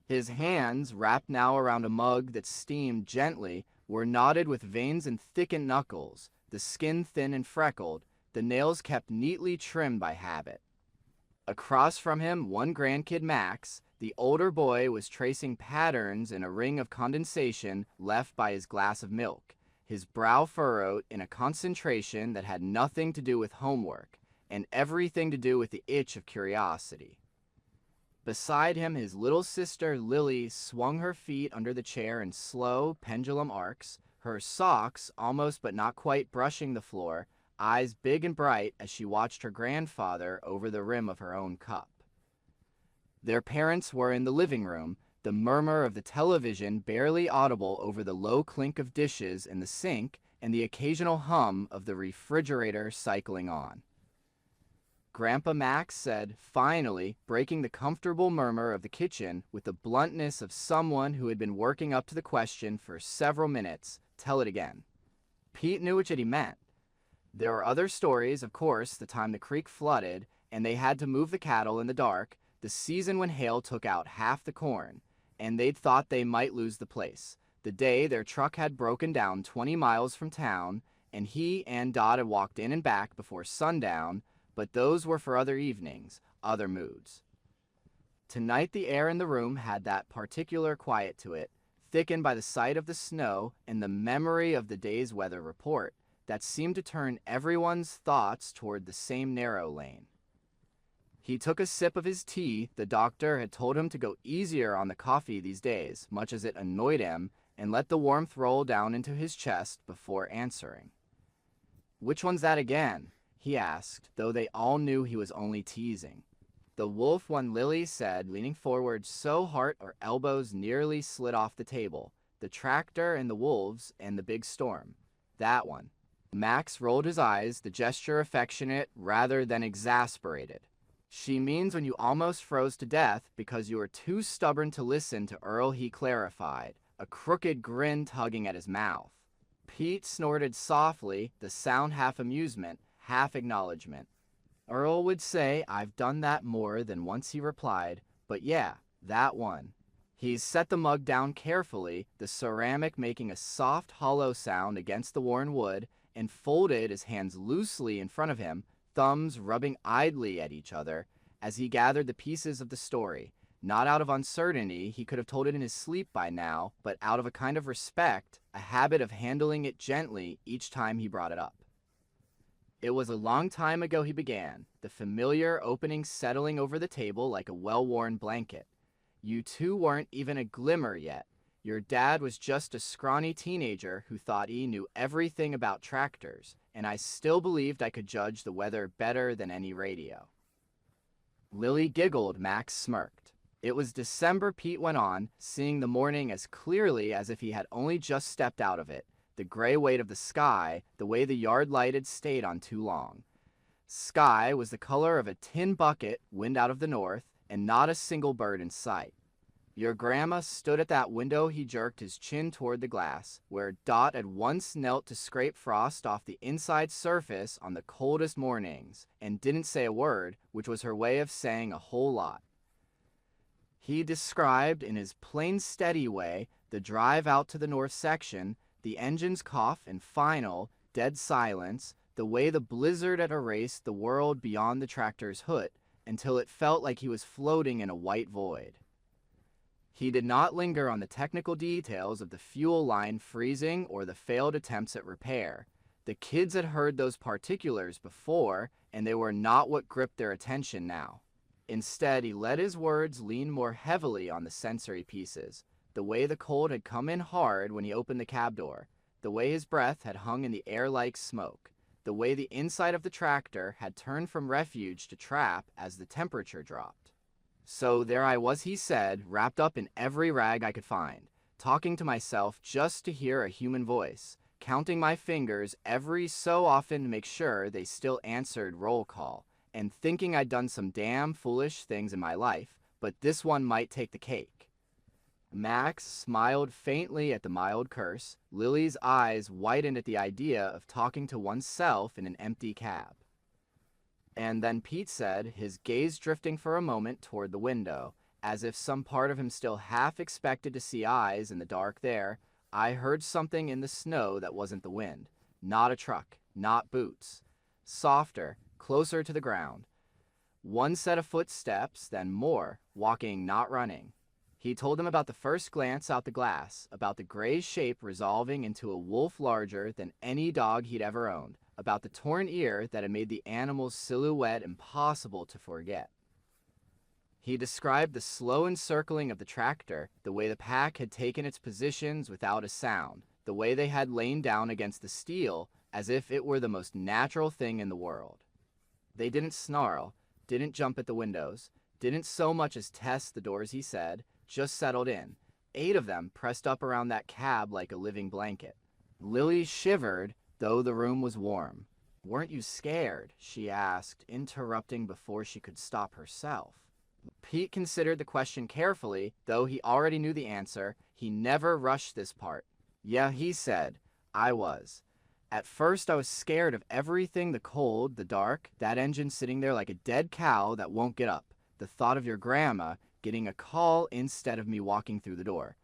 His hands, wrapped now around a mug that steamed gently, were knotted with veins and thickened knuckles, the skin thin and freckled, the nails kept neatly trimmed by habit. Across from him, one grandkid, Max, the older boy, was tracing patterns in a ring of condensation left by his glass of milk, his brow furrowed in a concentration that had nothing to do with homework and everything to do with the itch of curiosity. Beside him, his little sister Lily swung her feet under the chair in slow, pendulum arcs, her socks almost but not quite brushing the floor, eyes big and bright as she watched her grandfather over the rim of her own cup. Their parents were in the living room, the murmur of the television barely audible over the low clink of dishes in the sink and the occasional hum of the refrigerator cycling on. Grandpa Max said, finally, breaking the comfortable murmur of the kitchen with the bluntness of someone who had been working up to the question for several minutes, "Tell it again." Pete knew which he meant. There were other stories, of course, the time the creek flooded, and they had to move the cattle in the dark, the season when hail took out half the corn, and they'd thought they might lose the place, the day their truck had broken down 20 miles from town, and he and Dot had walked in and back before sundown, but those were for other evenings, other moods. Tonight the air in the room had that particular quiet to it, thickened by the sight of the snow and the memory of the day's weather report, that seemed to turn everyone's thoughts toward the same narrow lane. He took a sip of his tea. The doctor had told him to go easier on the coffee these days, much as it annoyed him, and let the warmth roll down into his chest before answering. "Which one's that again?" he asked, though they all knew he was only teasing. "The wolf one," Lily said, leaning forward so hard her elbows nearly slid off the table. "The tractor and the wolves and the big storm. That one." Max rolled his eyes, the gesture affectionate rather than exasperated. "She means when you almost froze to death because you were too stubborn to listen to Earl," he clarified, a crooked grin tugging at his mouth. Pete snorted softly, the sound half amusement, half acknowledgement. "Earl would say I've done that more than once," he replied, "but yeah, that one." He set the mug down carefully, the ceramic making a soft hollow sound against the worn wood, and folded his hands loosely in front of him, thumbs rubbing idly at each other, as he gathered the pieces of the story. Not out of uncertainty, he could have told it in his sleep by now, but out of a kind of respect, a habit of handling it gently each time he brought it up. It was a long time ago he began, the familiar opening settling over the table like a well-worn blanket. You two weren't even a glimmer yet. Your dad was just a scrawny teenager who thought he knew everything about tractors, and I still believed I could judge the weather better than any radio. Lily giggled, Max smirked. It was December, Pete went on, seeing the morning as clearly as if he had only just stepped out of it. The gray weight of the sky, the way the yard light had stayed on too long. Sky was the color of a tin bucket, wind out of the north, and not a single bird in sight. Your grandma stood at that window. He jerked his chin toward the glass, where Dot had once knelt to scrape frost off the inside surface on the coldest mornings, and didn't say a word, which was her way of saying a whole lot. He described, in his plain, steady way, the drive out to the north section, the engine's cough and final, dead silence, the way the blizzard had erased the world beyond the tractor's hood, until it felt like he was floating in a white void. He did not linger on the technical details of the fuel line freezing or the failed attempts at repair. The kids had heard those particulars before, and they were not what gripped their attention now. Instead, he let his words lean more heavily on the sensory pieces, the way the cold had come in hard when he opened the cab door, the way his breath had hung in the air like smoke, the way the inside of the tractor had turned from refuge to trap as the temperature dropped. So there I was, he said, wrapped up in every rag I could find, talking to myself just to hear a human voice, counting my fingers every so often to make sure they still answered roll call, and thinking I'd done some damn foolish things in my life, but this one might take the cake. Max smiled faintly at the mild curse. Lily's eyes widened at the idea of talking to oneself in an empty cab. And then Pete said, his gaze drifting for a moment toward the window, as if some part of him still half expected to see eyes in the dark there, I heard something in the snow that wasn't the wind. Not a truck, not boots. Softer, closer to the ground. One set of footsteps, then more, walking, not running. He told them about the first glance out the glass, about the gray shape resolving into a wolf larger than any dog he'd ever owned, about the torn ear that had made the animal's silhouette impossible to forget. He described the slow encircling of the tractor, the way the pack had taken its positions without a sound, the way they had lain down against the steel as if it were the most natural thing in the world. They didn't snarl, didn't jump at the windows, didn't so much as test the doors, he said, just settled in, 8 of them pressed up around that cab like a living blanket. Lily shivered, though the room was warm. "Weren't you scared?" she asked, interrupting before she could stop herself. Pete considered the question carefully, though he already knew the answer. He never rushed this part. "Yeah," he said, "I was. At first I was scared of everything, the cold, the dark, that engine sitting there like a dead cow that won't get up, the thought of your grandma getting a call instead of me walking through the door.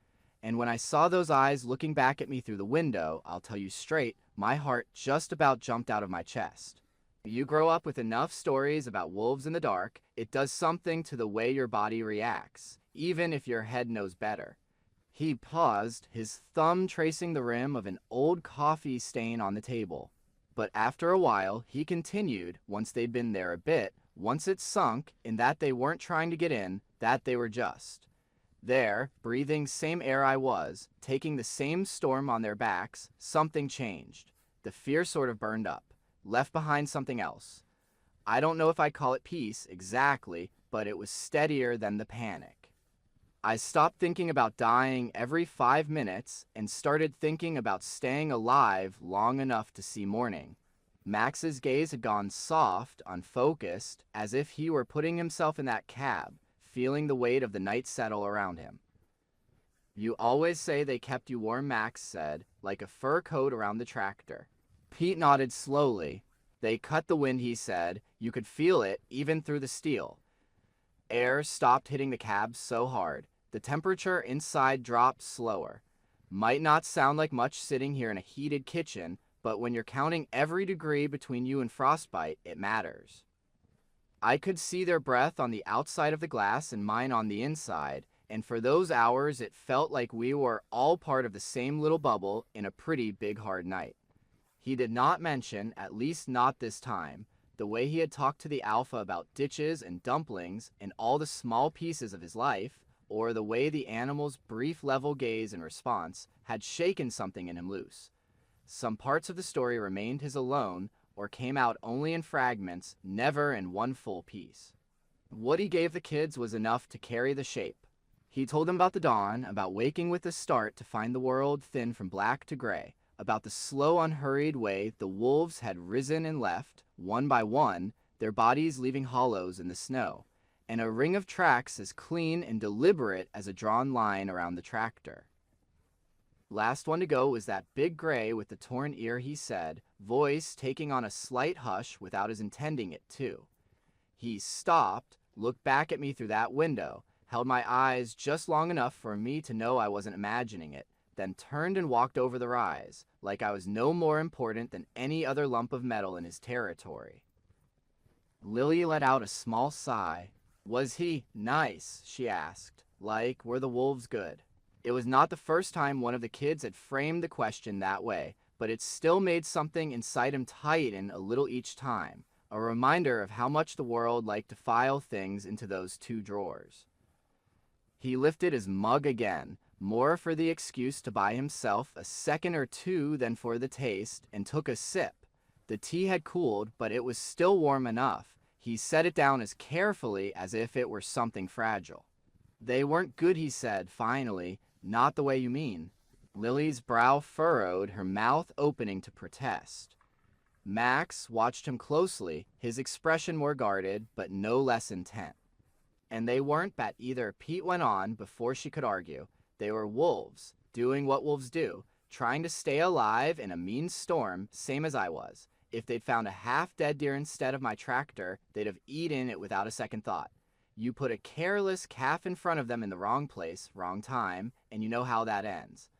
And when I saw those eyes looking back at me through the window, I'll tell you straight, my heart just about jumped out of my chest. You grow up with enough stories about wolves in the dark, it does something to the way your body reacts, even if your head knows better." He paused, his thumb tracing the rim of an old coffee stain on the table. But after a while, he continued, once they'd been there a bit, once it sunk, in that they weren't trying to get in, that they were just there, breathing same air I was, taking the same storm on their backs. Something changed. The fear sort of burned up, left behind something else. I don't know if I'd call it peace, exactly, but it was steadier than the panic. I stopped thinking about dying every 5 minutes and started thinking about staying alive long enough to see morning. Max's gaze had gone soft, unfocused, as if he were putting himself in that cab, feeling the weight of the night settle around him. "You always say they kept you warm," Max said, "like a fur coat around the tractor." Pete nodded slowly. "They cut the wind," he said. "You could feel it, even through the steel. Air stopped hitting the cab so hard. The temperature inside dropped slower. Might not sound like much sitting here in a heated kitchen, but when you're counting every degree between you and frostbite, it matters. I could see their breath on the outside of the glass and mine on the inside, and for those hours it felt like we were all part of the same little bubble in a pretty big hard night. He did not mention, at least not this time, the way he had talked to the alpha about ditches and dumplings and all the small pieces of his life, or the way the animal's brief level gaze and response had shaken something in him loose. Some parts of the story remained his alone, or came out only in fragments, never in one full piece. What he gave the kids was enough to carry the shape. He told them about the dawn, about waking with the start to find the world thin from black to gray, about the slow, unhurried way the wolves had risen and left, one by one, their bodies leaving hollows in the snow, and a ring of tracks as clean and deliberate as a drawn line around the tractor. Last one to go was that big gray with the torn ear, he said, voice taking on a slight hush without his intending it to. He stopped, looked back at me through that window, held my eyes just long enough for me to know I wasn't imagining it, then turned and walked over the rise, like I was no more important than any other lump of metal in his territory. Lily let out a small sigh. Was he nice? She asked. Like, were the wolves good? It was not the first time one of the kids had framed the question that way, but it still made something inside him tighten a little each time, a reminder of how much the world liked to file things into those two drawers. He lifted his mug again, more for the excuse to buy himself a second or two than for the taste, and took a sip. The tea had cooled, but it was still warm enough. He set it down as carefully as if it were something fragile. They weren't good, he said, finally. Not the way you mean. Lily's brow furrowed, her mouth opening to protest. Max watched him closely, his expression more guarded, but no less intent. And they weren't bad either, Pete went on before she could argue. They were wolves, doing what wolves do, trying to stay alive in a mean storm, same as I was. If they'd found a half-dead deer instead of my tractor, they'd have eaten it without a second thought. You put a careless calf in front of them in the wrong place, wrong time, and you know how that ends.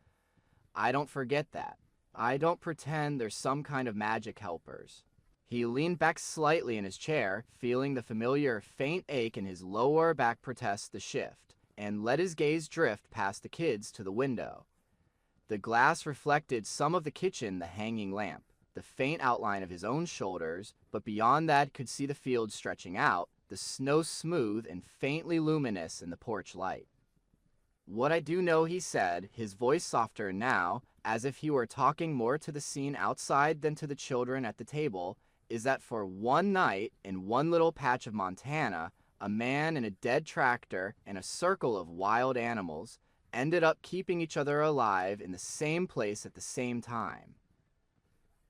I don't forget that. I don't pretend there's some kind of magic helpers. He leaned back slightly in his chair, feeling the familiar faint ache in his lower back protest the shift, and let his gaze drift past the kids to the window. The glass reflected some of the kitchen, the hanging lamp, the faint outline of his own shoulders, but beyond that could see the field stretching out, the snow smooth and faintly luminous in the porch light. What I do know, he said, his voice softer now, as if he were talking more to the scene outside than to the children at the table, is that for one night in one little patch of Montana, a man in a dead tractor and a circle of wild animals ended up keeping each other alive in the same place at the same time.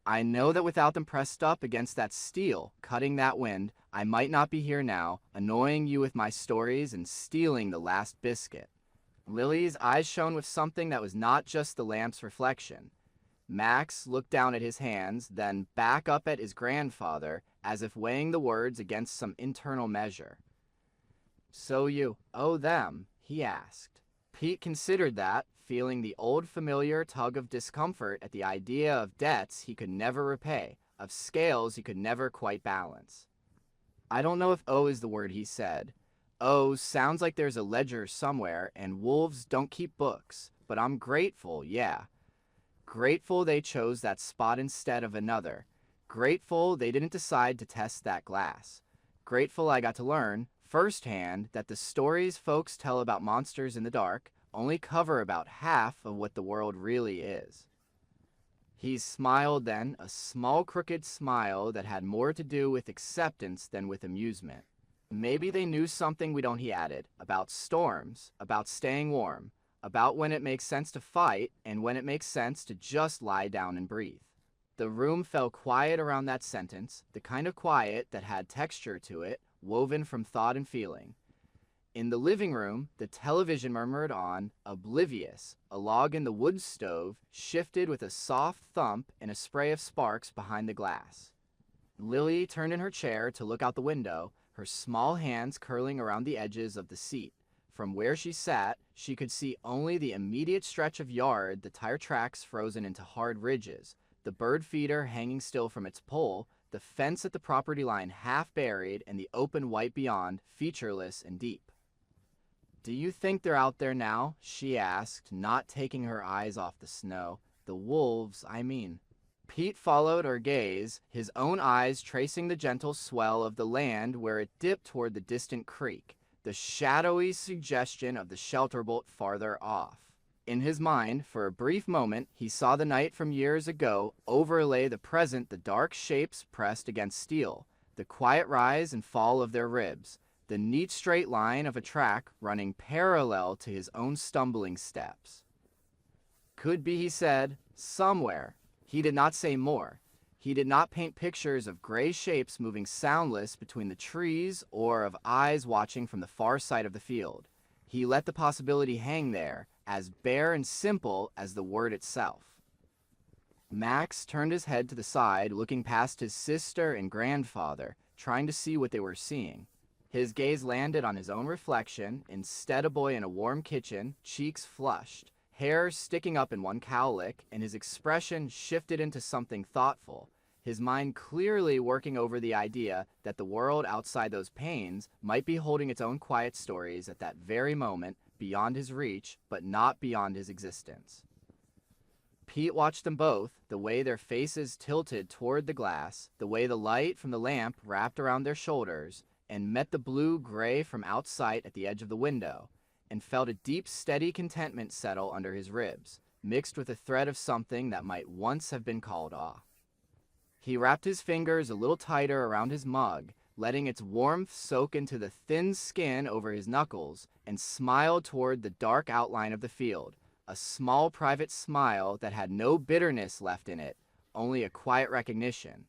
I know that without them pressed up against that steel, cutting that wind, I might not be here now, annoying you with my stories and stealing the last biscuit. Lily's eyes shone with something that was not just the lamp's reflection. Max looked down at his hands, then back up at his grandfather, as if weighing the words against some internal measure. So you owe them? He asked. Pete considered that, feeling the old familiar tug of discomfort at the idea of debts he could never repay, of scales he could never quite balance. I don't know if owe is the word, he said. Owe sounds like there's a ledger somewhere, and wolves don't keep books, but I'm grateful, yeah. Grateful they chose that spot instead of another. Grateful they didn't decide to test that glass. Grateful I got to learn, firsthand, that the stories folks tell about monsters in the dark only cover about half of what the world really is. He smiled then, a small crooked smile that had more to do with acceptance than with amusement. Maybe they knew something we don't, he added, about storms, about staying warm, about when it makes sense to fight and when it makes sense to just lie down and breathe. The room fell quiet around that sentence, the kind of quiet that had texture to it, woven from thought and feeling. In the living room, the television murmured on, oblivious. A log in the wood stove shifted with a soft thump and a spray of sparks behind the glass. Lily turned in her chair to look out the window, her small hands curling around the edges of the seat. From where she sat, she could see only the immediate stretch of yard, the tire tracks frozen into hard ridges, the the bird feeder hanging still from its pole, the fence at the property line half buried, and the open white beyond, featureless and deep. "Do you think they're out there now?" she asked, not taking her eyes off the snow. "The wolves, I mean." Pete followed her gaze, his own eyes tracing the gentle swell of the land where it dipped toward the distant creek, the shadowy suggestion of the shelter boat farther off. In his mind, for a brief moment, he saw the night from years ago overlay the present, the dark shapes pressed against steel, the quiet rise and fall of their ribs, the neat straight line of a track running parallel to his own stumbling steps. Could be, he said, somewhere. He did not say more. He did not paint pictures of gray shapes moving soundless between the trees or of eyes watching from the far side of the field. He let the possibility hang there, as bare and simple as the word itself. Max turned his head to the side, looking past his sister and grandfather, trying to see what they were seeing. His gaze landed on his own reflection, instead a boy in a warm kitchen, cheeks flushed, hair sticking up in one cowlick, and his expression shifted into something thoughtful, his mind clearly working over the idea that the world outside those panes might be holding its own quiet stories at that very moment, beyond his reach, but not beyond his existence. Pete watched them both, the way their faces tilted toward the glass, the way the light from the lamp wrapped around their shoulders, and met the blue-gray from outside at the edge of the window, and felt a deep, steady contentment settle under his ribs, mixed with a thread of something that might once have been called awe. He wrapped his fingers a little tighter around his mug, letting its warmth soak into the thin skin over his knuckles, and smiled toward the dark outline of the field, a small private smile that had no bitterness left in it, only a quiet recognition.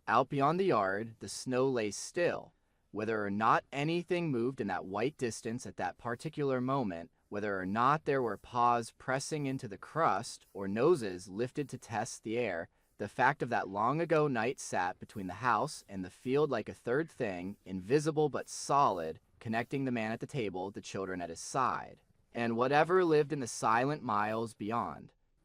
Out beyond the yard, the snow lay still. Whether or not anything moved in that white distance at that particular moment, whether or not there were paws pressing into the crust or noses lifted to test the air, the fact of that long-ago night sat between the house and the field like a third thing, invisible but solid, connecting the man at the table, the children at his side, and whatever lived in the silent miles beyond.